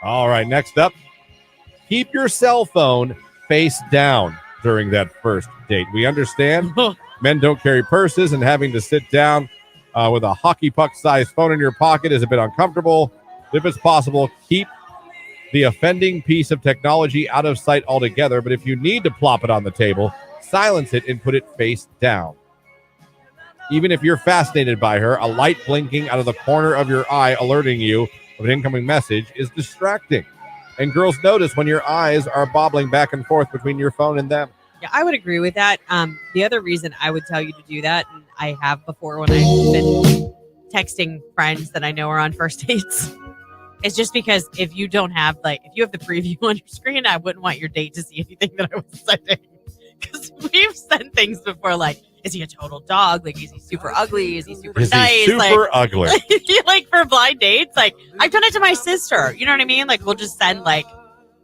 All right, next up, keep your cell phone face down during that first date. We understand men don't carry purses, and having to sit down with a hockey puck-sized phone in your pocket is a bit uncomfortable. If it's possible, keep the offending piece of technology out of sight altogether, but if you need to plop it on the table, silence it and put it face down. Even if you're fascinated by her, a light blinking out of the corner of your eye alerting you of an incoming message is distracting. And girls notice when your eyes are bobbling back and forth between your phone and them. Yeah, I would agree with that. The other reason I would tell you to do that, and I have before when I've been texting friends that I know are on first dates, is just because if you don't have, like, if you have the preview on your screen, I wouldn't want your date to see anything that I was sending. Because we've sent things before, like, is he a total dog? Like, is he super ugly? Is he super nice? He super ugly? Like, for blind dates, like, I've done it to my sister. You know what I mean? Like, we'll just send, like,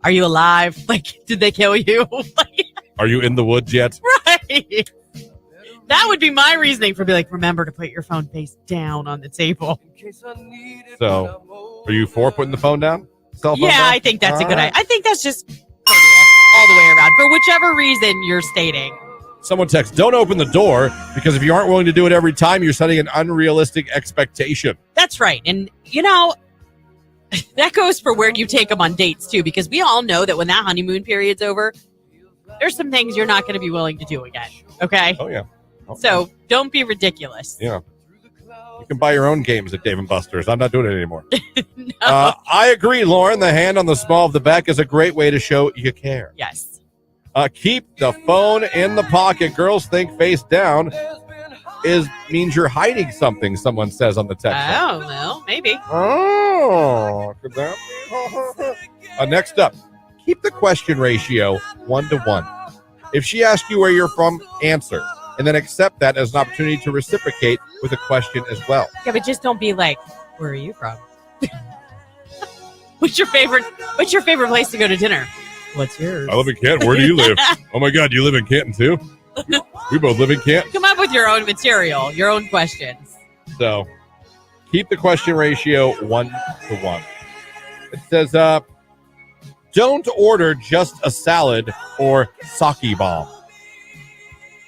are you alive? Like, did they kill you? Like, are you in the woods yet? Right. That would be my reasoning for being like, remember to put your phone face down on the table. So, are you for putting the phone down? Cell phone down? I think that's a good idea. I think that's just courteous all the way around for whichever reason you're stating. Someone texts, don't open the door because if you aren't willing to do it every time, you're setting an unrealistic expectation. That's right. And, you know, that goes for where you take them on dates, too, because we all know that when that honeymoon period's over, there's some things you're not going to be willing to do again. Okay? Oh, yeah. Okay. So don't be ridiculous. Yeah. You can buy your own games at Dave & Buster's. I'm not doing it anymore. No. I agree, Lauren. The hand on the small of the back is a great way to show you care. Yes. Keep the phone in the pocket. Girls think face down means you're hiding something, someone says on the text. Oh, well, maybe. Oh, could that be? Next up, keep the question ratio 1-to-1. If she asks you where you're from, answer. And then accept that as an opportunity to reciprocate with a question as well. Yeah, but just don't be like, where are you from? What's your favorite place to go to dinner? What's yours? I live in Canton. Where do you live? Oh my God, you live in Canton too? We both live in Canton. Come up with your own material, your own questions. So keep the question ratio 1-to-1. It says, don't order just a salad or sake bomb.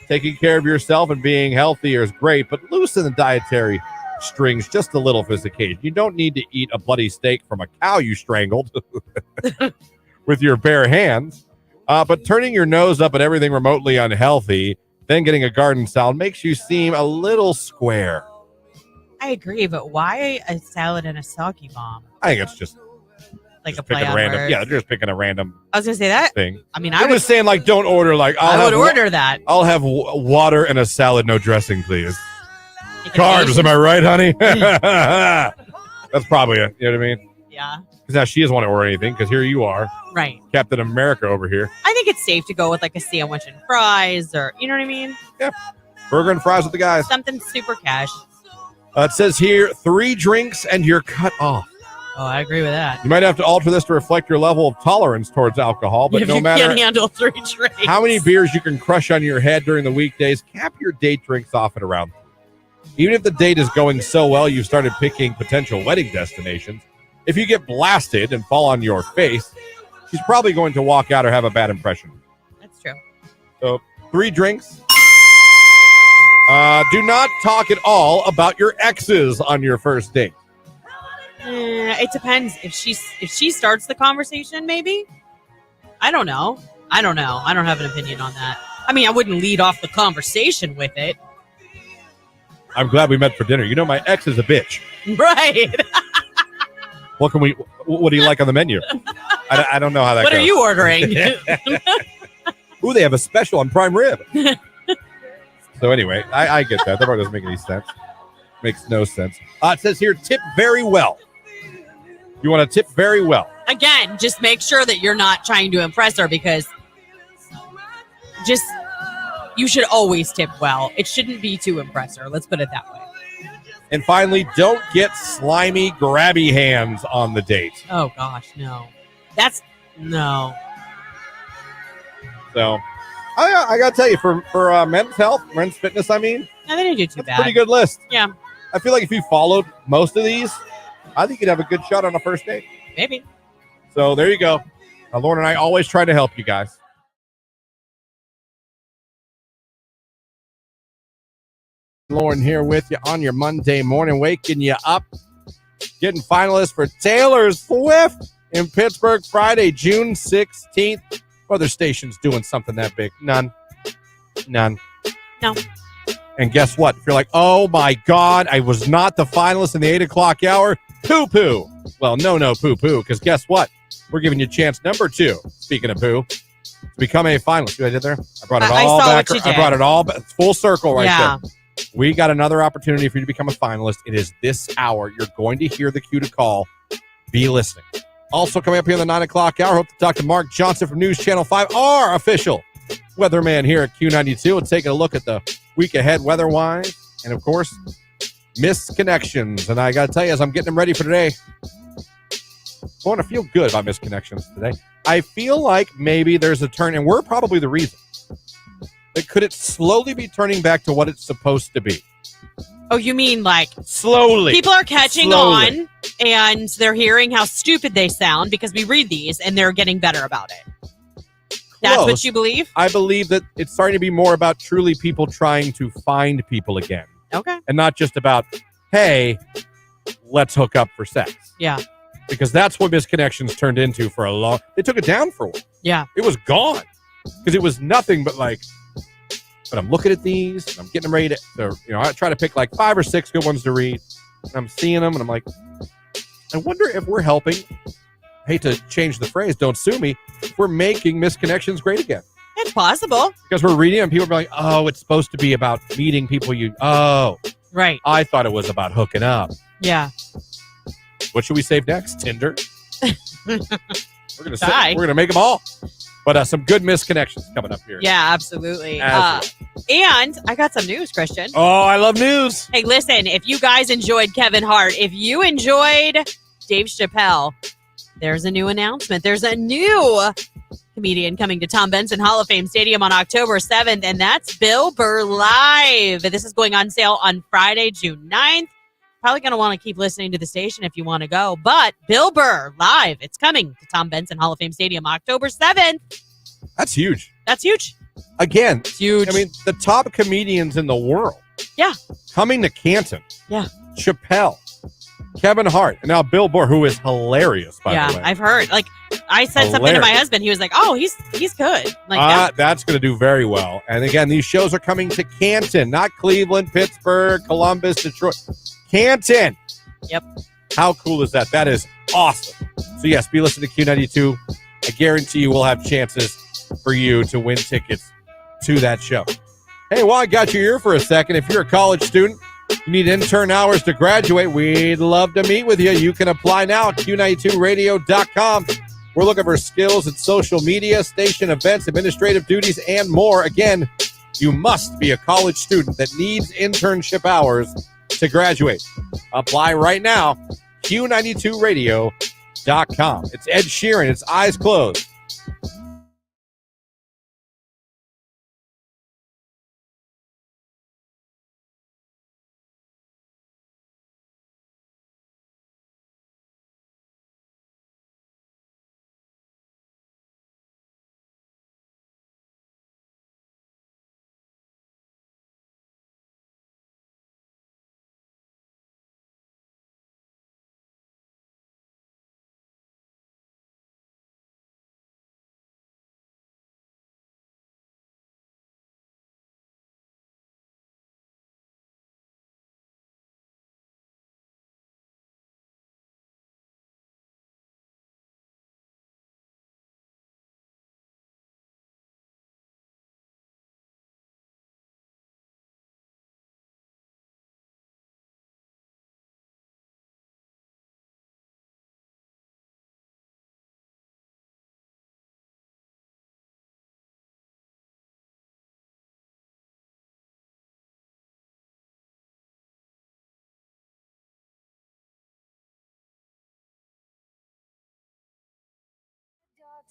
Taking care of yourself and being healthier is great, but loosen the dietary strings just a little for this occasion. You don't need to eat a bloody steak from a cow you strangled with your bare hands, but turning your nose up at everything remotely unhealthy, then getting a garden salad makes you seem a little square. I agree, but why a salad and a sake bomb? I think it's just like a play on random. words. Yeah, they're just picking a random. I was gonna say that thing. I mean, I'm just saying, like, don't order. Like, I would order that. I'll have water and a salad, no dressing, please. Carbs, am I right, honey? That's probably it. You know what I mean? Yeah. Because now she doesn't want to order anything. Because here you are, right? Captain America over here. I think it's safe to go with like a sandwich and fries, or you know what I mean? Yeah. Burger and fries with the guys. Something super cash. It says here, 3 drinks and you're cut off. Oh, I agree with that. You might have to alter this to reflect your level of tolerance towards alcohol, but if no you matter can't handle 3 drinks, how many beers you can crush on your head during the weekdays, cap your date drinks off at around 3. Even if the date is going so well, you've started picking potential wedding destinations. If you get blasted and fall on your face, she's probably going to walk out or have a bad impression. That's true. So 3 drinks. Do not talk at all about your exes on your first date. It depends. If she starts the conversation, maybe. I don't know. I don't have an opinion on that. I mean, I wouldn't lead off the conversation with it. I'm glad we met for dinner. You know, my ex is a bitch. Right. What do you like on the menu? I don't know how that goes. What are you ordering? Ooh, they have a special on prime rib. So anyway, I get that. That part doesn't make any sense. Makes no sense. It says here, tip very well. You want to tip very well. Again, just make sure that you're not trying to impress her, because you should always tip well. It shouldn't be to impress her. Let's put it that way. And finally, don't get slimy, grabby hands on the date. Oh, gosh, no. No. So, I got to tell you, for men's health, men's fitness, I mean. No, they didn't do too bad. Pretty good list. Yeah. I feel like if you followed most of these, I think you'd have a good shot on a first date. Maybe. So there you go. Lauren and I always try to help you guys. Lauren here with you on your Monday morning, waking you up, getting finalists for Taylor Swift in Pittsburgh Friday, June 16th. What other station's doing something that big? None. No. And guess what? If you're like, oh my God, I was not the finalist in the 8 o'clock hour, poo-poo. Well, no, poo-poo, because guess what? we're giving you chance number 2, speaking of poo, to become a finalist. See what I did there? I brought it I all saw back. what you did. I brought it all back. Full circle right Yeah. there. We got another opportunity for you to become a finalist. It is this hour. You're going to hear the cue to call. Be listening. Also coming up here in the 9 o'clock hour, hope to talk to Mark Johnson from News Channel 5, our official weatherman here at Q92, and taking a look at the week ahead weather-wise. And, of course, misconnections. And I got to tell you, as I'm getting them ready for today, I want to feel good about misconnections today. I feel like maybe there's a turn, and we're probably the reason. Could it slowly be turning back to what it's supposed to be? Oh, you mean like slowly? People are catching on, and they're hearing how stupid they sound because we read these, and they're getting better about it. That's what you believe? I believe that it's starting to be more about truly people trying to find people again. Okay. And not just about, hey, let's hook up for sex. Yeah. Because that's what misconnections turned into for a long... They took it down for a while. Yeah. It was gone. Because it was nothing but like... But I'm looking at these, and I'm getting them ready to, I try to pick like 5 or 6 good ones to read. And I'm seeing them, and I'm like, I wonder if we're helping. I hate to change the phrase, don't sue me. If we're making misconnections great again. It's possible. Because we're reading, and people are like, oh, it's supposed to be about meeting people right. I thought it was about hooking up. Yeah. What should we save next? Tinder? We're gonna make them all. But some good misconnections coming up here. Yeah, absolutely. And I got some news, Christian. Oh, I love news. Hey, listen, if you guys enjoyed Kevin Hart, if you enjoyed Dave Chappelle, there's a new announcement. There's a new comedian coming to Tom Benson Hall of Fame Stadium on October 7th, and that's Bill Burr Live. This is going on sale on Friday, June 9th. Probably going to want to keep listening to the station if you want to go. But Bill Burr Live, it's coming to Tom Benson Hall of Fame Stadium October 7th. That's huge. That's huge. Again, it's huge. I mean, the top comedians in the world. Yeah. Coming to Canton. Yeah. Chappelle, Kevin Hart, and now Bill Burr, who is hilarious, by the way. Yeah, I've heard. Like, I said something to my husband. He was like, oh, he's good. Like, that's going to do very well. And again, these shows are coming to Canton, not Cleveland, Pittsburgh, Columbus, Detroit. Canton. Yep. How cool is that? That is awesome. So, yes, be listening to Q92. I guarantee you we'll have chances for you to win tickets to that show. Hey, well, I got your ear for a second. If you're a college student, you need intern hours to graduate, we'd love to meet with you. You can apply now at Q92radio.com. We're looking for skills in social media, station events, administrative duties, and more. Again, you must be a college student that needs internship hours to graduate. Apply right now, Q92radio.com. It's Ed Sheeran. It's Eyes Closed.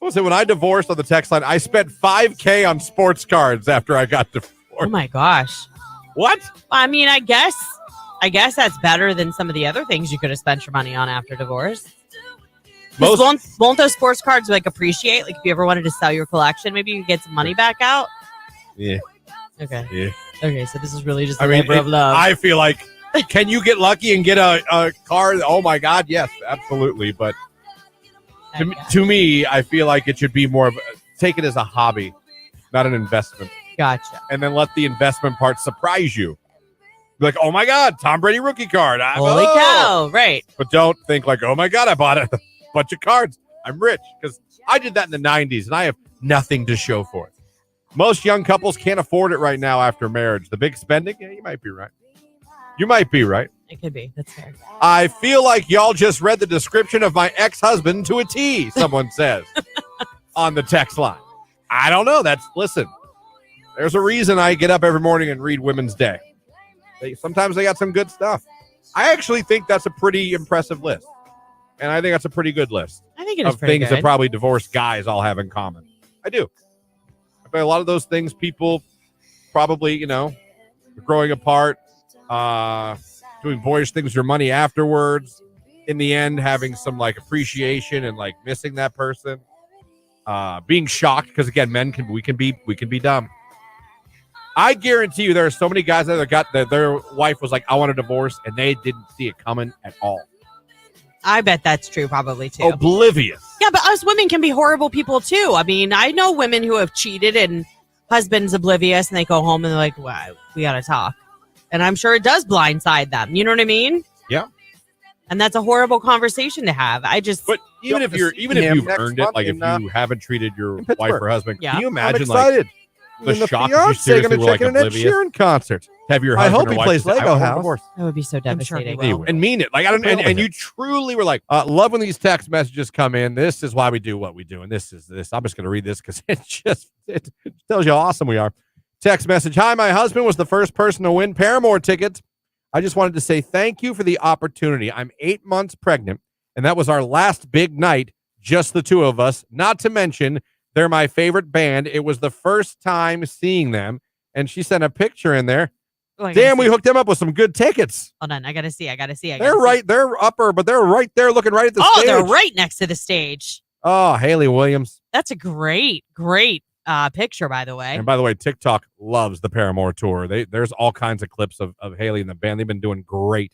Listen, when I divorced on the text line, I spent $5,000 on sports cards after I got divorced. Oh my gosh. What? I mean, I guess that's better than some of the other things you could have spent your money on after divorce. Won't those sports cards like appreciate? Like if you ever wanted to sell your collection, maybe you could get some money back out? Yeah. Okay. Yeah. Okay, so this is really just a labor of love. I feel like, can you get lucky and get a card? Oh my God, yes, absolutely. But to me, I feel like it should be more of take it as a hobby, not an investment. Gotcha. And then let the investment part surprise you. Be like, oh my God, Tom Brady rookie card. Holy cow, right. But don't think like, oh my God, I bought a bunch of cards. I'm rich because I did that in the 90s and I have nothing to show for it. Most young couples can't afford it right now after marriage. The big spending, yeah, you might be right. You might be right. It could be. That's fair. I feel like y'all just read the description of my ex-husband to a T, someone says on the text line. I don't know. Listen, there's a reason I get up every morning and read Women's Day. Sometimes they got some good stuff. I actually think that's a pretty impressive list. And I think that's a pretty good list. I think it is of pretty things good. that probably divorced guys all have in common. I do. I bet a lot of those things people probably, growing apart, doing boyish things with your money afterwards, in the end having some like appreciation and like missing that person, being shocked because again, we can be dumb. I guarantee you there are so many guys that got that their wife was like, I want a divorce, and they didn't see it coming at all. I bet that's true probably too. Oblivious. Yeah, but us women can be horrible people too. I mean, I know women who have cheated and husband's oblivious and they go home and they're like, wow, we got to talk. And I'm sure it does blindside them. You know what I mean? Yeah. And that's a horrible conversation to have. But even if you've earned it, like if you haven't treated your wife or husband, can you imagine like the shock if you seriously were like oblivious? Sheeran concert. Have your husband I hope or he wife plays say, Lego I House. want That would be so devastating. and mean it. Like and you truly were like, love when these text messages come in. This is why we do what we do, and this is this. I'm just going to read this because it tells you how awesome we are. Text message: Hi, my husband was the first person to win Paramore tickets. I just wanted to say thank you for the opportunity. I'm 8 months pregnant, and that was our last big night, just the two of us. Not to mention, they're my favorite band. It was the first time seeing them, and she sent a picture in there. Damn, we hooked them up with some good tickets. Hold on, I gotta see. They're upper, but they're right there looking right at the stage. Oh, they're right next to the stage. Oh, Haley Williams. That's a great picture, by the way. And by the way, TikTok loves the Paramore tour. There's all kinds of clips of Haley and the band. They've been doing great,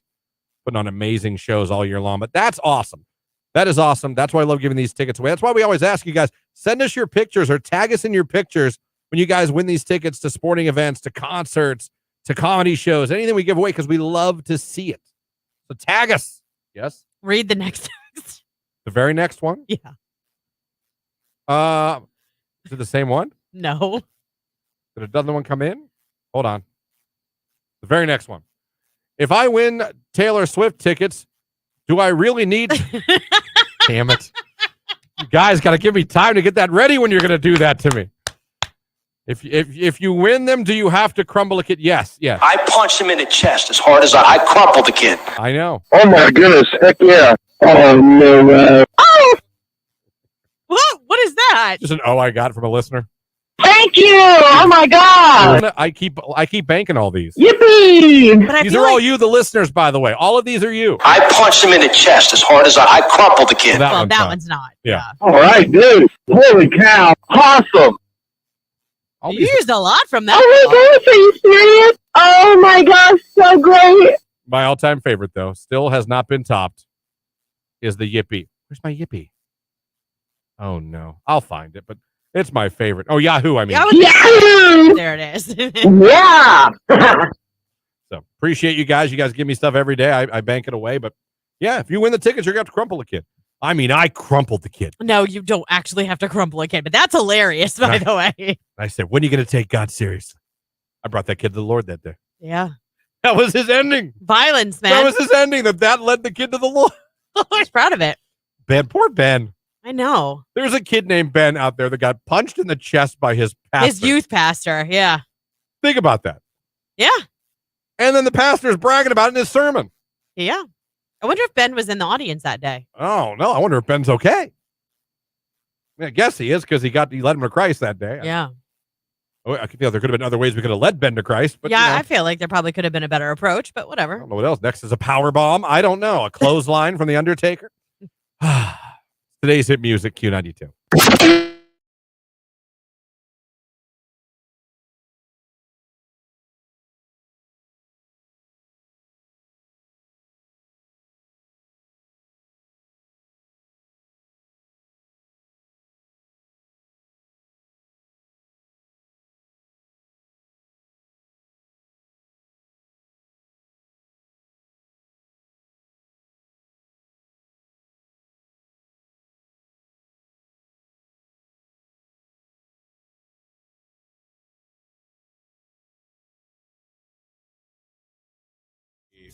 putting on amazing shows all year long. But that's awesome. That is awesome. That's why I love giving these tickets away. That's why we always ask you guys, send us your pictures or tag us in your pictures when you guys win these tickets to sporting events, to concerts, to comedy shows, anything we give away, because we love to see it. So tag us. Yes? Read the next text. The very next one? Yeah. Is it the same one? No. Did another one come in? Hold on. The very next one. If I win Taylor Swift tickets, do I really need... Damn it. You guys got to give me time to get that ready when you're going to do that to me. If you win them, do you have to crumble a kid? Yes. I punched him in the chest as hard as I crumpled the kid. I know. Oh my goodness! Heck yeah! Oh no! Oh! What is that? Just an I got from a listener. Thank you. Oh my God. I keep banking all these. Yippee. But These are all you, the listeners, by the way. All of these are you. I punched him in the chest as hard as I crumpled the kid. Well, that one's not. Yeah. All right, dude. Holy cow! Awesome. You used a lot from that. Oh my gosh, are you serious? Oh my gosh, so great. My all-time favorite, though, still has not been topped, is the Yippee. Where's my Yippee? Oh, no. I'll find it, but it's my favorite. Oh, Yahoo, I mean. Yahoo! There it is. Yeah. So, appreciate you guys. You guys give me stuff every day. I bank it away, but yeah, if you win the tickets, you're going to have to crumple a kid. I mean, I crumpled the kid. No, you don't actually have to crumple a kid, but that's hilarious, by the way. I said, when are you going to take God seriously? I brought that kid to the Lord that day. Yeah. That was his ending. Violence, man. That was his ending. That led the kid to the Lord. I was proud of it. Ben, poor Ben. I know. There's a kid named Ben out there that got punched in the chest by his pastor. His youth pastor, yeah. Think about that. Yeah. And then the pastor's bragging about it in his sermon. Yeah. I wonder if Ben was in the audience that day. Oh, no. I wonder if Ben's okay. I guess he is because he led him to Christ that day. Yeah. I feel there could have been other ways we could have led Ben to Christ. But yeah, I feel like there probably could have been a better approach, but I whatever. don't know what else. Next is a power bomb. I don't know. A clothesline from The Undertaker. Today's hit music, Q92.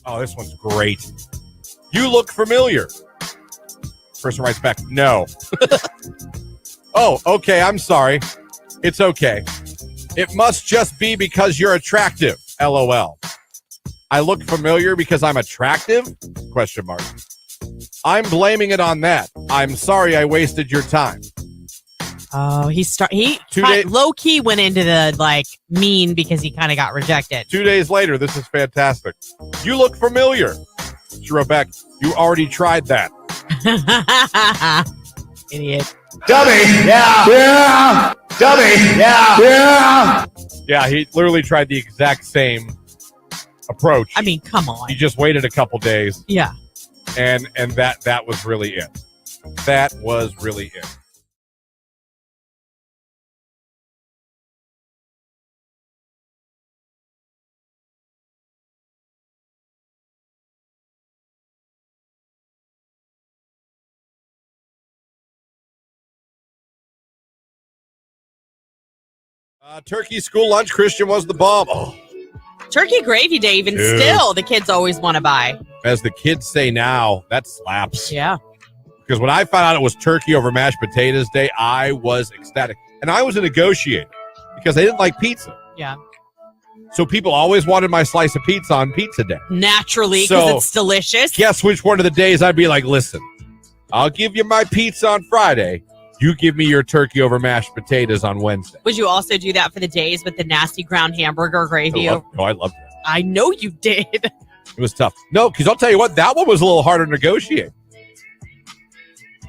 Oh, this one's great. You look familiar. Person writes back, no. Oh, okay, I'm sorry. It's okay. It must just be because you're attractive. LOL. I look familiar because I'm attractive? Question mark. I'm blaming it on that. I'm sorry I wasted your time. Oh, he low key went into the mean because he kind of got rejected. 2 days later, this is fantastic. You look familiar. She wrote back, you already tried that. Idiot. Dummy. Yeah. Yeah. Dummy. Yeah. Yeah. Yeah, he literally tried the exact same approach. I mean, come on. He just waited a couple days. Yeah. And that was really it. That was really it. Turkey school lunch, Christian was the bomb. Oh. Turkey gravy day, even still, the kids always want to buy. As the kids say now, that slaps. Yeah. Because when I found out it was turkey over mashed potatoes day, I was ecstatic. And I was a negotiator because I didn't like pizza. Yeah. So people always wanted my slice of pizza on pizza day. Naturally, because it's delicious. Guess which one of the days I'd be like, listen, I'll give you my pizza on Friday. You give me your turkey over mashed potatoes on Wednesday. Would you also do that for the days with the nasty ground hamburger gravy? I loved that. I know you did. It was tough. No, because I'll tell you what, that one was a little harder to negotiate.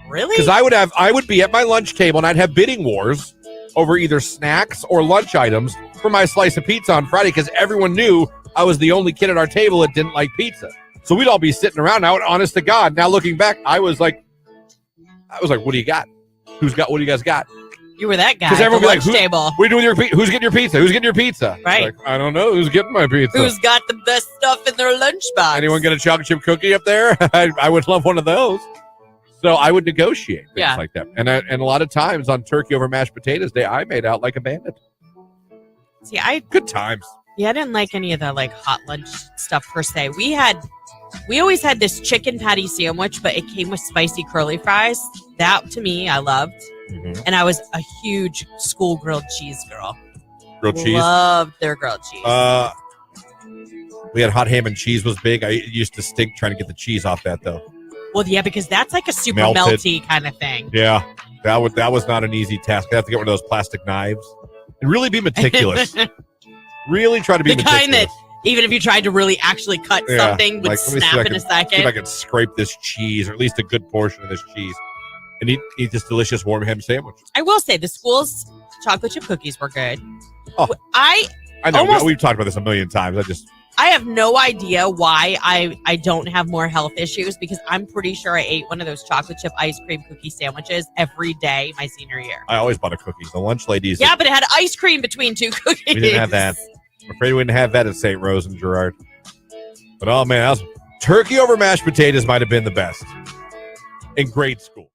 Really? Because I would be at my lunch table and I'd have bidding wars over either snacks or lunch items for my slice of pizza on Friday because everyone knew I was the only kid at our table that didn't like pizza. So we'd all be sitting around now, honest to God. Now looking back, I was like, what do you got? What do you guys got? You were that guy. Because everyone would be like, table. What are you doing with your who's getting your pizza? Who's getting your pizza? Right. Like, I don't know. Who's getting my pizza? Who's got the best stuff in their lunchbox? Anyone get a chocolate chip cookie up there? I would love one of those. So I would negotiate things like that. And a lot of times on turkey over mashed potatoes day, I made out like a bandit. See, good times. Yeah, I didn't like any of the hot lunch stuff per se. We always had this chicken patty sandwich, but it came with spicy curly fries. That to me, I loved. Mm-hmm. And I was a huge school grilled cheese girl. Grilled cheese? Loved their grilled cheese. We had hot ham and cheese was big. I used to stink trying to get the cheese off that though. Well, yeah, because that's like a super melty kind of thing. Yeah, that was not an easy task. I have to get one of those plastic knives and really be meticulous. Really try to be meticulous. The kind that even if you tried to really actually cut something, would snap in a second. See if I could scrape this cheese, or at least a good portion of this cheese, and eat this delicious warm ham sandwich. I will say the school's chocolate chip cookies were good. Oh, I know. We've talked about this a million times. I have no idea why I don't have more health issues because I'm pretty sure I ate one of those chocolate chip ice cream cookie sandwiches every day my senior year. I always bought a cookie. The lunch ladies. Yeah, but it had ice cream between two cookies. We didn't have that. I'm afraid we didn't have that at St. Rose and Girard. But oh man, turkey over mashed potatoes might have been the best in grade school.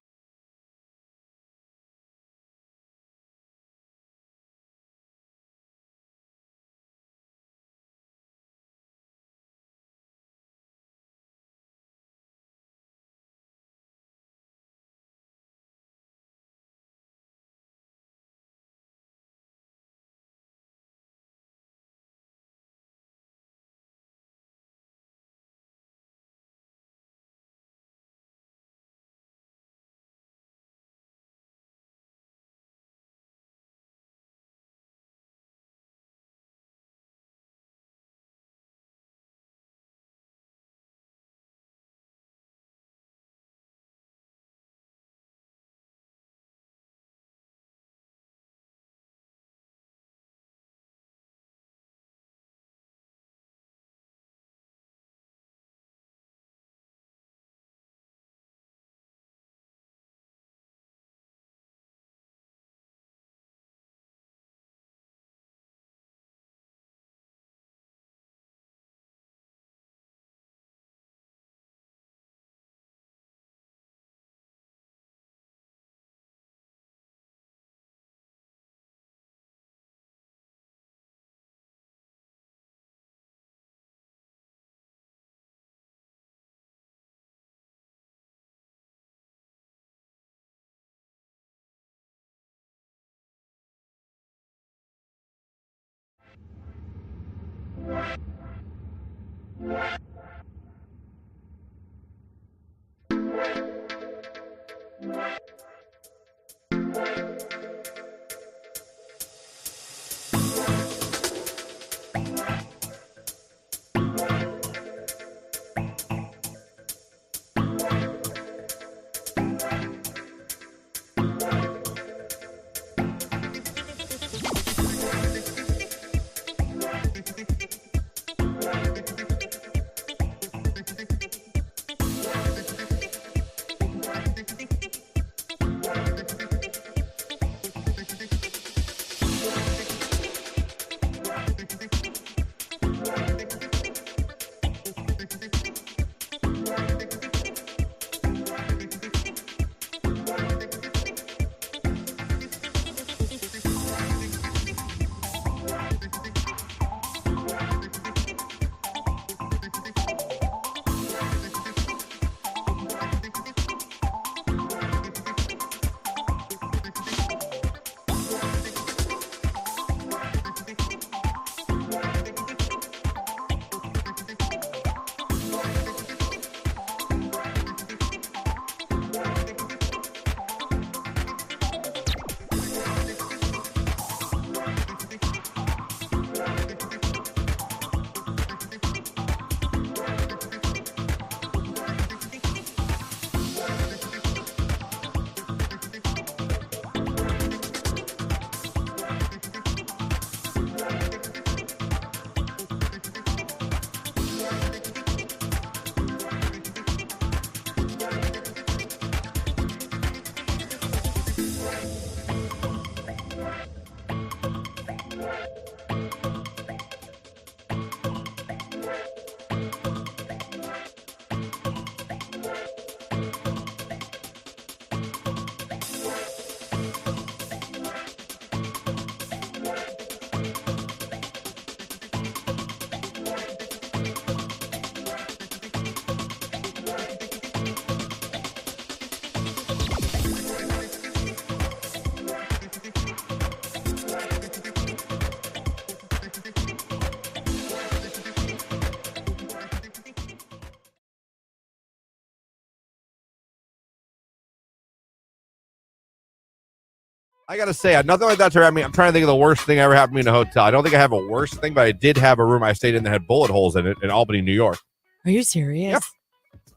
I got to say, nothing like that's ever happened to me. I'm trying to think of the worst thing ever happened to me in a hotel. I don't think I have a worst thing, but I did have a room I stayed in that had bullet holes in it in Albany, New York. Are you serious? Yep.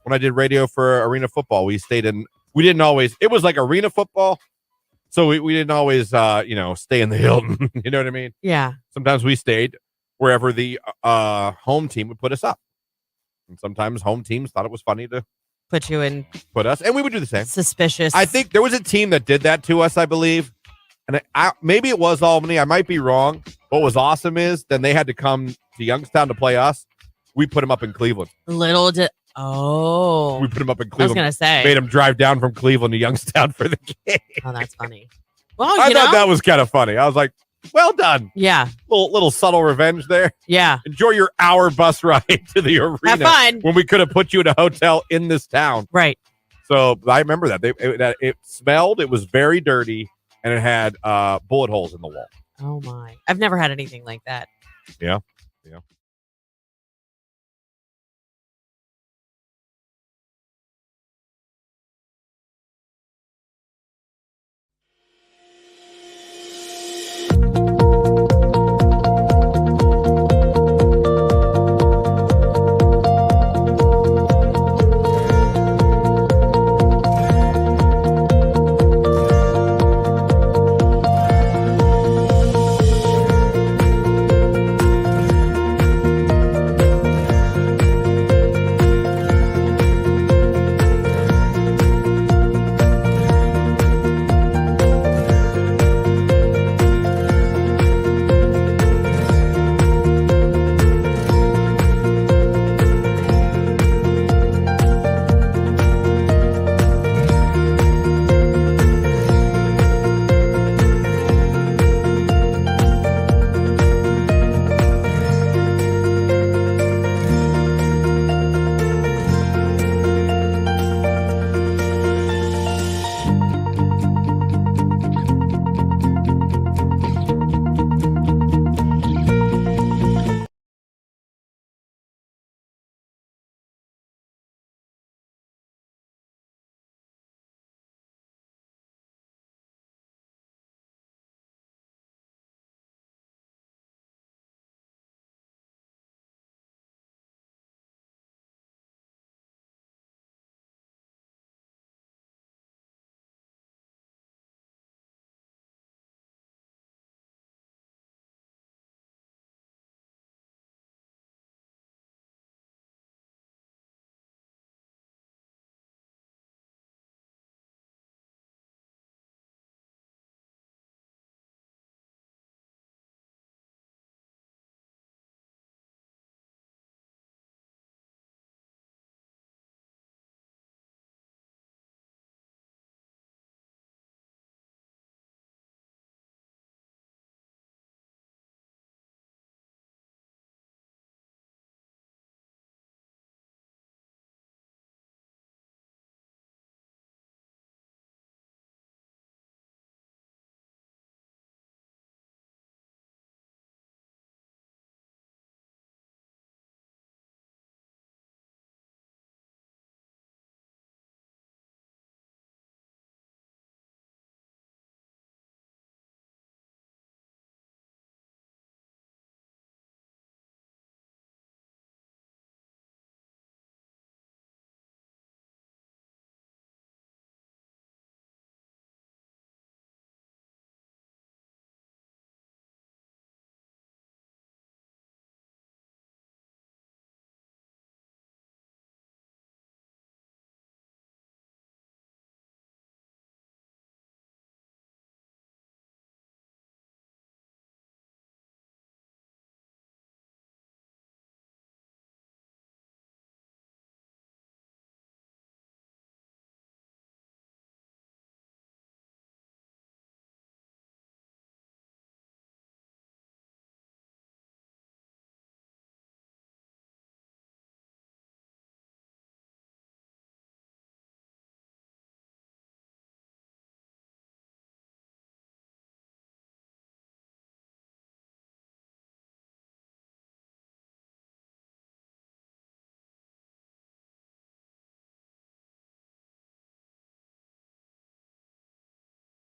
When I did radio for Arena Football, we didn't always, it was like Arena Football. So we didn't always, stay in the Hilton. You know what I mean? Yeah. Sometimes we stayed wherever the home team would put us up. And sometimes home teams thought it was funny to put us, and we would do the same. Suspicious. I think there was a team that did that to us, I believe. And maybe it was Albany. I might be wrong. What was awesome is then they had to come to Youngstown to play us. We put them up in Cleveland. We put them up in Cleveland. I was going to say. Made them drive down from Cleveland to Youngstown for the game. Oh, that's funny. Well, I thought that was kind of funny. I was like, well done. Yeah. Little subtle revenge there. Yeah. Enjoy your hour bus ride to the arena. Have fun. When we could have put you in a hotel in this town. Right. So I remember that. It smelled. It was very dirty. And it had bullet holes in the wall. Oh, my. I've never had anything like that. Yeah.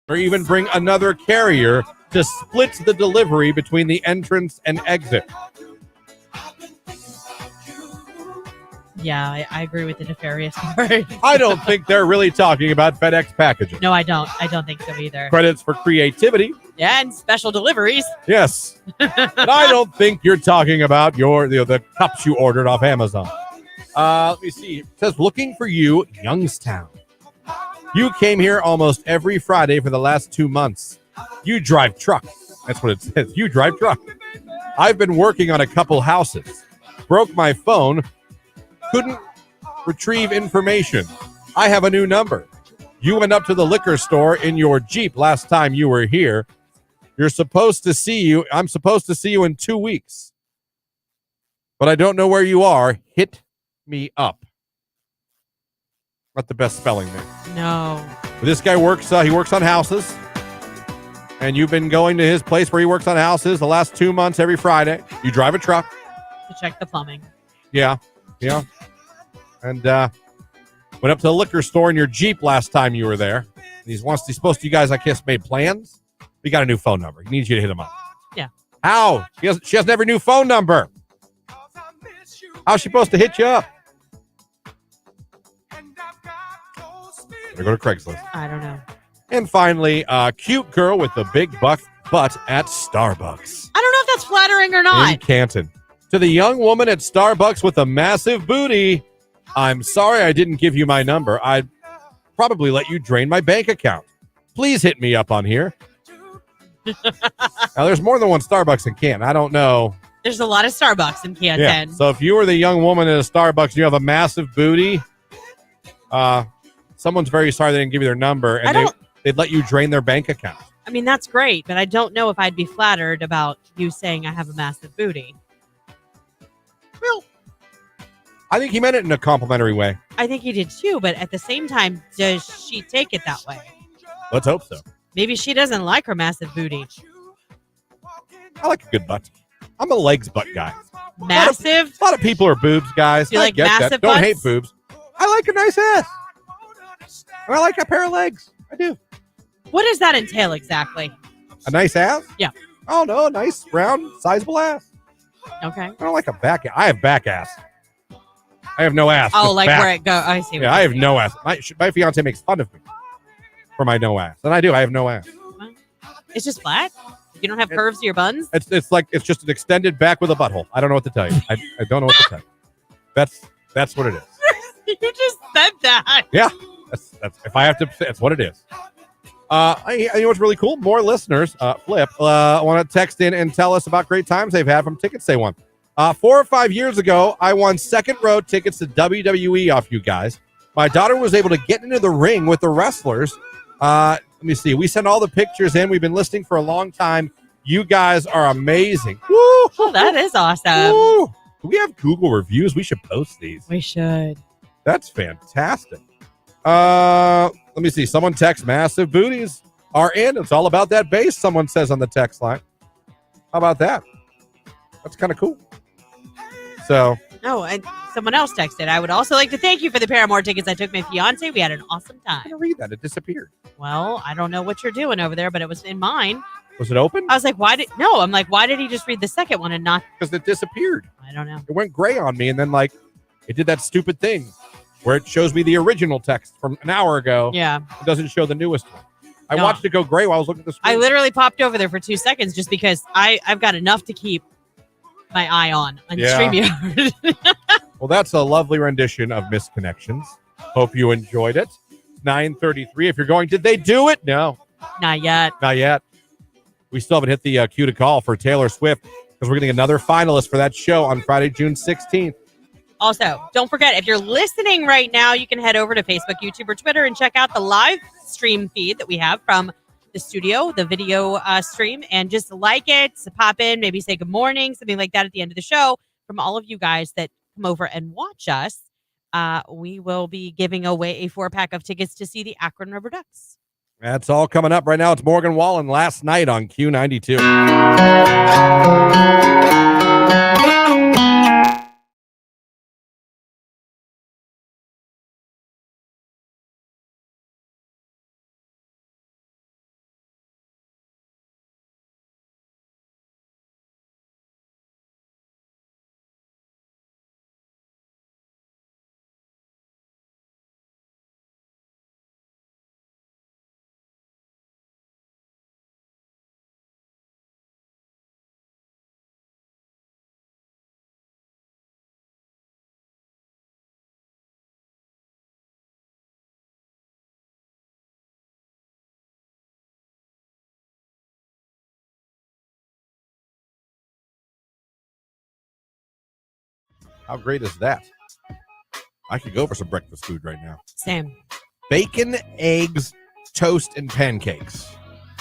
or even bring another carrier to split the delivery between the entrance and exit. Yeah, I agree with the nefarious part. I don't think they're really talking about FedEx packaging. No, I don't. I don't think so either. Credits for creativity. Yeah, and special deliveries. Yes. But I don't think you're talking about the cups you ordered off Amazon. Let me see. It says, looking for you, Youngstown. You came here almost every Friday for the last 2 months. You drive truck. That's what it says. You drive truck. I've been working on a couple houses. Broke my phone. Couldn't retrieve information. I have a new number. You went up to the liquor store in your Jeep last time you were here. I'm supposed to see you in 2 weeks. But I don't know where you are. Hit me up. Not the best spelling there. No. But this guy works on houses. And you've been going to his place where he works on houses the last 2 months every Friday. You drive a truck. To check the plumbing. Yeah. And went up to the liquor store in your Jeep last time you were there. And he's supposed to, you guys, I guess, made plans. We got a new phone number. He needs you to hit him up. Yeah. How? She has every new phone number. How's she supposed to hit you up? Better go to Craigslist. I don't know. And finally, cute girl with the big butt at Starbucks. I don't know if that's flattering or not. In Canton. To the young woman at Starbucks with a massive booty, I'm sorry I didn't give you my number. I'd probably let you drain my bank account. Please hit me up on here. Now, there's more than one Starbucks in Canton. I don't know. There's a lot of Starbucks in Canton. Yeah. So if you were the young woman at a Starbucks, you have a massive booty, someone's very sorry they didn't give you their number, and they'd let you drain their bank account. I mean, that's great, but I don't know if I'd be flattered about you saying I have a massive booty. Well, I think he meant it in a complimentary way. I think he did too, but at the same time, does she take it that way? Let's hope so. Maybe she doesn't like her massive booty. I like a good butt. I'm a legs butt guy. Massive? A lot of people are boobs guys. You like massive that. butts? Don't hate boobs. I like a nice ass. And I like a pair of legs. I do. What does that entail exactly? A nice ass? Yeah. Oh, no. A nice, round, sizable ass. Okay. I don't like a back ass. I have back ass. I have no ass. Oh, like back. where it goes. I see. Yeah, I have no ass. My fiance makes fun of me for my no ass. And I do. I have no ass. It's just flat? You don't have curves to your buns? It's just an extended back with a butthole. I don't know what to tell you. I don't know what to tell you. That's what it is. You just said that. Yeah. That's if I have to, that's what it is. You know what's really cool? More listeners, Flip, want to text in and tell us about great times they've had from tickets they won. 4 or 5 years ago, I won second row tickets to WWE off you guys. My daughter was able to get into the ring with the wrestlers. Let me see. We sent all the pictures in. We've been listening for a long time. You guys are amazing. Woo! Oh, that is awesome. Woo! Do we have Google reviews? We should post these. We should. That's fantastic. Let me see. Someone texts massive booties are in. It's all about that bass, someone says on the text line. How about that? That's kind of cool. So. No, and someone else texted. I would also like to thank you for the Paramore tickets I took my fiance. We had an awesome time. I didn't read that. It disappeared. Well, I don't know what you're doing over there, but it was in mine. Was it open? I was like, why did he just read the second one and not? Because it disappeared. I don't know. It went gray on me, and then it did that stupid thing where it shows me the original text from an hour ago. Yeah. It doesn't show the newest one. I watched it go gray while I was looking at the screen. I literally popped over there for 2 seconds just because I've got enough to keep my eye on StreamYard. Well, that's a lovely rendition of Misconnections. Hope you enjoyed it. 9:33. If you're going, did they do it? No. Not yet. Not yet. We still haven't hit the cue to call for Taylor Swift because we're getting another finalist for that show on Friday, June 16th. Also, don't forget, if you're listening right now, you can head over to Facebook, YouTube, or Twitter and check out the live stream feed that we have from the studio, the video stream, and just like it, pop in, maybe say good morning, something like that at the end of the show. From all of you guys that come over and watch us, we will be giving away a 4-pack of tickets to see the Akron River Ducks. That's all coming up right now. It's Morgan Wallen last night on Q92. How great is that? I could go for some breakfast food right now. Same. Bacon, eggs, toast, and pancakes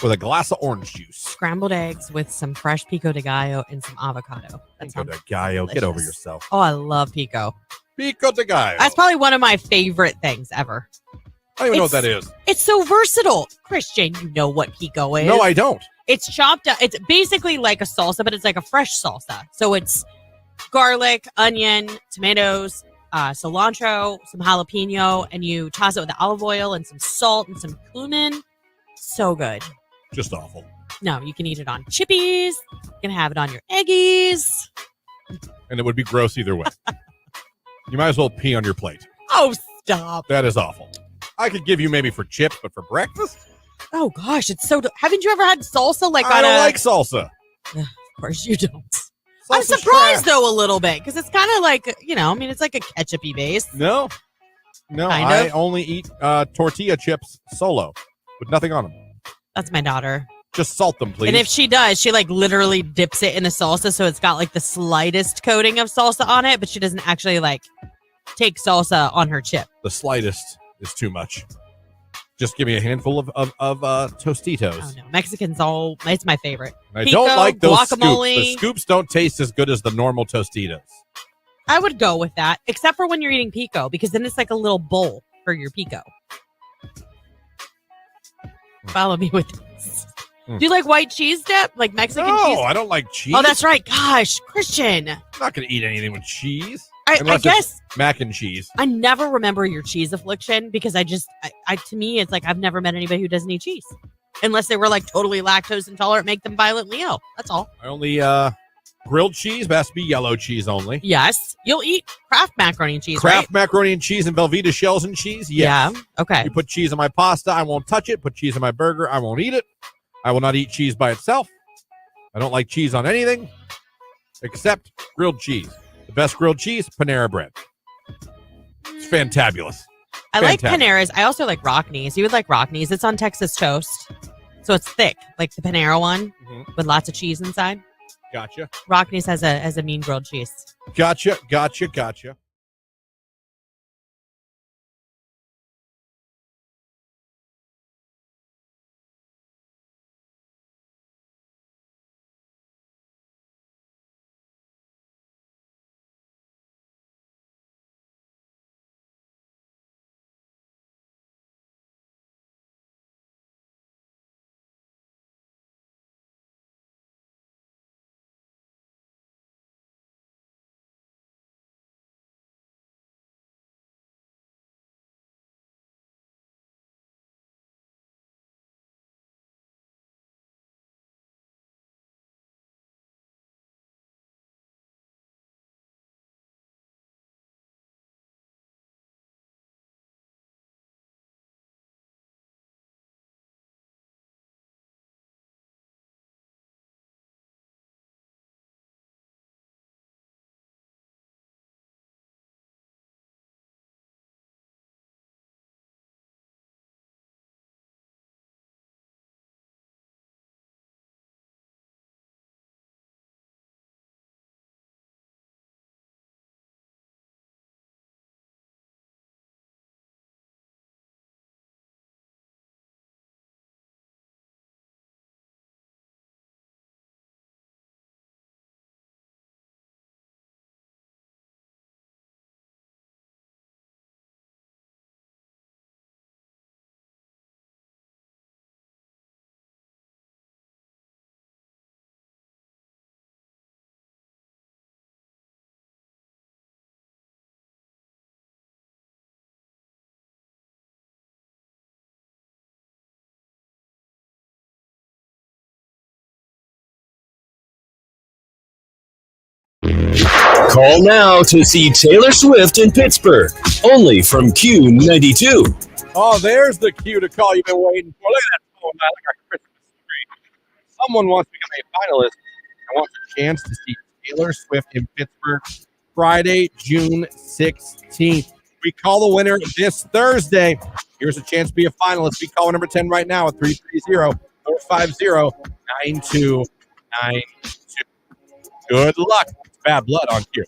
with a glass of orange juice. Scrambled eggs with some fresh pico de gallo and some avocado. Pico de gallo. Get over yourself. Oh, I love pico. Pico de gallo. That's probably one of my favorite things ever. I don't even know what that is. It's so versatile. Christian, you know what pico is. No, I don't. It's chopped up. It's basically like a salsa, but it's like a fresh salsa. So it's garlic, onion, tomatoes, cilantro, some jalapeno, and you toss it with the olive oil and some salt and some cumin. So good. Just awful. No, you can eat it on chippies. You can have it on your eggies. And it would be gross either way. You might as well pee on your plate. Oh, stop. That is awful. I could give you maybe for chips, but for breakfast? Oh, gosh. It's so... Haven't you ever had salsa? I don't like salsa. Of course you don't. Salsa's I'm surprised, trash. though, a little bit, because it's kind of like, it's like a ketchup-y base. No, I only eat tortilla chips solo with nothing on them. That's my daughter. Just salt them, please. And if she does, she like literally dips it in the salsa, so it's got like the slightest coating of salsa on it, but she doesn't actually like take salsa on her chip. The slightest is too much. Just give me a handful of Tostitos. Oh no, Mexicans it's my favorite. I Pico, don't like those guacamole. scoops. The scoops don't taste as good as the normal Tostitos. I would go with that, except for when you're eating pico, because then it's like a little bowl for your pico. Follow me with this. Do you like white cheese dip? Like Mexican cheese? No, I don't like cheese. Oh, that's right. Gosh, Christian. I'm not going to eat anything with cheese. I guess mac and cheese. I never remember your cheese affliction because to me, it's like I've never met anybody who doesn't eat cheese. Unless they were like totally lactose intolerant, make them violently ill. That's all. I only grilled cheese, has to be yellow cheese only. Yes. You'll eat Kraft macaroni and cheese, Kraft right? macaroni and cheese and Velveeta shells and cheese? Yes. Yeah. Okay. You put cheese on my pasta, I won't touch it. Put cheese on my burger, I won't eat it. I will not eat cheese by itself. I don't like cheese on anything except grilled cheese. The best grilled cheese, Panera Bread. It's fantabulous. I like Paneras. I also like Rockneys. You would like Rockneys. It's on Texas toast. So it's thick, like the Panera one with lots of cheese inside. Gotcha. Rockneys has a mean grilled cheese. Gotcha. Call now to see Taylor Swift in Pittsburgh, only from Q92. Oh, there's the cue to call you've been waiting for. Look at that phone, man. Like our Christmas tree. Someone wants to become a finalist and wants a chance to see Taylor Swift in Pittsburgh Friday, June 16th. We call the winner this Thursday. Here's a chance to be a finalist. We call number 10 right now at 330-450-9292. Good luck. Bad blood on Q.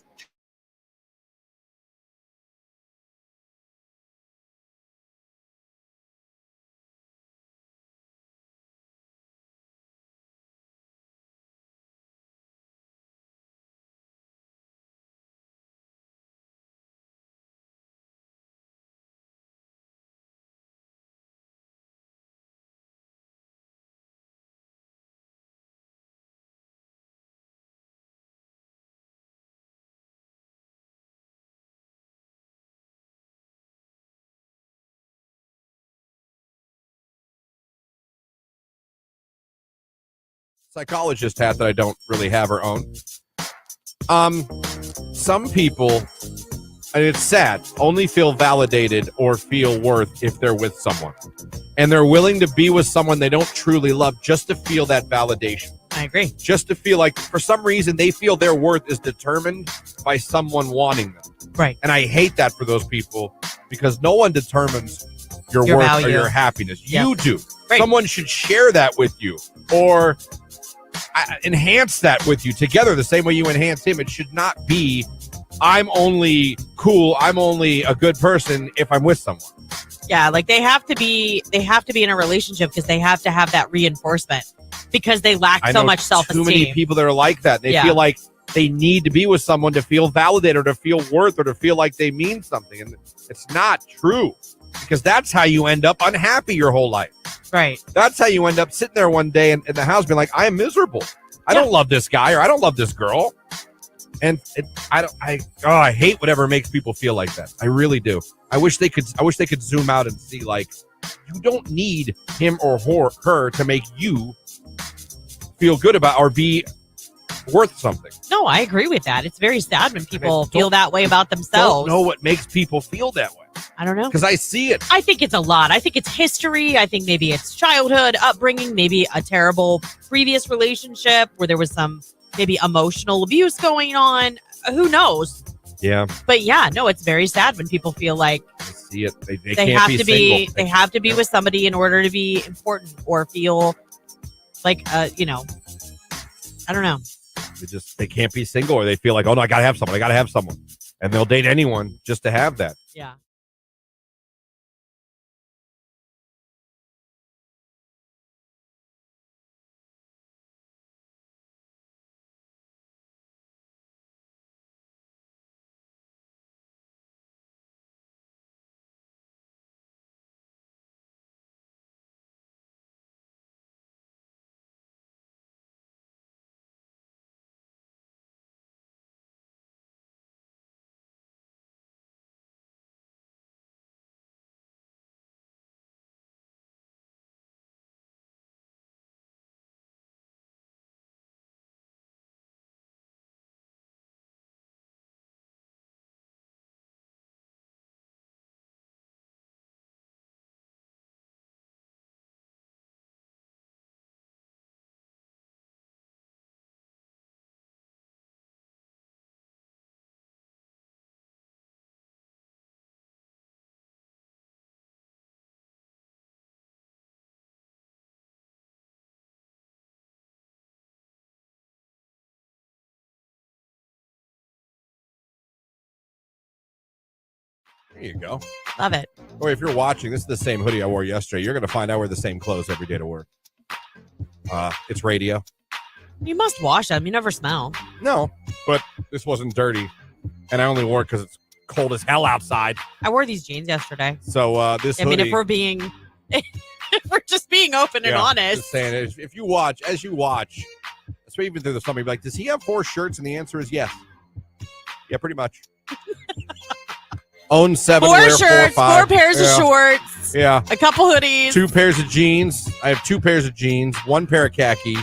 psychologist hat that I don't really have or own. Some people, and it's sad, only feel validated or feel worth if they're with someone. And they're willing to be with someone they don't truly love just to feel that validation. I agree. Just to feel like, for some reason, they feel their worth is determined by someone wanting them. Right. And I hate that for those people because no one determines your worth value. or your happiness. Yeah. You do. Right. Someone should share that with you or enhance that with you together the same way you enhance him. It should not be, I'm only cool, I'm only a good person if I'm with someone. Yeah, like they have to be in a relationship because they have to have that reinforcement because they lack so much self-esteem. Too many people that are like that. They feel like they need to be with someone to feel validated or to feel worth or to feel like they mean something. And it's not true because that's how you end up unhappy your whole life. Right. That's how you end up sitting there one day in the house being like, I am miserable. I don't love this guy or I don't love this girl. And I hate whatever makes people feel like that. I really do. I wish they could zoom out and see, like, you don't need him or her to make you feel good about or be worth something. No, I agree with that. It's very sad when people feel that way about themselves. Don't know what makes people feel that way. I don't know. Because I see it. I think it's a lot. I think it's history. I think maybe it's childhood, upbringing, maybe a terrible previous relationship where there was some maybe emotional abuse going on. Who knows? Yeah. But yeah, no, it's very sad when people feel like I see it. They they can't have be to be single. they have to be with somebody in order to be important or feel like I don't know. They can't be single or they feel like, oh no, I gotta have someone. And they'll date anyone just to have that. Yeah. There you go. Love it. Or if you're watching, this is the same hoodie I wore yesterday. You're going to find out I wear the same clothes every day to work. It's radio. You must wash them. You never smell. No, but this wasn't dirty. And I only wore it because it's cold as hell outside. I wore these jeans yesterday. So this hoodie. I mean, if we're being, if we're just being open and honest. Just saying, if you watch, especially even through somebody like, does he have 4 shirts? And the answer is yes. Yeah, pretty much. Own 7, 4 wear shirts, 4, 5. 4 pairs of shorts. Yeah. A couple hoodies. 2 pairs of jeans. I have 2 pairs of jeans, 1 pair of khaki.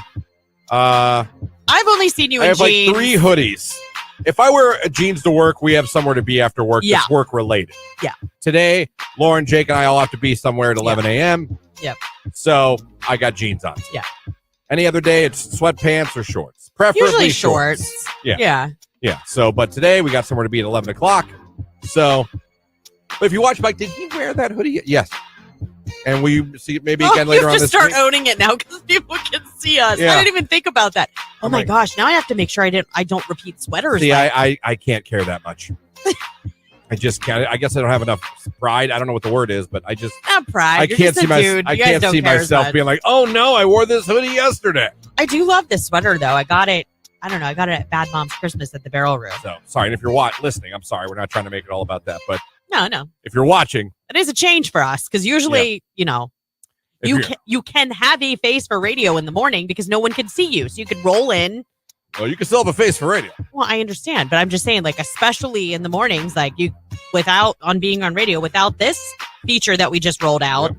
I've only seen you in jeans. I have like 3 hoodies. If I wear jeans to work, we have somewhere to be after work that's work related. Yeah. Today, Lauren, Jake, and I all have to be somewhere at 11 a.m. Yep. So I got jeans on. Yeah. Any other day, it's sweatpants or shorts. Preferably usually shorts. Yeah. So, but today we got somewhere to be at 11 o'clock. So, but if you watch, like, did he wear that hoodie? Yes. And we see it maybe again later on this week. You have to start owning it now because people can see us. Yeah. I didn't even think about that. Oh my gosh! Now I have to make sure I don't repeat sweaters. See, I can't care that much. I just can't. I guess I don't have enough pride. I don't know what the word is, but I just not pride. I can't see myself being like, oh no, I wore this hoodie yesterday. I do love this sweater though. I got it. I don't know. I got it at Bad Mom's Christmas at the Barrel Room. So sorry, and if you're listening, I'm sorry. We're not trying to make it all about that, but no. If you're watching, it is a change for us because usually, you can have a face for radio in the morning because no one can see you, so you could roll in. Well, you can still have a face for radio. Well, I understand, but I'm just saying, like, especially in the mornings, like being on radio, without this feature that we just rolled out,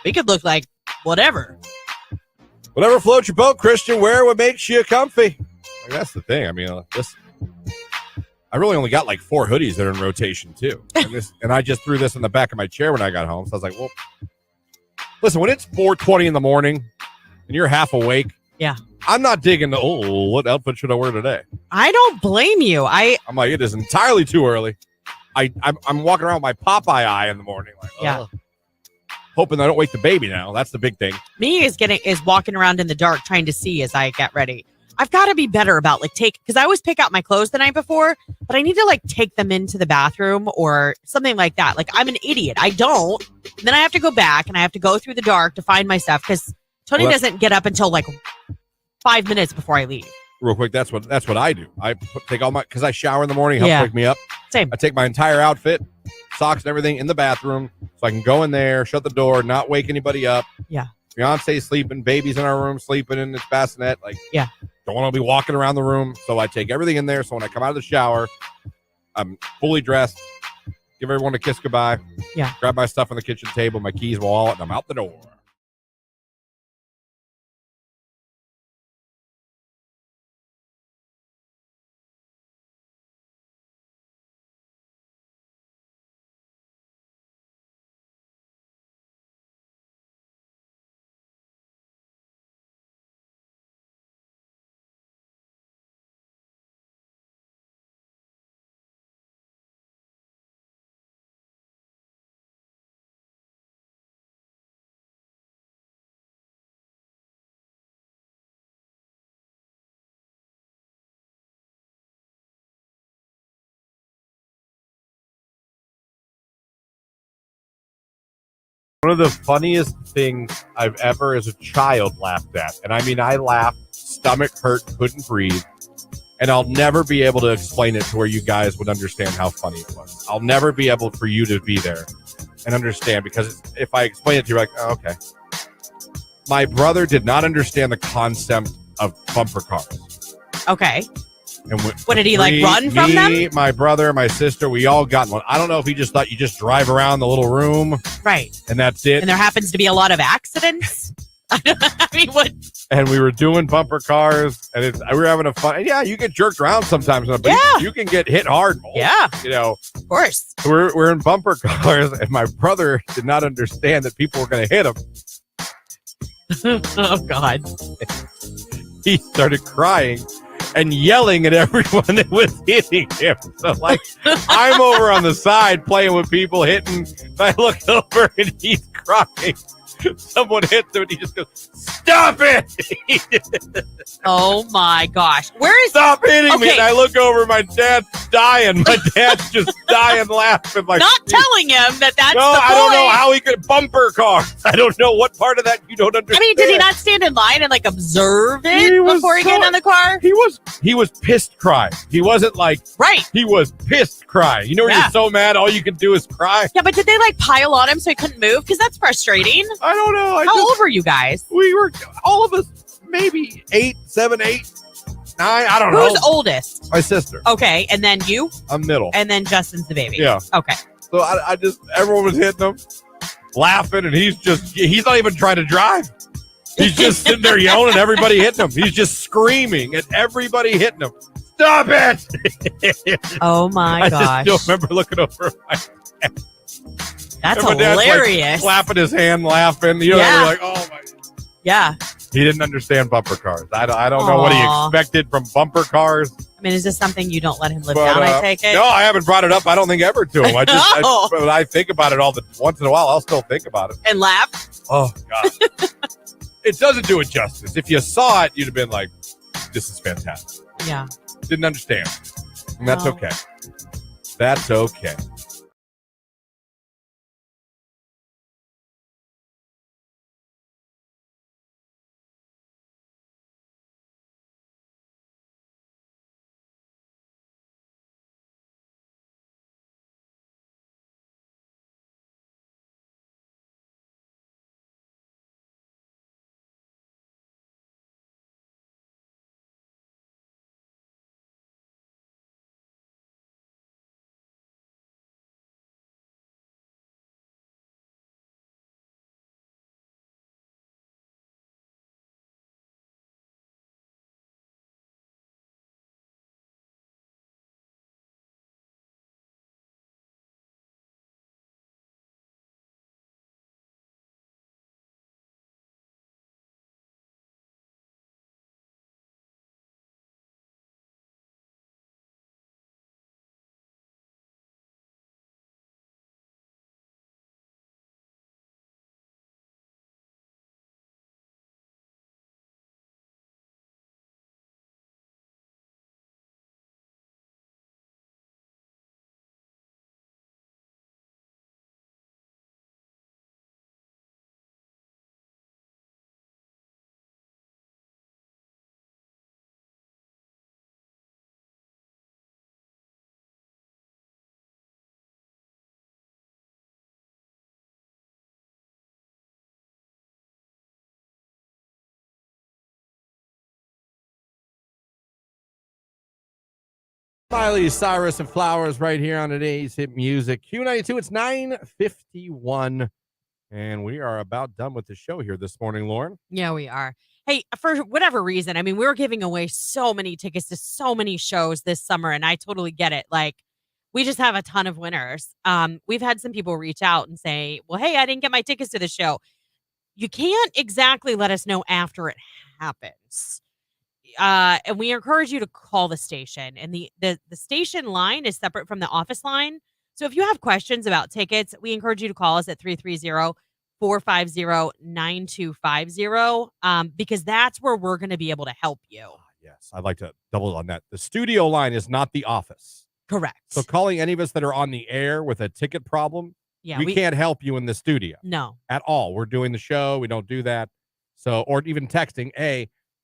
we could look like whatever. Whatever floats your boat, Christian. Wear what makes you comfy. Like, that's the thing. I mean, I really only got like 4 hoodies that are in rotation too, and I just threw this in the back of my chair when I got home. So I was like, well, listen, when it's 4:20 in the morning and you're half awake, yeah, I'm not digging the what outfit should I wear today? I don't blame you. I'm like, it is entirely too early. I'm walking around with my Popeye eye in the morning, like, yeah, hoping I don't wake the baby now. That's the big thing. Me is walking around in the dark trying to see as I get ready. I've got to be better about because I always pick out my clothes the night before, but I need to take them into the bathroom or something like that. Like, I'm an idiot. I don't. And then I have to go back and I have to go through the dark to find my stuff because Tony doesn't get up until 5 minutes before I leave. Real quick, that's what I do. I take all my, because I shower in the morning, helps wake me up. Same. I take my entire outfit, socks and everything in the bathroom so I can go in there, shut the door, not wake anybody up. Yeah. Fiance's sleeping, baby's in our room sleeping in this bassinet. Don't want to be walking around the room. So I take everything in there. So when I come out of the shower, I'm fully dressed, give everyone a kiss goodbye. Yeah. Grab my stuff on the kitchen table, my keys, wallet, and I'm out the door. One of the funniest things I've ever as a child laughed at, and I mean, I laughed, stomach hurt, couldn't breathe, and I'll never be able to explain it to where you guys would understand how funny it was. I'll never be able for you to be there and understand, because if I explain it to you, like, oh, okay. My brother did not understand the concept of bumper cars. Okay. And what did he run from them? My brother, my sister, we all got one. I don't know if he just thought you just drive around the little room, right? And that's it. And there happens to be a lot of accidents. I mean, what? And we were doing bumper cars, and we were having a fun. And yeah, you get jerked around sometimes, but you can get hit hard. Yeah, of course. We're in bumper cars, and my brother did not understand that people were going to hit him. Oh God! He started crying and yelling at everyone that was hitting him. So, I'm over on the side playing with people hitting. And I look over and he's crying. Someone hits him and he just goes, "Stop it!" Oh my gosh. Where is Stop hitting me? And I look over, my dad's dying. My dad's just dying laughing. Not telling him that's the No, I don't know how he could bumper cars. I don't know what part of that you don't understand. I mean, did he not stand in line and observe it before he got in the car? He was pissed crying. He wasn't right. He was pissed crying. You know when you're so mad, all you can do is cry? Yeah, but did they pile on him so he couldn't move? Because that's frustrating. I don't know. How old were you guys? We were, all of us, maybe 7, 8, 9. I don't know. Who's oldest? My sister. Okay, and then you? I'm middle. And then Justin's the baby. Yeah. Okay. So I just, everyone was hitting him, laughing, and he's not even trying to drive. He's just sitting there yelling at everybody hitting him. He's just screaming at everybody hitting him. Stop it! Oh my gosh. I just still remember looking over at my dad. That's and my hilarious. Clapping his hand, laughing. You know, we're like, oh my. Yeah. He didn't understand bumper cars. I don't know what he expected from bumper cars. I mean, is this something you don't let him live down, I take it? No, I haven't brought it up, I don't think, ever to him. But I think about it once in a while. I'll still think about it. And laugh? Oh, God. It doesn't do it justice. If you saw it, you'd have been like, this is fantastic. Yeah. Didn't understand. And that's okay. That's okay. Miley Cyrus and Flowers right here on today's hit music. Q92, it's 9:51, and we are about done with the show here this morning, Lauren. Yeah, we are. Hey, for whatever reason, I mean, we're giving away so many tickets to so many shows this summer, and I totally get it. Like, we just have a ton of winners. We've had some people reach out and say, well, hey, I didn't get my tickets to the show. You can't exactly let us know after it happens. And we encourage you to call the station. And the station line is separate from the office line. So if you have questions about tickets, we encourage you to call us at 330-450-9250, because that's where we're going to be able to help you. Yes, I'd like to double on that. The studio line is not the office. Correct. So calling any of us that are on the air with a ticket problem, we can't help you in the studio. No. At all. We're doing the show. We don't do that. So, or even texting,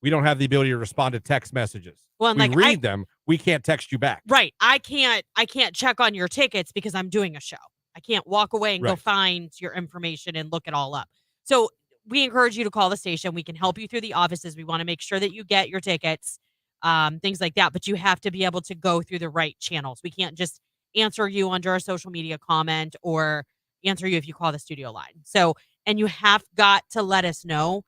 we don't have the ability to respond to text messages. Well, we read them. We can't text you back. Right. I can't check on your tickets because I'm doing a show. I can't walk away and go find your information and look it all up. So we encourage you to call the station. We can help you through the offices. We want to make sure that you get your tickets, things like that. But you have to be able to go through the right channels. We can't just answer you under a social media comment or answer you if you call the studio line. So, and you have got to let us know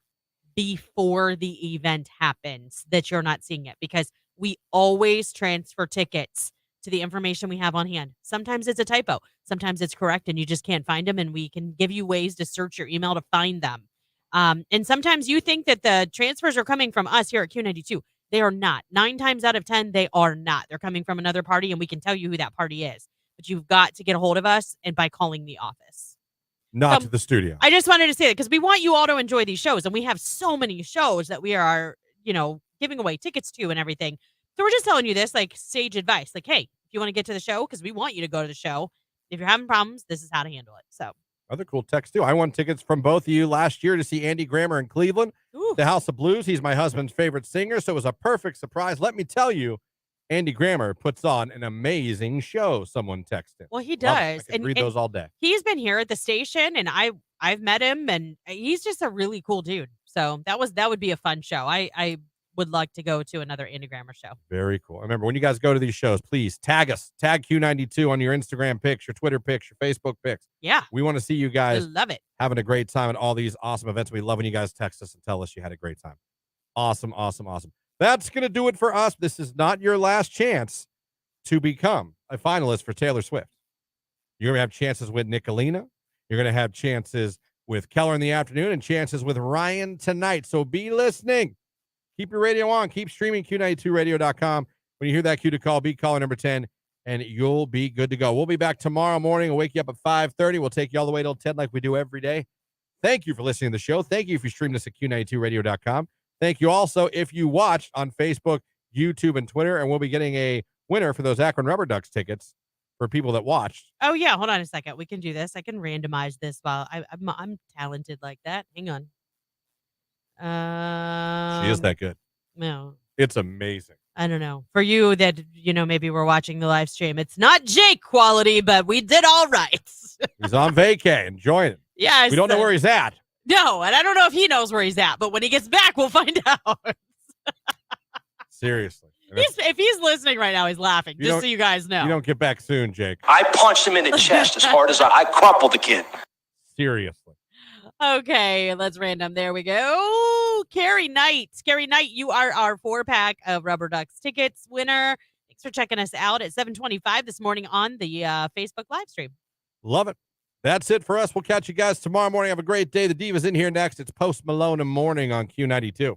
before the event happens that you're not seeing it, because we always transfer tickets to the information we have on hand. Sometimes it's a typo. Sometimes it's correct and you just can't find them, and we can give you ways to search your email to find them. And sometimes you think that the transfers are coming from us here at Q92. They are not. 9 times out of 10, they are not. They're coming from another party, and we can tell you who that party is. But you've got to get a hold of us, and by calling the office. Not to the studio. I just wanted to say that because we want you all to enjoy these shows, and we have so many shows that we are, giving away tickets to and everything. So we're just telling you this, like, sage advice. Like, hey, if you want to get to the show, because we want you to go to the show, if you're having problems, this is how to handle it. So other cool text too. I won tickets from both of you last year to see Andy Grammer in Cleveland, the House of Blues. He's my husband's favorite singer, so it was a perfect surprise. Let me tell you, Andy Grammer puts on an amazing show. Someone texted. Well, he does. I can read those all day. He's been here at the station, and I've met him, and he's just a really cool dude. So that would be a fun show. I would like to go to another Andy Grammer show. Very cool. Remember, when you guys go to these shows, please tag us. Tag Q92 on your Instagram pics, your Twitter pics, your Facebook pics. Yeah. We want to see you guys love it. Having a great time at all these awesome events. We love when you guys text us and tell us you had a great time. Awesome, awesome, awesome. That's going to do it for us. This is not your last chance to become a finalist for Taylor Swift. You're going to have chances with Nicolina. You're going to have chances with Keller in the afternoon and chances with Ryan tonight. So be listening. Keep your radio on. Keep streaming Q92radio.com. When you hear that cue to call, be caller number 10, and you'll be good to go. We'll be back tomorrow morning. We'll wake you up at 5:30. We'll take you all the way till 10 like we do every day. Thank you for listening to the show. Thank you if you streamed us at Q92radio.com. Thank you also if you watched on Facebook, YouTube, and Twitter, and we'll be getting a winner for those Akron Rubber Ducks tickets for people that watched. Oh, yeah. Hold on a second. We can do this. I can randomize this while I'm talented like that. Hang on. She is that good. No. It's amazing. I don't know. For you that, maybe we're watching the live stream, it's not Jake quality, but we did all right. He's on vacay, enjoying it. Yeah. We don't know where he's at. No, and I don't know if he knows where he's at, but when he gets back, we'll find out. Seriously. If he's listening right now, he's laughing, just so you guys know. You don't get back soon, Jake. I punched him in the chest as hard as I crumpled the kid. Seriously. Okay, let's random. There we go. Carrie Knight. Carrie Knight, you are our 4-pack of Rubber Ducks tickets winner. Thanks for checking us out at 7:25 this morning on the Facebook live stream. Love it. That's it for us. We'll catch you guys tomorrow morning. Have a great day. The Diva's in here next. It's Post Malone in the morning on Q92.